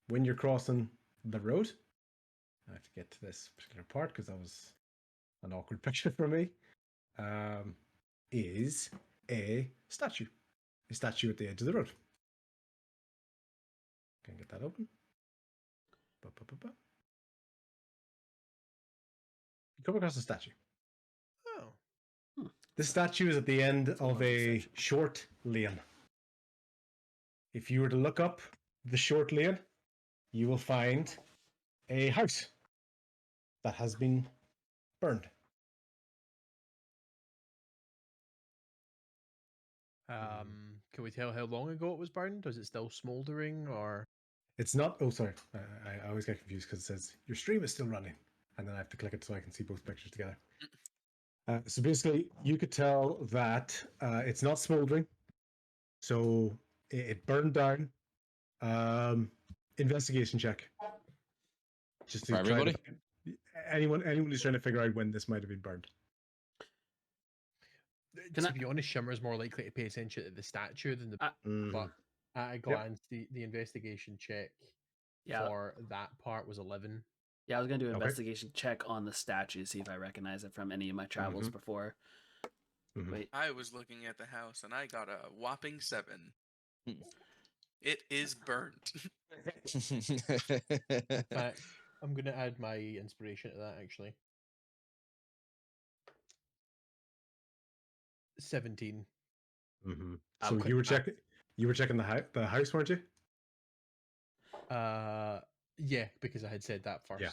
when you're crossing the road, I have to get to this particular part because that was an awkward picture for me, is a statue. A statue at the edge of the road. Can I get that open? You come across a statue. Oh. This statue is at the end of a short lane. If you were to look up the short lane, you will find a house that has been burned. Can we tell how long ago it was burned? Is it still smoldering, or? It's not. Oh, sorry. I always get confused because it says your stream is still running, and then I have to click it so I can see both pictures together. So basically, you could tell that it's not smoldering, so it burned down. Investigation check. Just to For everybody? Anyone who's trying to figure out when this might have been burned. To be honest, Shimmer's more likely to pay attention to the statue than the. But at a glance, the investigation check for that part was 11. Yeah, I was gonna do an investigation check on the statue, see if I recognize it from any of my travels before. Wait, I was looking at the house and I got a whopping 7. It is burnt. I'm gonna add my inspiration to that actually. 17. So you were checking. You were checking the house, weren't you? Yeah, because I had said that first.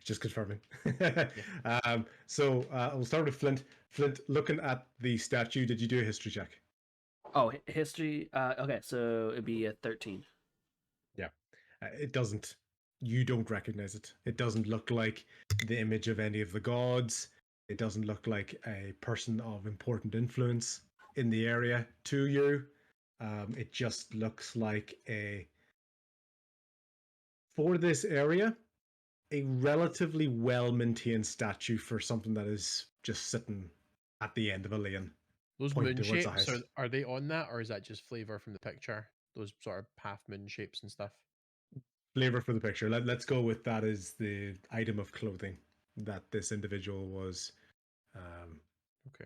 Just confirming. So we'll start with Flint. Flint, looking at the statue, did you do a history check? Oh, history. Okay, so it'd be a 13. Yeah, it doesn't. You don't recognize it. It doesn't look like the image of any of the gods. It doesn't look like a person of important influence in the area to you. It just looks like for this area, a relatively well-maintained statue for something that is just sitting at the end of a lane. Those moon shapes, are they on that, or is that just flavor from the picture? Those sort of half moon shapes and stuff? Flavor for the picture. Let's go with that as the item of clothing that this individual was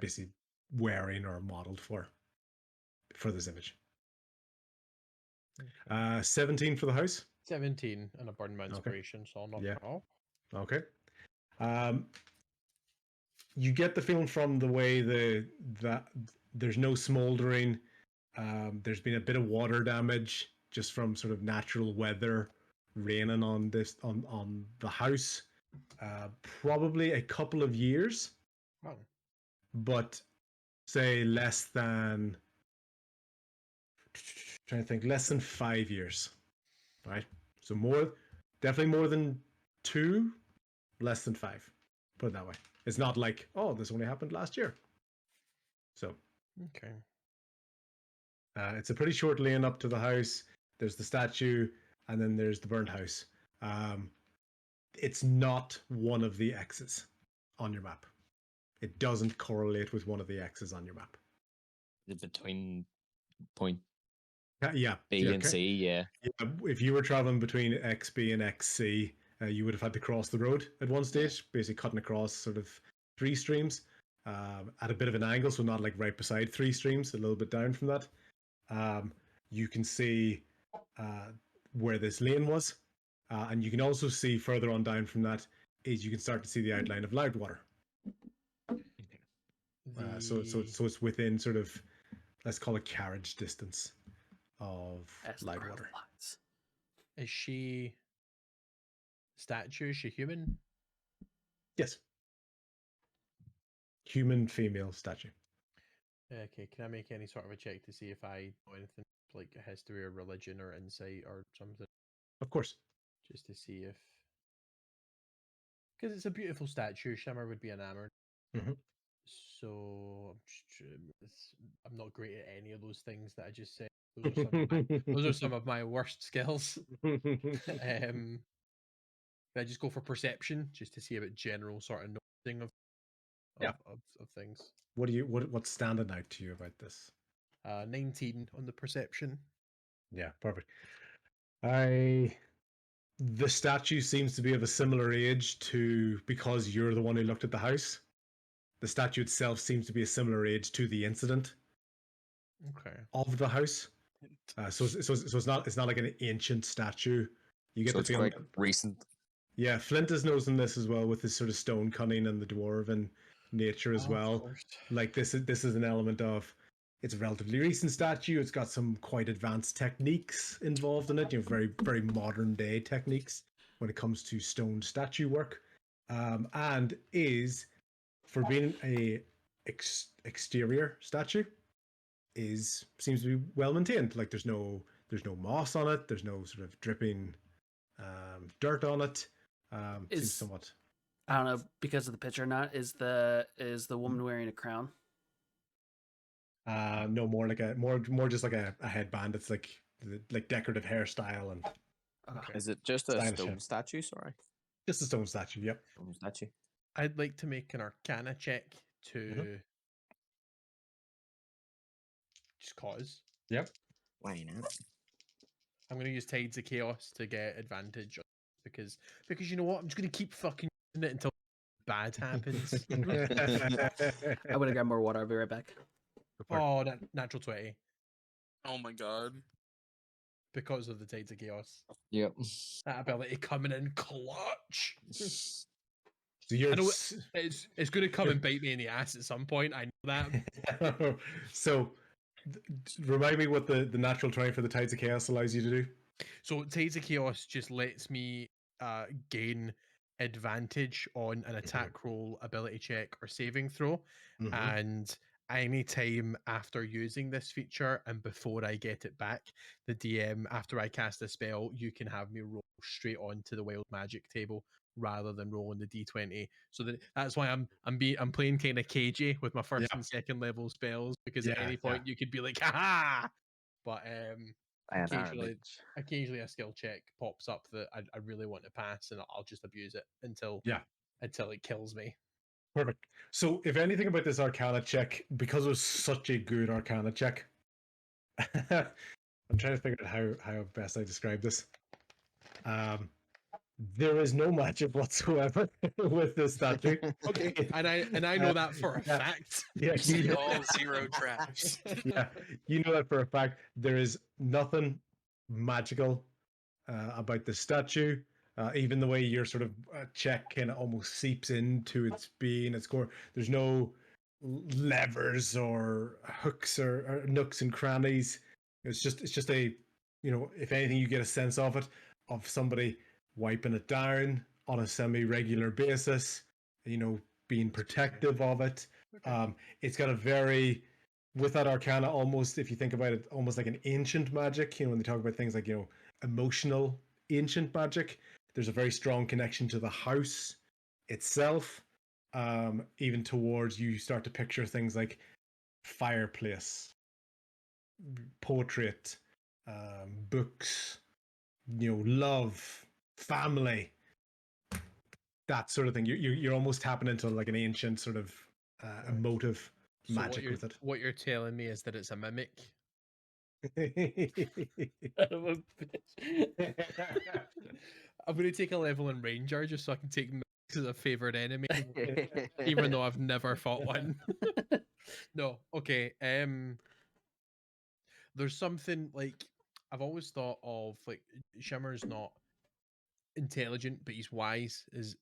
basically wearing or modeled for this image. 17 for the house. 17 and a burn my inspiration, so I'll knock it off. Okay. You get the feeling from the way that there's no smoldering. There's been a bit of water damage just from sort of natural weather raining on the house. Probably a couple of years. Oh. But say less than less than 5 years. Right? So definitely more than 2, less than 5. Put it that way. It's not like, oh, this only happened last year. So. Okay. It's a pretty short lane up to the house. There's the statue, and then there's the burned house. It's not one of the X's on your map. It doesn't correlate with one of the X's on your map. Between point B and C, yeah. If you were traveling between XB and XC, you would have had to cross the road at one stage, basically cutting across sort of 3 streams at a bit of an angle, so not like right beside 3 streams, a little bit down from that. You can see where this lane was, and you can also see further on down from that is you can start to see the outline of Loudwater. So it's within sort of let's call it carriage distance of As the light crow water. flies. Is she statue? Is she human? Yes. Human female statue. Okay, can I make any sort of a check to see if I know anything like history or religion or insight or something? Of course. Just to see if. Because it's a beautiful statue, Shimmer would be enamored. Mhm. So I'm not great at any of those things that I just said. Those are some of my worst skills. Can I just go for perception just to see about general sort of noticing of Yeah. of things? What's standing out to you about this? 19 on the perception. Yeah, perfect. The statue seems to be of a similar age to, because you're the one who looked at the house. The statue itself seems to be a similar age to the incident Okay. of the house. So it's not like an ancient statue. You get So the it's feeling. quite recent. Yeah, Flint is noticing this as well with this sort of stone cunning and the dwarven nature as Of well. course. Like this is an element of, it's a relatively recent statue. It's got some quite advanced techniques involved in it. You know, very very modern day techniques when it comes to stone statue work, and is, for being a exterior statue, seems to be well maintained. Like there's no moss on it. There's no sort of dripping dirt on it. Seems somewhat. I don't know because of the picture or not. Is the woman wearing a crown? No, more like more just like a headband. It's like decorative hairstyle and Okay. Is it just a Stylish, stone yeah. statue? Sorry, just a stone statue. Yep. stone statue. I'd like to make an Arcana check to just cause. Yep. Why not? I'm going to use Tides of Chaos to get advantage because you know what? I'm just going to keep fucking using it until bad happens. I'm gonna grab more water. I'll be right back. Oh, natural 20 Oh my god. because of the Tides of Chaos. Yep. That ability coming in clutch. So you're I know it's going to come and bite me in the ass at some point. I know that. so remind me what the natural 20 for the Tides of Chaos allows you to do. So Tides of Chaos just lets me gain advantage on an attack roll, ability check, or saving throw. Mhm. And any time after using this feature and before I get it back, the DM, after I cast a spell, you can have me roll straight onto the wild magic table rather than rolling the d20. So that's why I'm playing kind of cagey with my first Yeah. and second level spells, because at Yeah, any point you could be like, ha! But occasionally a skill check pops up that I really want to pass, and I'll just abuse it until it kills me. Perfect. So if anything about this Arcana check, because it was such a good Arcana check, I'm trying to figure out how best I describe this. There is no magic whatsoever with this statue. Okay, and I know that for a fact. Yeah, See all zero traps. yeah, you know that for a fact. There is nothing magical about the statue. Even the way your sort of check kind of almost seeps into its being, its core. There's no levers or hooks or nooks and crannies. It's just a, you know, if anything, you get a sense of it, of somebody wiping it down on a semi-regular basis, you know, being protective of it. Okay. It's got a very, with that Arcana, almost, if you think about it, almost like an ancient magic, you know, when they talk about things like, you know, emotional ancient magic, there's a very strong connection to the house itself. Even towards, you start to picture things like fireplace, portrait, books, you know, love, family, that sort of thing. You're almost tapping into like an ancient sort of emotive So magic with it. What you're telling me is that it's a mimic. I'm going to take a level in Ranger just so I can take mimics as a favorite enemy, even though I've never fought one. No, okay. There's something like I've always thought of, like, Shimmer's not intelligent, but he's wise. His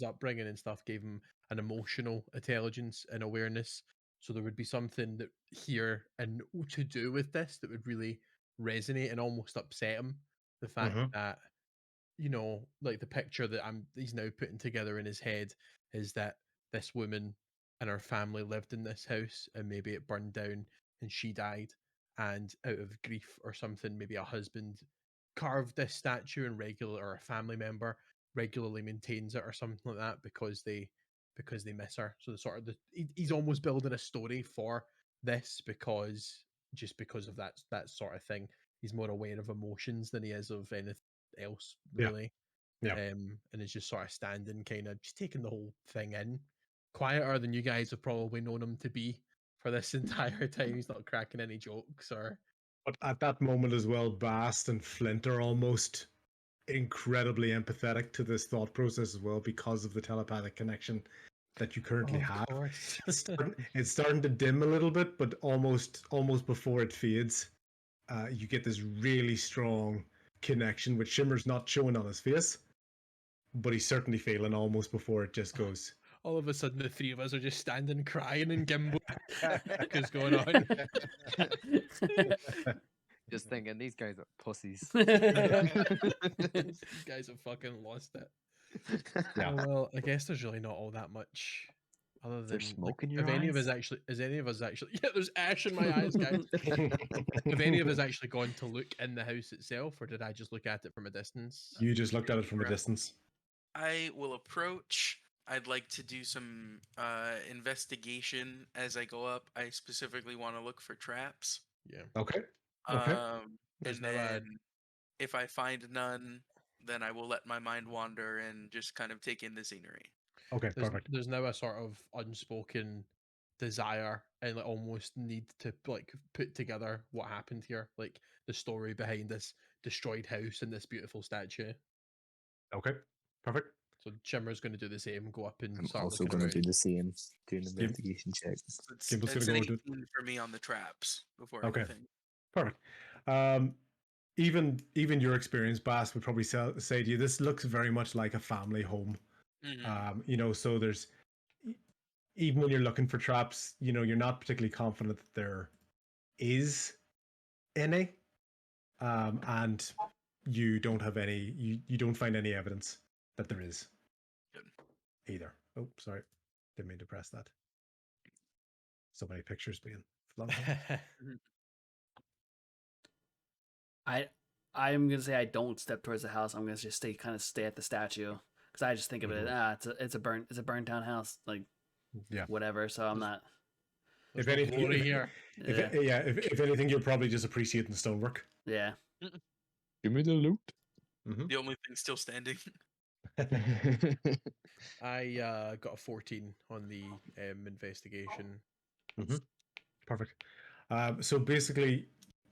upbringing and stuff gave him an emotional intelligence and awareness. So there would be something that here and to do with this that would really resonate and almost upset him. The fact that, you know, like the picture that he's now putting together in his head is that this woman and her family lived in this house and maybe it burned down and she died, and out of grief or something, maybe a husband carved this statue and or a family member regularly maintains it or something like that because they miss her. So the sort of he's almost building a story for this because of that sort of thing. He's more aware of emotions than he is of anything else, really. Yeah. And it's just sort of standing, kind of just taking the whole thing in, quieter than you guys have probably known him to be for this entire time. He's not cracking any jokes or. But at that moment as well, Bast and Flint are almost incredibly empathetic to this thought process as well because of the telepathic connection that you currently have. It's starting to dim a little bit, but almost before it fades, you get this really strong connection, which Shimmer's not showing on his face, but he's certainly feeling almost before it just goes. All of a sudden, the three of us are just standing crying and Gimble. What is going on? Just thinking these guys are pussies. These guys have fucking lost it. Yeah. Oh, well, I guess there's really not all that much other than There's smoke in your if any of eyes? us actually, yeah, there's ash in my eyes, guys. Have any of us actually gone to look in the house itself, or did I just look at it from a distance? You just looked at it from a distance. I will approach. I'd like to do some investigation as I go up. I specifically want to look for traps. Yeah. Okay. And There's then if I find none, then I will let my mind wander and just kind of take in the scenery. Okay, perfect. There's now a sort of unspoken desire and like almost need to like put together what happened here, like the story behind this destroyed house and this beautiful statue. Okay, perfect. So Shimmer's going to do the same, go up and I'm start also looking going to around. do the same, do an investigation check. Gimble's It's gonna an go 18 for me on the traps before Okay. anything. Perfect. Even your experience, Bass, would probably say to you, this looks very much like a family home. You know, so there's even when you're looking for traps, you know, you're not particularly confident that there is any, and you don't have any. You don't find any evidence that there is. Good. Either. Oh, sorry, didn't mean to press that. So many pictures being flung. I'm gonna say I don't step towards the house. I'm gonna just stay at the statue because I just think of it. It's a burnt down house, like whatever. So I'm not. If anything, here. If anything, you're probably just appreciating the stonework. Yeah. Give me the loot. The only thing still standing. I got a 14 on the investigation. Perfect. So basically,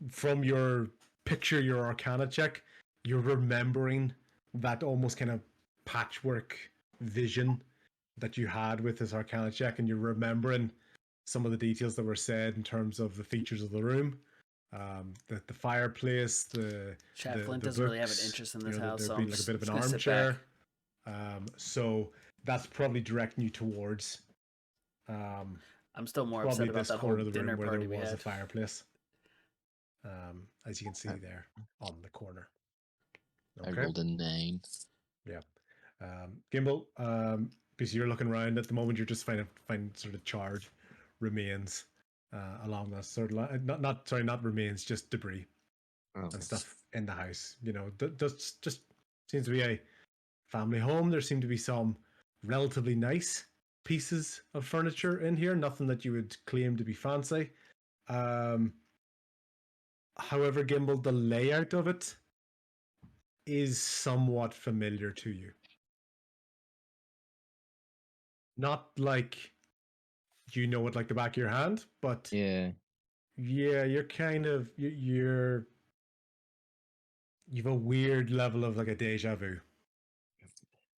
from your Arcana check, you're remembering that almost kind of patchwork vision that you had with this Arcana check, and you're remembering some of the details that were said in terms of the features of the room, the fireplace, Chad Flint the doesn't really have an books, interest in this you know, house, there so being I'm like a just, bit of an just gonna sit back. armchair. So that's probably directing you towards. I'm still more Probably upset about this that whole corner of the dinner room where party there we was a had. fireplace. As you can see there on the corner. I rolled a 9. Yeah. Gimbal, because you're looking around at the moment, you're just finding sort of charred remains along that sort of line. Not remains, just debris and stuff in the house. You know, just seems to be a family home. There seem to be some relatively nice pieces of furniture in here. Nothing that you would claim to be fancy. However, Gimbal, the layout of it is somewhat familiar to you. Not like you know it like the back of your hand, but yeah, you're kind of you've a weird level of like a deja vu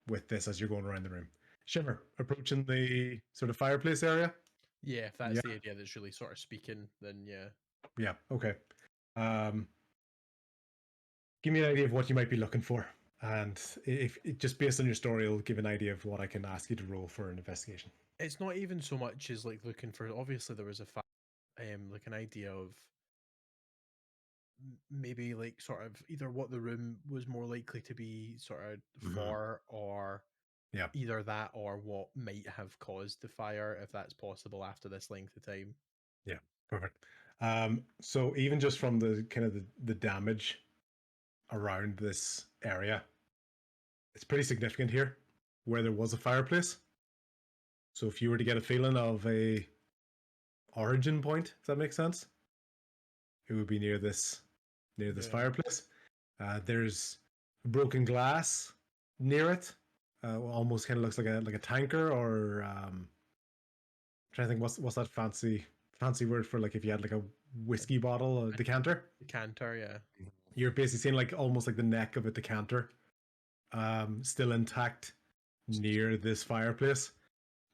with this as you're going around the room. Shimmer, approaching the sort of fireplace area. Yeah, if that's the idea that's really sort of speaking, then yeah. Yeah, okay. Give me an idea of what you might be looking for. And if just based on your story, it'll give an idea of what I can ask you to roll for an investigation. It's not even so much as like looking for. Obviously, there was like an idea of maybe like sort of either what the room was more likely to be sort of for, or either that or what might have caused the fire, if that's possible after this length of time. Yeah, perfect. So even just from the kind of the damage around this area, it's pretty significant here, where there was a fireplace. So if you were to get a feeling of a origin point, if that makes sense, it would be near this fireplace. There's broken glass near it. Almost kind of looks like a tanker, or I'm trying to think what's that fancy word for, like if you had like a whiskey bottle, a decanter. Decanter, yeah. You're basically seeing like almost like the neck of a decanter, still intact near this fireplace.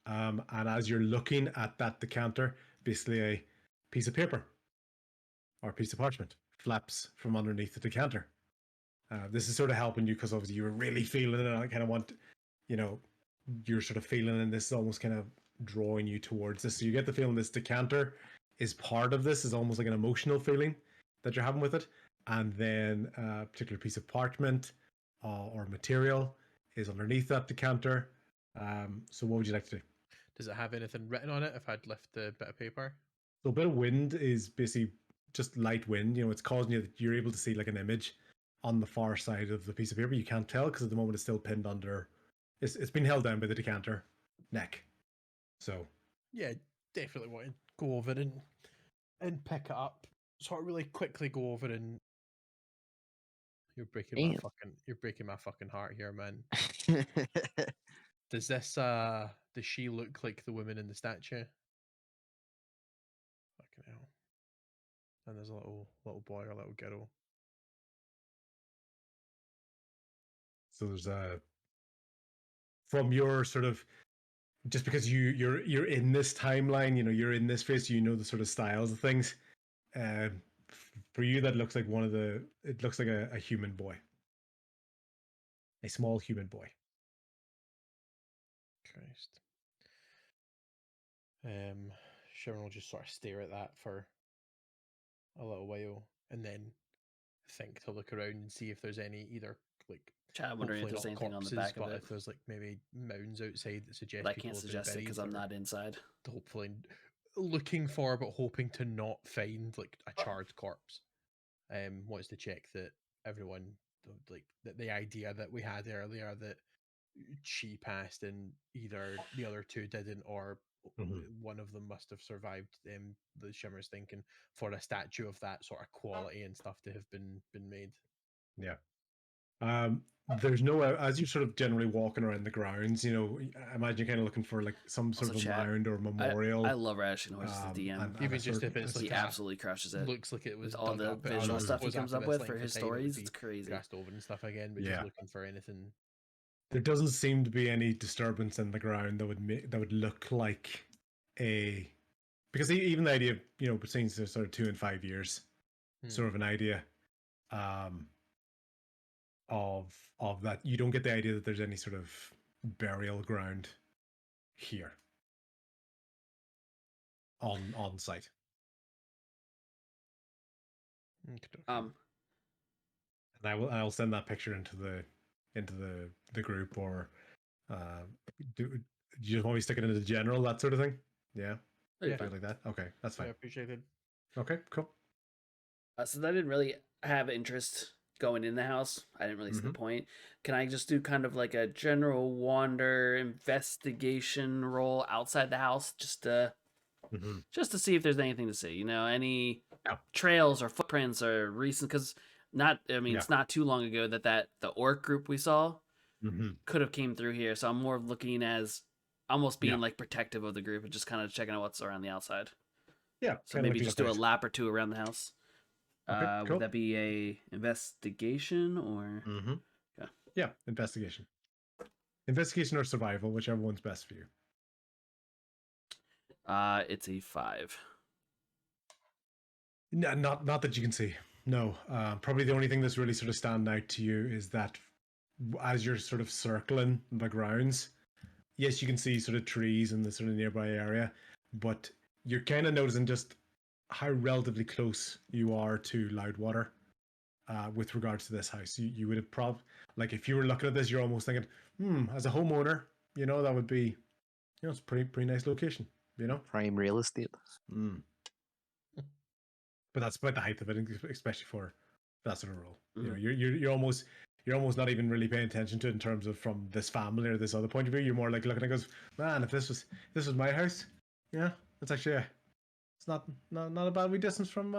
And as you're looking at that decanter, basically a piece of paper or a piece of parchment flaps from underneath the decanter. This is sort of helping you because obviously you were really feeling it, and I kind of want, you're sort of feeling, and this is almost kind of drawing you towards this. So you get the feeling this decanter is part of this, is almost like an emotional feeling that you're having with it. And then a particular piece of parchment or material is underneath that decanter. So what would you like to do? Does it have anything written on it if I'd left the bit of paper? So a bit of wind is basically just light wind. It's causing you're able to see like an image on the far side of the piece of paper. You can't tell because at the moment it's still pinned under. It's been held down by the decanter neck. So yeah, definitely want to go over and pick it up. Sort of really quickly go over and. You're breaking my fucking heart here, man. Does she look like the woman in the statue? Fucking hell. And there's a little boy or little girl. So there's from your sort of, just because you're in this timeline, you're in this phase, the sort of styles of things. For you, that looks like it looks like a human boy, a small human boy. Christ. Sharon will just sort of stare at that for a little while, and then think to look around and see if there's any either like. I'm wondering if there's anything on the back of it. If there's like maybe mounds outside that suggest but I people can't have been suggest it buried, because I'm not inside. Hopefully, looking for but hoping to not find like a charred corpse. Wants to check that everyone, like the idea that we had earlier that she passed and either the other two didn't, or one of them must have survived. The Shimmer's thinking for a statue of that sort of quality and stuff to have been made. Yeah. There's no, as you're sort of generally walking around the grounds, I imagine you're kind of looking for like some sort of a mound or memorial. I love Rashing Horses as DM. Even just if it's like he absolutely crushes it. Looks like it was all the visual stuff he comes up with for his stories. It's crazy. Grassed over and stuff again, but just looking for anything. There doesn't seem to be any disturbance in the ground that would look like because even the idea of between sort of 2 and 5 years, sort of an idea of that, you don't get the idea that there's any sort of burial ground here on site. And I'll send that picture into the group, or do you just want me to stick it into the general, that sort of thing? Yeah. Like that. Okay, that's fine. I appreciate it. Okay, cool. So I didn't really have interest going in the house. I didn't really see the point. Can I just do kind of like a general wander investigation roll outside the house, just to see if there's anything to see? Any trails or footprints or recent? Because it's not too long ago that the orc group we saw could have came through here. So I'm more looking as almost being like protective of the group and just kind of checking out what's around the outside. Yeah. So maybe just do a lap or two around the house. Okay, cool. Would that be a investigation or? Yeah, investigation or survival, whichever one's best for you. It's a 5. No, not that you can see. No, probably the only thing that's really sort of standing out to you is that as you're sort of circling the grounds, yes, you can see sort of trees in the sort of nearby area, but you're kind of noticing just how relatively close you are to Loudwater with regards to this house. You would have probably, like, if you were looking at this, you're almost thinking, as a homeowner, that would be, it's a pretty nice location, Prime real estate. Mm. But that's about the height of it, especially for that sort of role. You're almost not even really paying attention to it in terms of from this family or this other point of view. You're more like looking at it, goes, man, if this was my house, it's actually it's not a bad wee distance from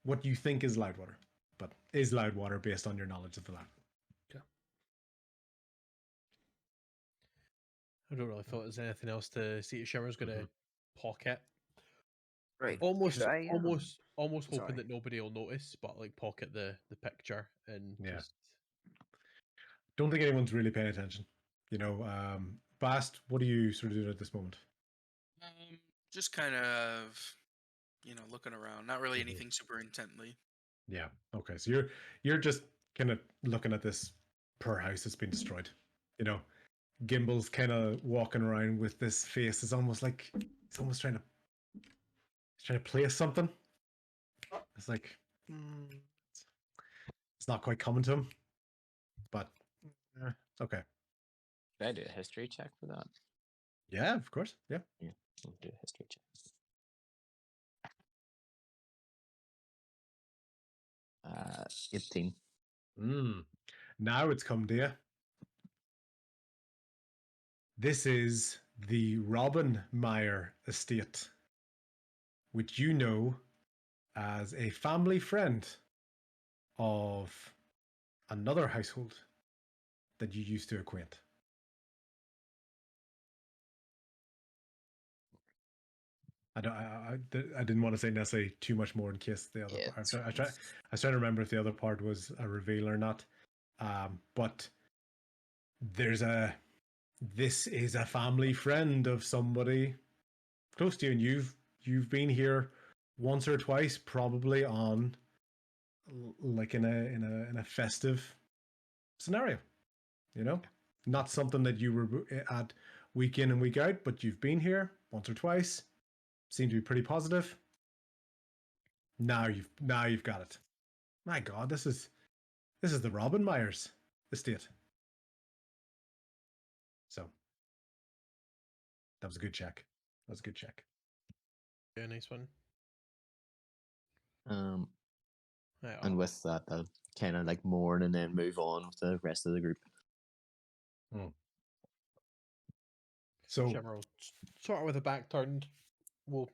what you think is Loudwater, but is Loudwater based on your knowledge of the land. Okay. I don't really feel there's anything else to see. Shimmer's gonna pocket. Right. Almost, Could I, almost hoping sorry. that nobody will notice, but like pocket the picture and Yeah. just. Don't think anyone's really paying attention. Bast, what are you sort of doing at this moment? Just kind of, looking around. Not really anything super intently. Yeah. Okay. So you're just kind of looking at this poor house that's been destroyed. Gimbel's kind of walking around with this face. It's almost like he's almost trying to play something. It's like it's not quite coming to him, but okay. Could I do a history check for that? Yeah, of course. Yeah. Yeah, I'll do a history check. 18. Now it's come to you. This is the Robin Meyer estate, which you know as a family friend of another household that you used to acquaint. I didn't want to say necessarily too much more in case the other part. I was trying to remember if the other part was a reveal or not. But this is a family friend of somebody close to you, and you've been here once or twice, probably on like in a festive scenario. Not something that you were at week in and week out, but you've been here once or twice. Seemed to be pretty positive. Now you've got it. My God, this is the Robin Myers estate. So that was a good check. Yeah, nice one. And with that, I'll kind of like mourn and then move on with the rest of the group. So Shimmer will sort of with a back turned, will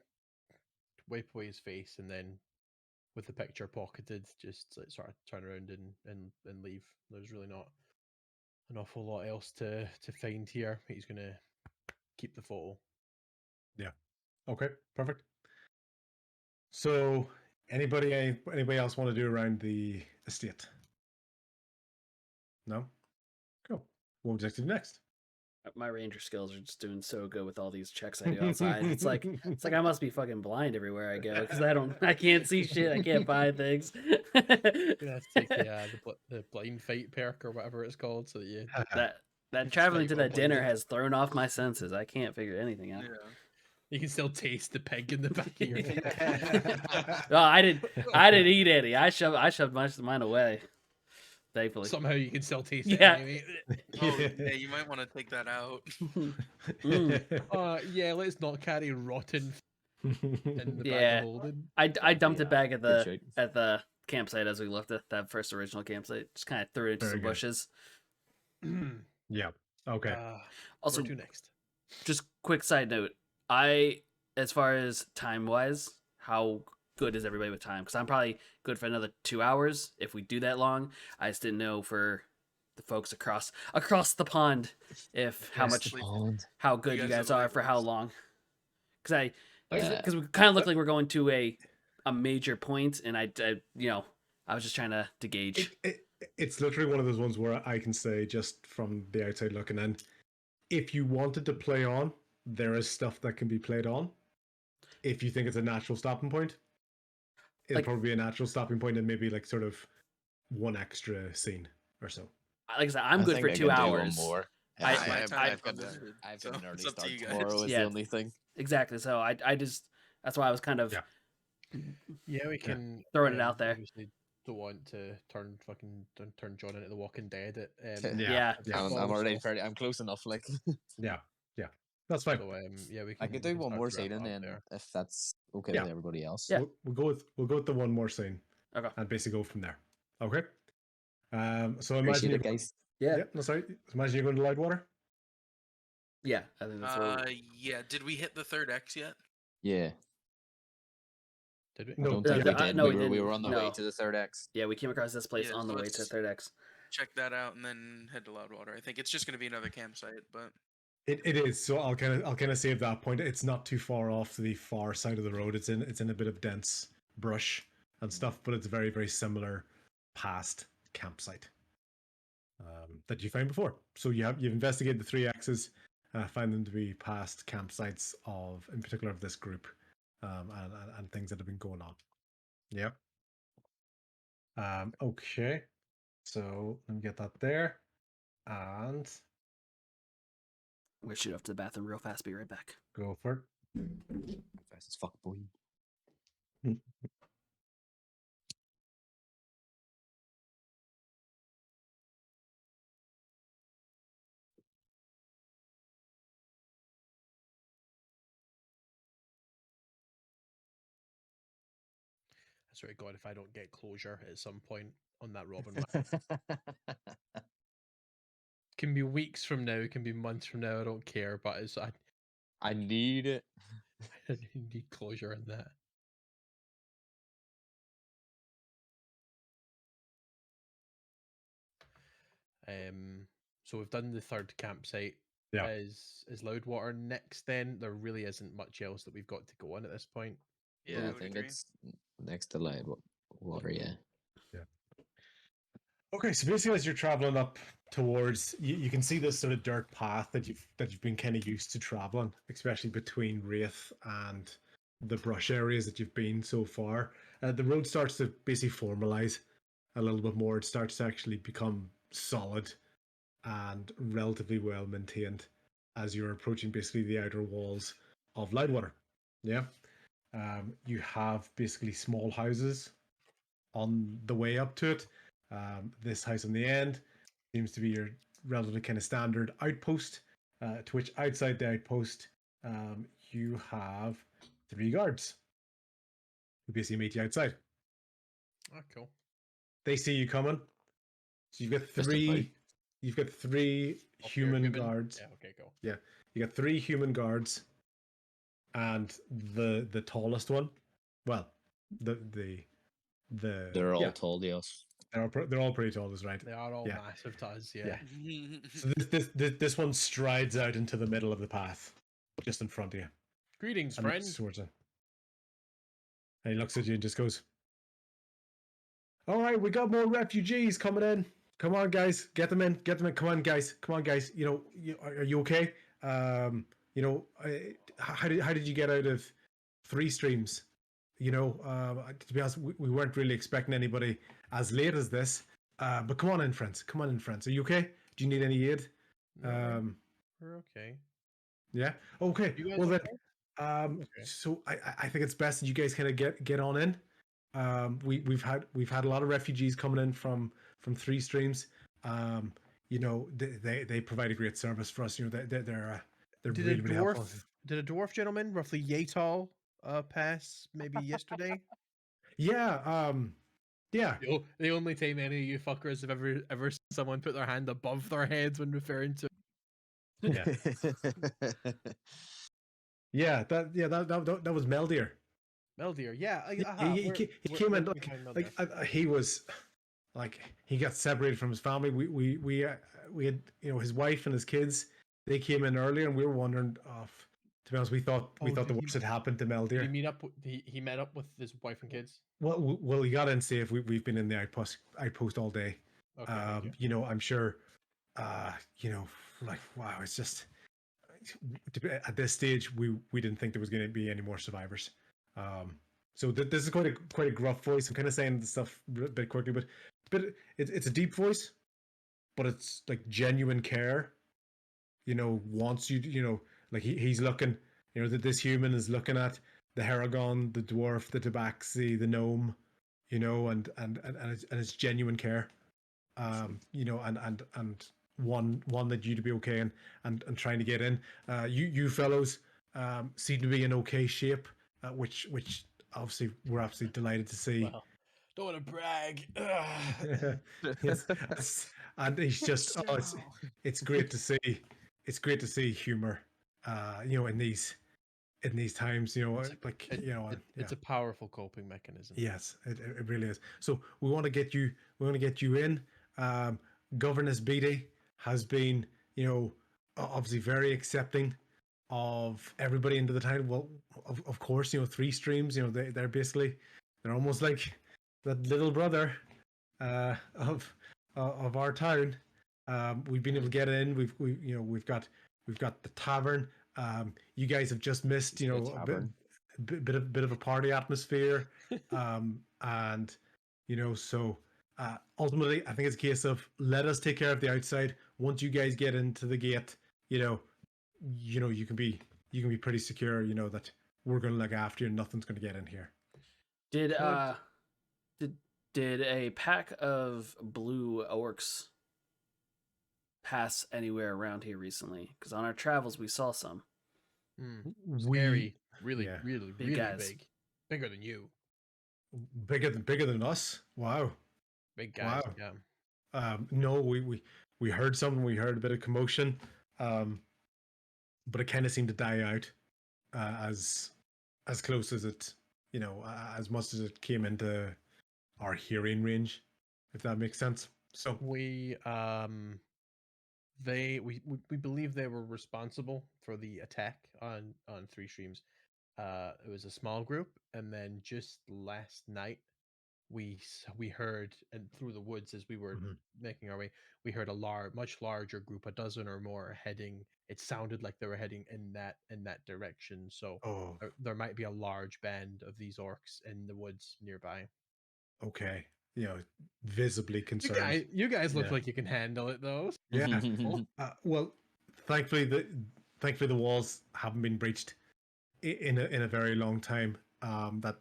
wipe away his face, and then with the picture pocketed, just like sort of turn around and leave. There's really not an awful lot else to find here. He's gonna keep the photo. Yeah. Okay. Perfect. So anybody else want to do around the estate? No. Cool. What would you like to do next? My ranger skills are just doing so good with all these checks I do outside. It's like I must be fucking blind everywhere I go because I can't see shit. I can't find things. You're gonna have to take the blind fight perk or whatever it's called, so that you that traveling to that dinner has thrown off my senses. I can't figure anything out. Yeah. You can still taste the pig in the back of your throat. No, I didn't eat any. I shoved mine away. Thankfully. Somehow you can still taste Yeah. it anyway. Oh, yeah, you might want to take that out. Yeah, let's not carry rotten in the bag Yeah. of holding. I dumped it back at Good the campsite as we left at that first original campsite. Just kind of threw it into Very some good. bushes. Yeah. Okay. Also, Also, where to next? just quick side note. As far as time wise, how good is everybody with time? Because I'm probably good for another 2 hours if we do that long. I just didn't know for the folks across the pond how good you guys are for how long. Because we kind of look like we're going to a major point, and I was just trying to gauge. It's literally one of those ones where I can say just from the outside looking in, if you wanted to play on, there is stuff that can be played on. If you think it's a natural stopping point, it'll probably be a natural stopping point and maybe sort of one extra scene or so. Like I said, I'm good for 2 hours. I've got unlimited, an so early it's up to start you guys. tomorrow. Is Yeah. the only thing. Exactly. So I just that's why I was kind of Yeah, we can throwing it out there. Obviously, don't want to turn John into the Walking Dead. Yeah. At I'm football, already so- I'm close enough. Like, Yeah, that's fine. So yeah, we can. I could we do can one start more to wrap scene, and up then there. if that's okay Yeah. with everybody else. Yeah. We'll go with the one more scene Okay. and basically go from there. Okay. So imagine Appreciate you it, guys. Yeah. no, sorry. Imagine you're going to Loudwater. Yeah. I think that's where Yeah. Did we hit the third X yet? Yeah. Did we? I No, don't No, think the- we did. no, we we were didn't. on the No. way to the third X. Yeah, we came across this place Yeah, on the so way to let's- Third X. Check that out and then head to Loudwater. I think it's just going to be another campsite, but It is. So I'll kind of save that point. It's not too far off the far side of the road. It's in a bit of dense brush and stuff, but it's very, very similar past campsite that you found before. So you've investigated the 3Xs, find them to be past campsites of, in particular, of this group, and things that have been going on. Yep. Okay. So let me get that there, and I'm gonna shoot off to the bathroom real fast. Be right back. go for it. Fast as fuck, boy. I swear to God, if I don't get closure at some point on that Robin one, can be weeks from now, can be months from now. I don't care, but I need it. I need closure in that. So we've done the third campsite. Yeah. Is Loudwater next? Then there really isn't much else that we've got to go on at this point. yeah, Yeah, I I would think agree. it's next to light water. Yeah. Okay, so basically, as you're traveling up towards, you can see this sort of dirt path that you've been kind of used to traveling, especially between Wraith and the brush areas that you've been so far. The road starts to basically formalize a little bit more. It starts to actually become solid and relatively well maintained as you're approaching basically the outer walls of Loudwater. Yeah, you have basically small houses on the way up to it. This house on the end seems to be your relatively kind of standard outpost, to which outside the outpost, you have 3 guards who basically meet you outside. Oh, cool. They see you coming. So you've got Just three Up here, human guards. Yeah. Okay. Cool. Yeah. You got 3 human guards and the tallest one. Well, They're all yeah, tall to us. they're all pretty tall, is right. They are all Yeah. massive to us. Yeah. So this one strides out into the middle of the path, just in front of you. Greetings, And friend. looks towards you. And he looks at you and just goes, "All right, we got more refugees coming in. Come on, guys, get them in. Come on, guys. You know, are you okay? You know, how did you get out of 3 streams? You know, to be honest, we weren't really expecting anybody as late as this. But come on in, friends. Are you okay? Do you need any aid? No, we're okay. Yeah. Okay. You guys Well then, okay? so I think it's best that you guys kind of get on in. We've had a lot of refugees coming in from 3 streams. You know, they provide a great service for us. You know, they're Did really, really helpful. Did a dwarf gentleman, roughly yay tall, pass maybe yesterday? Yeah. Yeah. The only time any of you fuckers have ever seen someone put their hand above their heads when referring to. Yeah. Yeah. That was Meldeer. Meldeer, yeah. He came in like he was like he got separated from his family. We had, you know, his wife and his kids. They came in earlier, and we were wondering. To be honest, we thought the worst had happened to Meldeer. Did he meet up? He met up with his wife and kids. Well, he got in safe. We've been in the outpost all day. Okay, You know, I'm sure. You know, like wow, it's just at this stage we didn't think there was going to be any more survivors. So this is quite a gruff voice. I'm kind of saying the stuff a bit quickly, but it's a deep voice, but it's like genuine care wants you to, like he's looking, that this human is looking at the Haragon, the dwarf, the tabaxi, the gnome, and it's genuine care. And one that you to be okay and trying to get in. You fellows seem to be in okay shape, which obviously we're absolutely delighted to see. Well, don't want to brag. Yes, and he's just it's great to see. It's great to see humor, in these times, It's a powerful coping mechanism. Yes, it really is. So we want to get you in. Governess Beatty has been, obviously very accepting of everybody into the title. Well, of course, 3 streams, they're almost like the little brother of our town. We've been able to get in. We've got the tavern. You guys have just missed, a bit of a party atmosphere. And so ultimately, I think it's a case of let us take care of the outside. Once you guys get into the gate, you can be pretty secure. That we're going to look after you. And nothing's going to get in here. Did a pack of blue orcs pass anywhere around here recently? Because on our travels we saw some. Scary, really, yeah. really, Big really guys. big, bigger than you. Bigger than us. Wow. Big guys. Wow. Yeah. No, we heard something. We heard a bit of commotion, but it kind of seemed to die out as close as it, as much as it came into our hearing range, if that makes sense. So we believe they were responsible for the attack on 3 streams. It was a small group, and then just last night we heard, and through the woods as we were making our way, we heard a much larger group, a dozen or more, heading. It sounded like they were heading in that direction. So there might be a large band of these orcs in the woods nearby. Okay, visibly concerned. You guys look like you can handle it, though. Yeah. Well, thankfully the walls haven't been breached in a very long time. That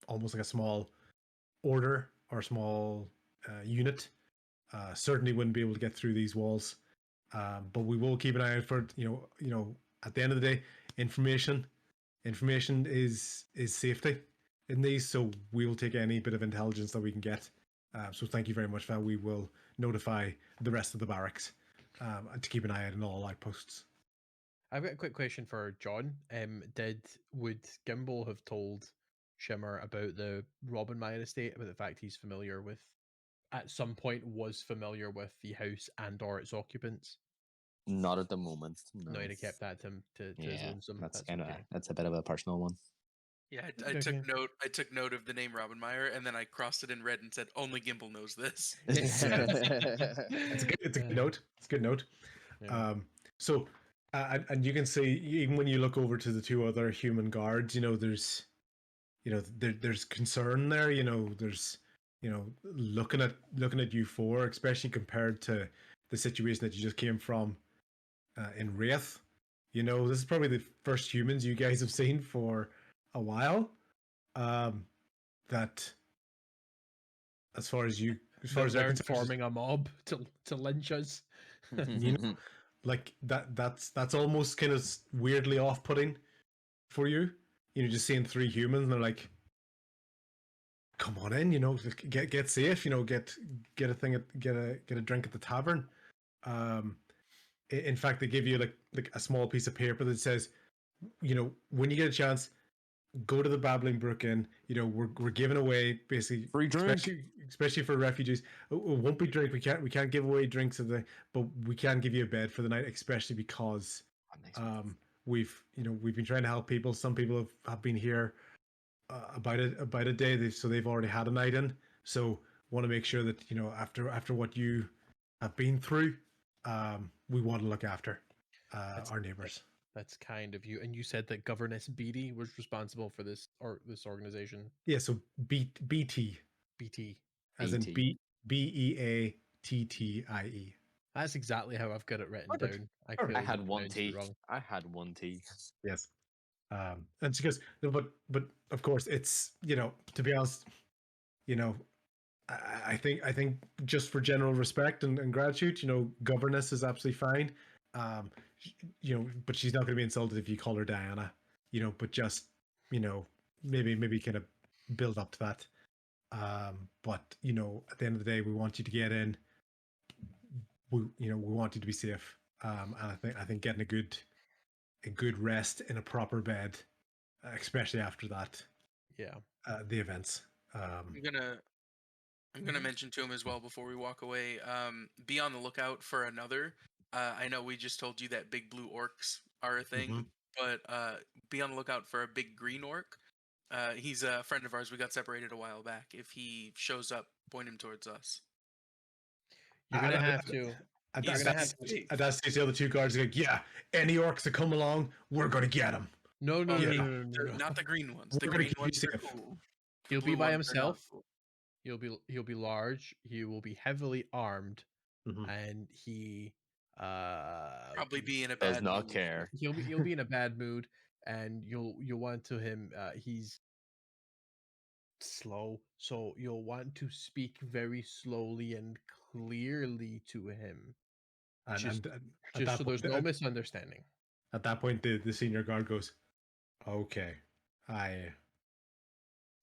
almost like a small order or a small unit certainly wouldn't be able to get through these walls. But we will keep an eye out for it. At the end of the day, information is safety in these, so we will take any bit of intelligence that we can get. So thank you very much for that. We will notify the rest of the barracks to keep an eye out on all outposts. I've got a quick question for John. Would Gimbal have told Shimmer about the Robin Meyer estate, about the fact he's familiar with, at some point was familiar with the house and or its occupants? Not at the moment. No, he'd have kept that to his lonesome. That's kind of that's a bit of a personal one. Yeah, I took note. I took note of the name Robin Meyer, and then I crossed it in red and said, "Only Gimbal knows this." It's a good note. It's a good note. Yeah. So, and you can see, even when you look over to the 2 other human guards, there's, there's concern there. There's, looking at you 4, especially compared to the situation that you just came from in Wraith. This is probably the first humans you guys have seen for a while. That, as far as they're forming a mob to lynch us. Like that's almost kind of weirdly off-putting for you. Just seeing 3 humans and they're like, come on in, get safe, get a thing get a drink at the tavern. In fact, they give you like a small piece of paper that says, when you get a chance, go to the Babbling Brook Inn. We're giving away basically free drink, especially for refugees. It won't be drink. We can't give away drinks but we can give you a bed for the night, especially because we've been trying to help people. Some people have been here about a day. They've already had a night in. So want to make sure that after what you have been through, we want to look after our neighbors. That's kind of you. And you said that Governess Beatty was responsible for this organization. Yeah, so BT. BT. As in BEATTIE. That's exactly how I've got it written Perfect. down. I Perfect. clearly I had one pronounced it tea. wrong. I had one tea. Yes. And she goes, "No, but of course it's, to be honest, you know, I think just for general respect and gratitude, governess is absolutely fine. But she's not going to be insulted if you call her Diana, but just, maybe kind of build up to that. But at the end of the day, we want you to get in. We want you to be safe. And I think getting a good rest in a proper bed, especially after that, Yeah. the events. I'm gonna I'm gonna mention to him as well before we walk away. Be on the lookout for another. I know we just told you that big blue orcs are a thing, Mhm. but be on the lookout for a big green orc. He's a friend of ours. We got separated a while back. If he shows up, point him towards us. You're And- gonna and- have to. and You're He's gonna that's have. big. and that's the other two guards are like, yeah, any orcs that come along, we're gonna get them. No, no, Oh, no, yeah. no, no, no, no. Not the green ones. The We're gonna green keep you ones are safe. cool. The He'll be blue by ones are not himself. cool. He'll be large. He will be heavily armed, Mhm. and he Probably be in a Does bad not mood. care. he'll be in a bad mood, and you'll want to him. He's slow, so you'll want to speak very slowly and clearly to him, And, just and, and at just that so there's point, no misunderstanding. at that point, the senior guard goes, okay, I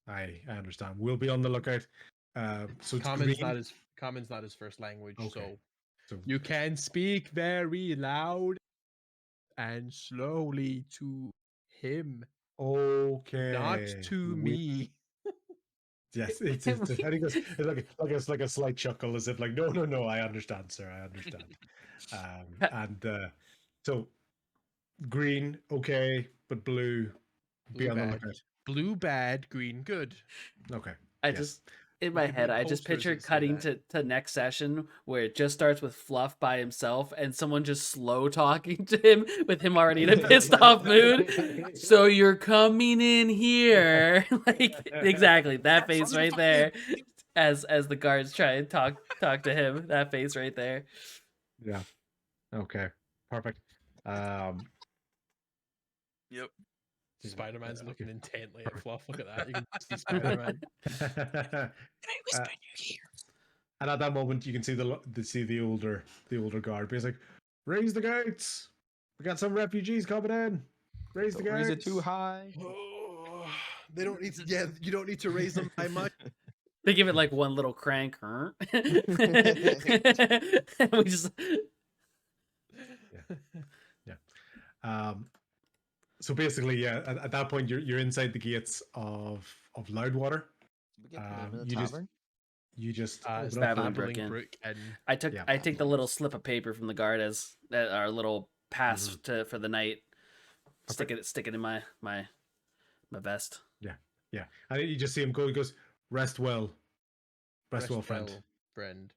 I understand. We'll be on the lookout. So it's green. Common's not his first language, Okay. so So you can speak very loud and slowly to him, not okay. to me. Yes, it's I think it's like a slight chuckle, as if like, no, I understand, sir, I understand. And so green, okay, but blue, be Blue on the bad, lookout. blue bad, green good. Okay. I Yes. just in We my could head, make I just posters picture that say cutting that. to next session where it just starts with Fluff by himself and someone just slow talking to him with him already in a pissed off mood. So you're coming in here, like exactly that face right there, as the guards try and talk to him. That face right there. Yeah. Okay. Perfect. Yep. Spider-Man's looking okay. intently at Fluff. Look at that. You can see Spider-Man. Uh, and at that moment, you can see the older guard. He's like, "Raise the gates! We got some refugees coming in. Raise the Don't raise it too gates!" high. Oh, they don't need to. Yeah, you don't need to raise them by much. They give it like one little crank. Huh? We just Yeah. So basically, yeah. At that point, you're inside the gates of Loudwater. Did we get the name of the You just tavern? It's open the up. Babbling Brook Babbling Inn. Brook Inn. Yeah. I take the little slip of paper from the guard as our little pass for the night. Stick it in my vest. Yeah. And you just see him go. He goes, "Rest well, rest well, friend." Friend.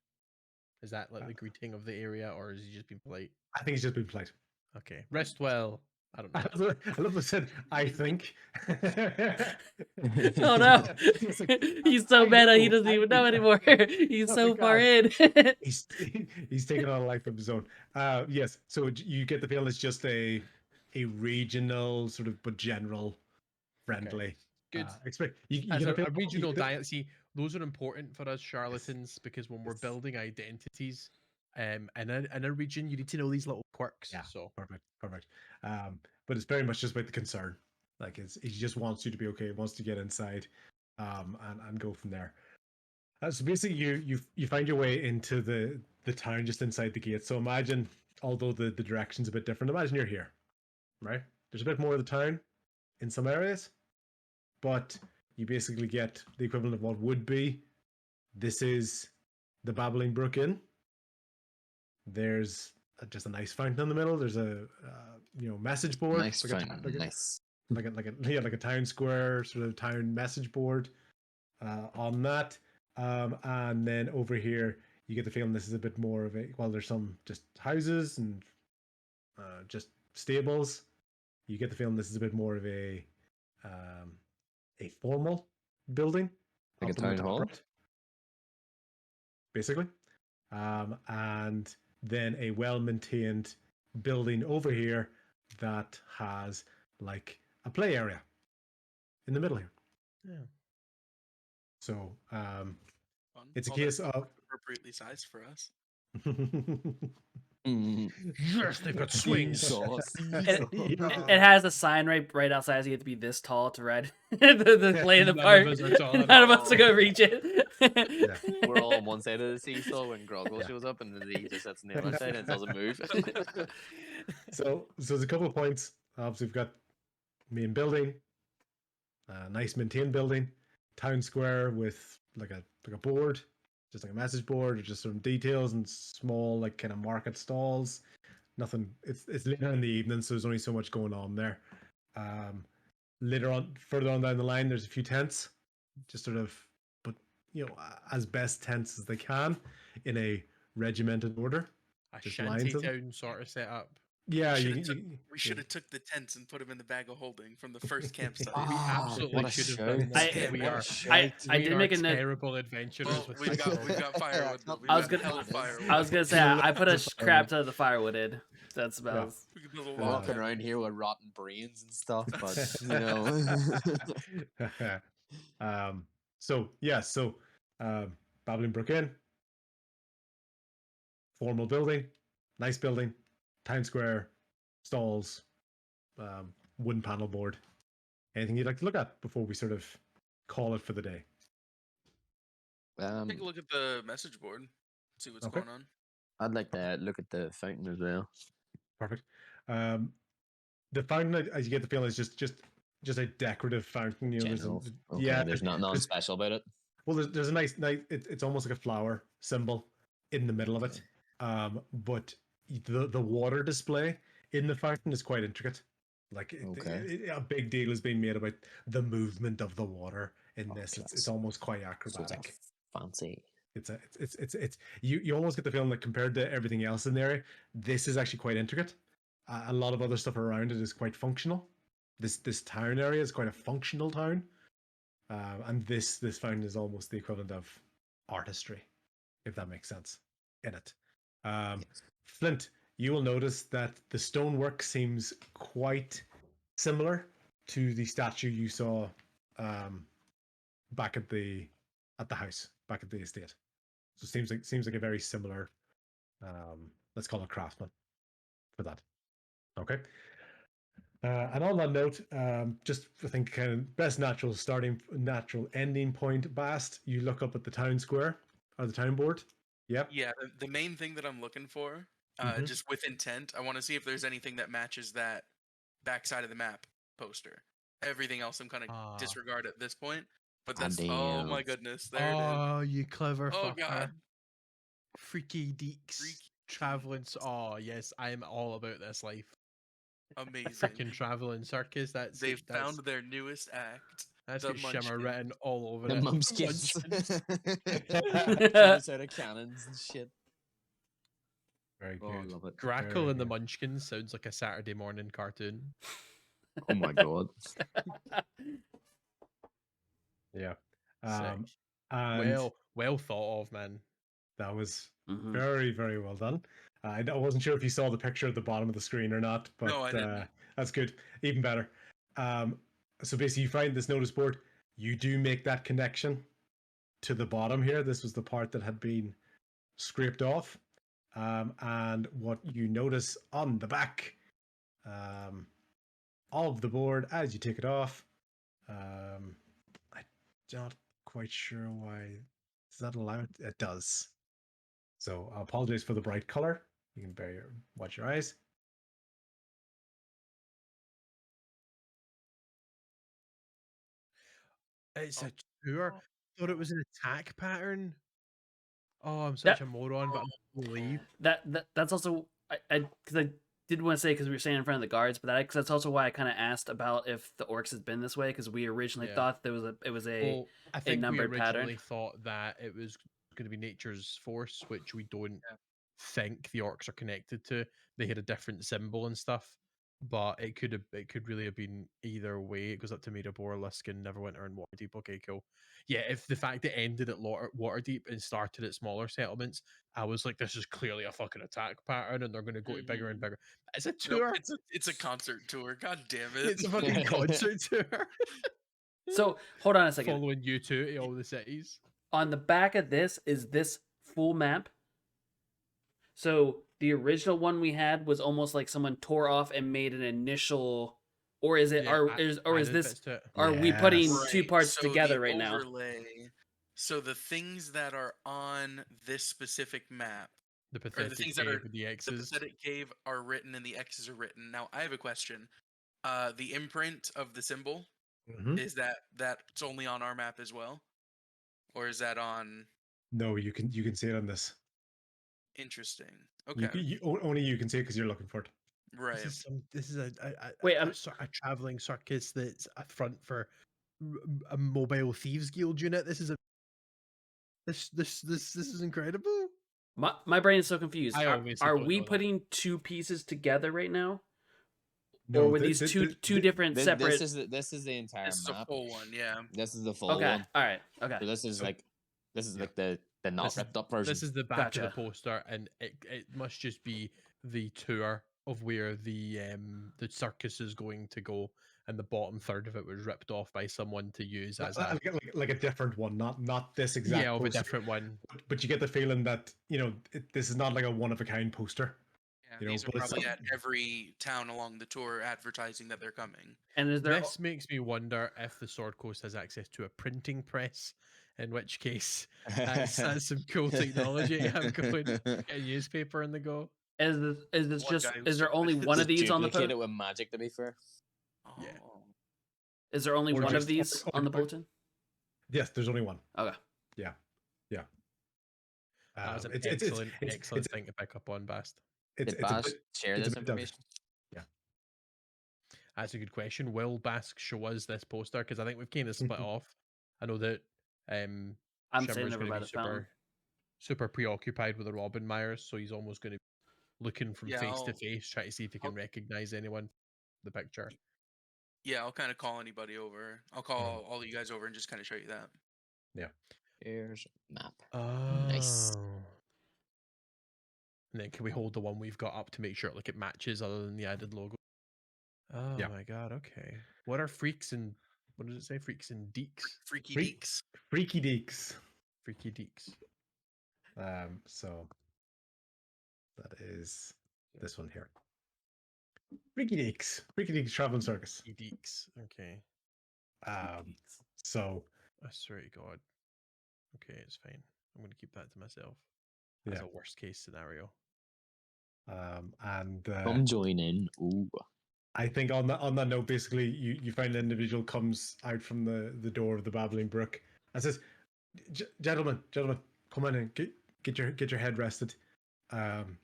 Is that like the greeting of the area, or is he just being polite? I think he's just been polite. Okay. Rest well. I don't know. I love what said. I think. Oh no, He's like, he's so "I meta he know, doesn't I even know think." anymore. He's Oh so my far God. in. He's taking on a life of his own. Yes. So you get the feeling it's just a regional sort of, but general friendly. Good. Expect you As get a, a feel, you regional get a- diet, see, those are important for us charlatans because when we're Yes. building identities, in a region, you need to know these little quirks. Yeah. So Perfect. But it's very much just about the concern. Like he just wants you to be okay. He wants to get inside, and go from there. So basically, you find your way into the town just inside the gate. So imagine, although the direction's a bit different, imagine you're here, right? There's a bit more of the town in some areas, but you basically get the equivalent of what would be. This is the Babbling Brook Inn. There's just a nice fountain in the middle. There's a message board, Nice like fountain. Nice. like a town square sort of town message board on that. And then over here, you get the feeling this is a bit more of a, well, there's some just houses and just stables. You get the feeling this is a bit more of a formal building, Like a up on the town top hall? right, basically. And then a well-maintained building over here that has like a play area in the middle here. Yeah. So Fun. it's a All case that's of appropriately sized for us. Yes, they've got swings. It has a sign right outside, so you have to be this tall to ride the play in the None park. of us are tall enough. None of us are gonna reach it. Yeah. We're all on one side of the seesaw when Groggle Yeah. shows up, and then he just sits on the other side and doesn't move. So there's a couple of points. Obviously, we've got main building, nice maintained building, town square with like a board, just like a message board, or just some details and small like kind of market stalls. Nothing. It's later in the evening, so there's only so much going on there. Further on down the line, there's a few tents, just sort of, but as best tents as they can in a regimented order. A Just lines shanty of them. town sort of setup. Yeah, We should have took the tents and put them in the bag of holding from the first campsite. We Ah, absolutely what a should have shout. done this. I- We What a are, shout. I we did are make a note. terrible adventurers Well, with we've got firewood. firewood. Though. We've I was got gonna- hella firewood. I was gonna say I put a crap Fire. to the firewooded. That's about. We could build a Walking log Walking cabin. around here with rotten brains and stuff, but you know. So Babylon Brook Inn, formal building, nice building, town square, stalls, wooden panel board. Anything you'd like to look at before we sort of call it for the day? Take a look at the message board. See what's Okay. going on. I'd like to look at the fountain as well. Perfect. The fountain, as you get the feeling, is just a decorative fountain. General. Okay, yeah, there's nothing there's- special about it. Well, there's a nice. It's almost like a flower symbol in the middle of it. But the water display in the fountain is quite intricate. Like a big deal is being made about the movement of the water in this. It's class. almost quite So it's acrobatic. fancy. It's you almost get the feeling that compared to everything else in the area, this is actually quite intricate. A lot of other stuff around it is quite functional. This town area is quite a functional town, and this fountain is almost the equivalent of artistry, if that makes sense, in it. Flint, you will notice that the stonework seems quite similar to the statue you saw back at the house, back at the estate. So it seems like a very similar, let's call it craftsman for that. Okay. And on that note, just I think kind of best natural ending point. Bast, you look up at the town square or the town board. Yep. Yeah, the main thing that I'm looking for, Mhm. just with intent, I want to see if there's anything that matches that backside of the map poster. Everything else I'm kind of Ah. disregard at this point. But Ah, that's oh my damn. goodness, there it is. Oh, you clever Oh fucker. god, Freaky deeks. Freaky Traveling. Oh, yes, I am all about this life. amazing! Freaking traveling circus. They've found their newest act. That's the got Shimmer Munchkin. written all over The it. mumskins. Munchkins. Shoots out of cannons and shit. Very Oh, I good. love it. Grackle Very and the good. Munchkins sounds like a Saturday morning cartoon. Oh my god. Yeah. Sick. And Well thought of, man. that was Mhm. very, very well done. I wasn't sure if you saw the picture at the bottom of the screen or not, but No, I didn't. that's good. Even better. So basically, you find this notice board. You do make that connection to the bottom here. This was the part that had been scraped off. And what you notice on the back of the board as you take it off, I'm not quite sure why. Does that allow it? It does. So I apologize for the bright color. You can watch your eyes. It's a tour. Thought it was an attack pattern. Oh, I'm such a moron, but I'm believe. That's also because I did want to say because we were saying in front of the guards, but because that's also why I kind of asked about if the orcs had been this way because we originally Yeah. thought there was a Well, I think we numbered pattern. originally thought that it was going to be nature's force, which we don't Yeah. think the orcs are connected to. They had a different symbol and stuff. but it could really have been either way. It goes up to Mirabor, Luskin, Neverwinter, and Waterdeep. Okay, cool. Yeah, if the fact it ended at Waterdeep and started at smaller settlements, I was like, this is clearly a fucking attack pattern, and they're going to go to bigger and bigger. It's a Nope, tour. it's a concert tour. God damn it! It's a fucking concert tour. So hold on a second. Following you to all the cities. On the back of this is this full map. So the original one we had was almost like someone tore off and made an initial, or is it? Yeah, Is added this? bits to it. Are we putting Yes. two Right, parts so together the right now? overlay, so the things that are on this specific map, The or the pathetic things that are cave with the the X's. pathetic cave are written and the X's are written. Now I have a question. The imprint of the symbol, Mhm. is that's only on our map as well, or is that on? No, you can see it on this. Interesting. You, Okay. only you can see it because you're looking for it. Right. This is a Wait, a traveling circus that's a front for a mobile thieves guild unit. This is a this is incredible. My brain is so confused. I Are, obviously are don't we know that. putting two pieces together right now, No, or were thi- these thi- two thi- two thi- different separate? This is the entire This is a map. full one. Yeah. This is the full Okay, one. all right, okay, So this is So- like yeah. the not This is- ripped up version. This is the back of Gotcha. the poster, and it must just be the tour of where the circus is going to go, and the bottom third of it was ripped off by someone to use as a like a different one, not this exact of a poster. different one. But you get the feeling that this is not like a one of a kind poster. Yeah, these are but it's probably some- at every town along the tour advertising that they're coming. And is there? This makes me wonder if the Sword Coast has access to a printing press, in which case that's some cool technology to have going. Get a newspaper in the go. Is this One just? guy Is who's there only one of Just these on the duplicate poster? it with magic, to be fair. Oh. Yeah. Is there only Or one of just- these or- on the or- bulletin? Yes, there's only one. Okay. That was an It's excellent thing to pick up on, Bast. it's Did it's a Bash bit- share it's a this bit done. information? That's a good question. Will Bask show us this poster? Because I think we've kind of split off. I know that I'm Shimmer's sitting over going by to the be fountain. super preoccupied with the Robin Myers, so he's almost going to be looking from Yeah, face to I'll- face, try to see if he can I'll- recognize anyone in the picture. Yeah, I'll kind of call anybody over. I'll call all you guys over and just kind of show you that. Here's map. Oh, Nice. And then can we hold the one we've got up to make sure like it matches other than the added logo? Oh Yeah. my god, okay. What are freaks and what does it say? Freaks and deeks? Freaky Freak- deeks. Freaky deeks. Freaky deeks. So that is this one here. Freaky Deeks Traveling Circus. Freaky deeks. Okay. So I swear to God. Okay, it's fine. I'm gonna keep that to myself. As Yeah. a worst case scenario. and Come join in. Ooh. I think on that note, basically, you find an individual comes out from the door of the Babbling Brook and says, "Gentlemen, come on in. Get your head rested. Come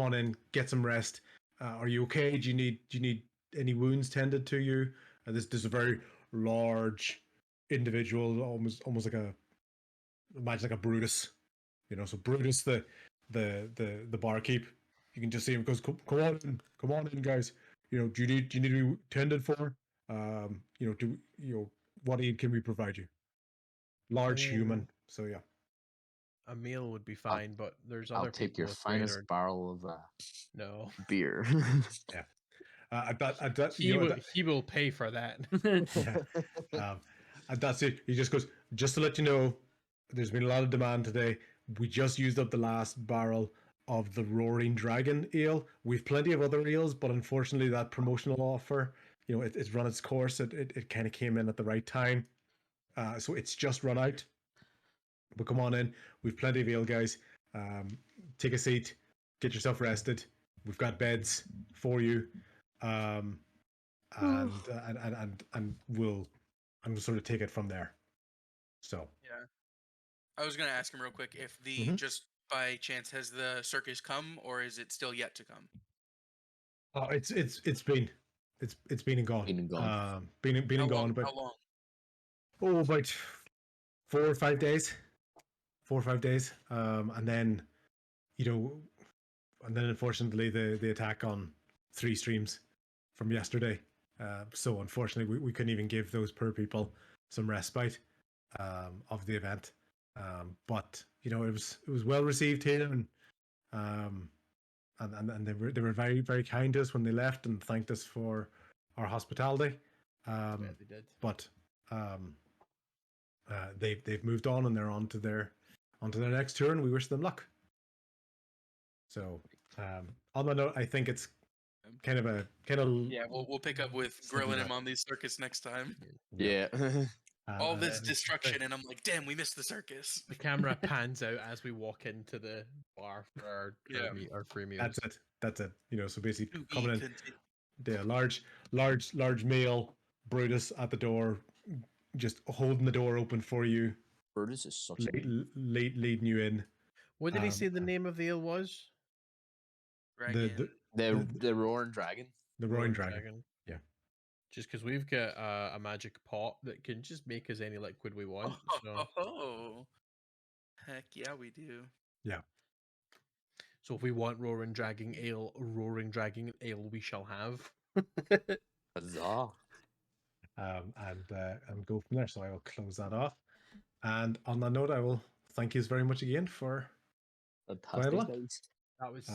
on in, get some rest. Are you okay? Do you need any wounds tended to you?" This is a very large individual, almost like imagine like a Brutus, So Brutus, the barkeep, you can just see him goes, come on in, guys. Do you need to be tended for? What aid can we provide you? Large human, so yeah. A meal would be fine, but there's I'll other take people your with finest greater- barrel of No. beer. I bet He will pay for that. and that's it. He just goes, just to let you know, there's been a lot of demand today. We just used up the last barrel of the Roaring Dragon ale. We've plenty of other ales, but unfortunately that promotional offer, it's run its course. It kind of came in at the right time. So it's just run out. But come on in. We've plenty of ale, guys. Take a seat. Get yourself rested. We've got beds for you. And we'll sort of take it from there. So Yeah. I was gonna ask him real quick if the Mhm. just by chance has the circus come or is it still yet to come? it's been and gone. Been and gone. Been How and gone. long? But How long? about 4 or 5 days. 4 or 5 days. And then unfortunately the attack on 3 streams from yesterday. So unfortunately, we couldn't even give those poor people some respite of the event. But you know, it was well received here, and they were very very kind to us when they left and thanked us for our hospitality. Yeah, they did. But they've moved on and they're on to their next tour, and we wish them luck. So on that note, I think it's kind of Yeah, we'll pick up with grilling him on the circus next time. Yeah. All this destruction, and I'm like, damn, we missed the circus. The camera pans out as we walk into the bar for our free meals. That's it. You know, so basically To be coming in, continued. large male Brutus at the door, just holding the door open for you, Brutus is such a leading you in. What did he say the name of the ale was? Dragon. the roaring dragon. The roaring dragon. Yeah. Just because we've got a magic pot that can just make us any liquid we want. So. Oh, heck yeah, we do. Yeah. So if we want roaring dragon ale we shall have. Huzzah. And go from there. So I will close that off. And on that note, I will thank you very much again for Fantastic, guys. That was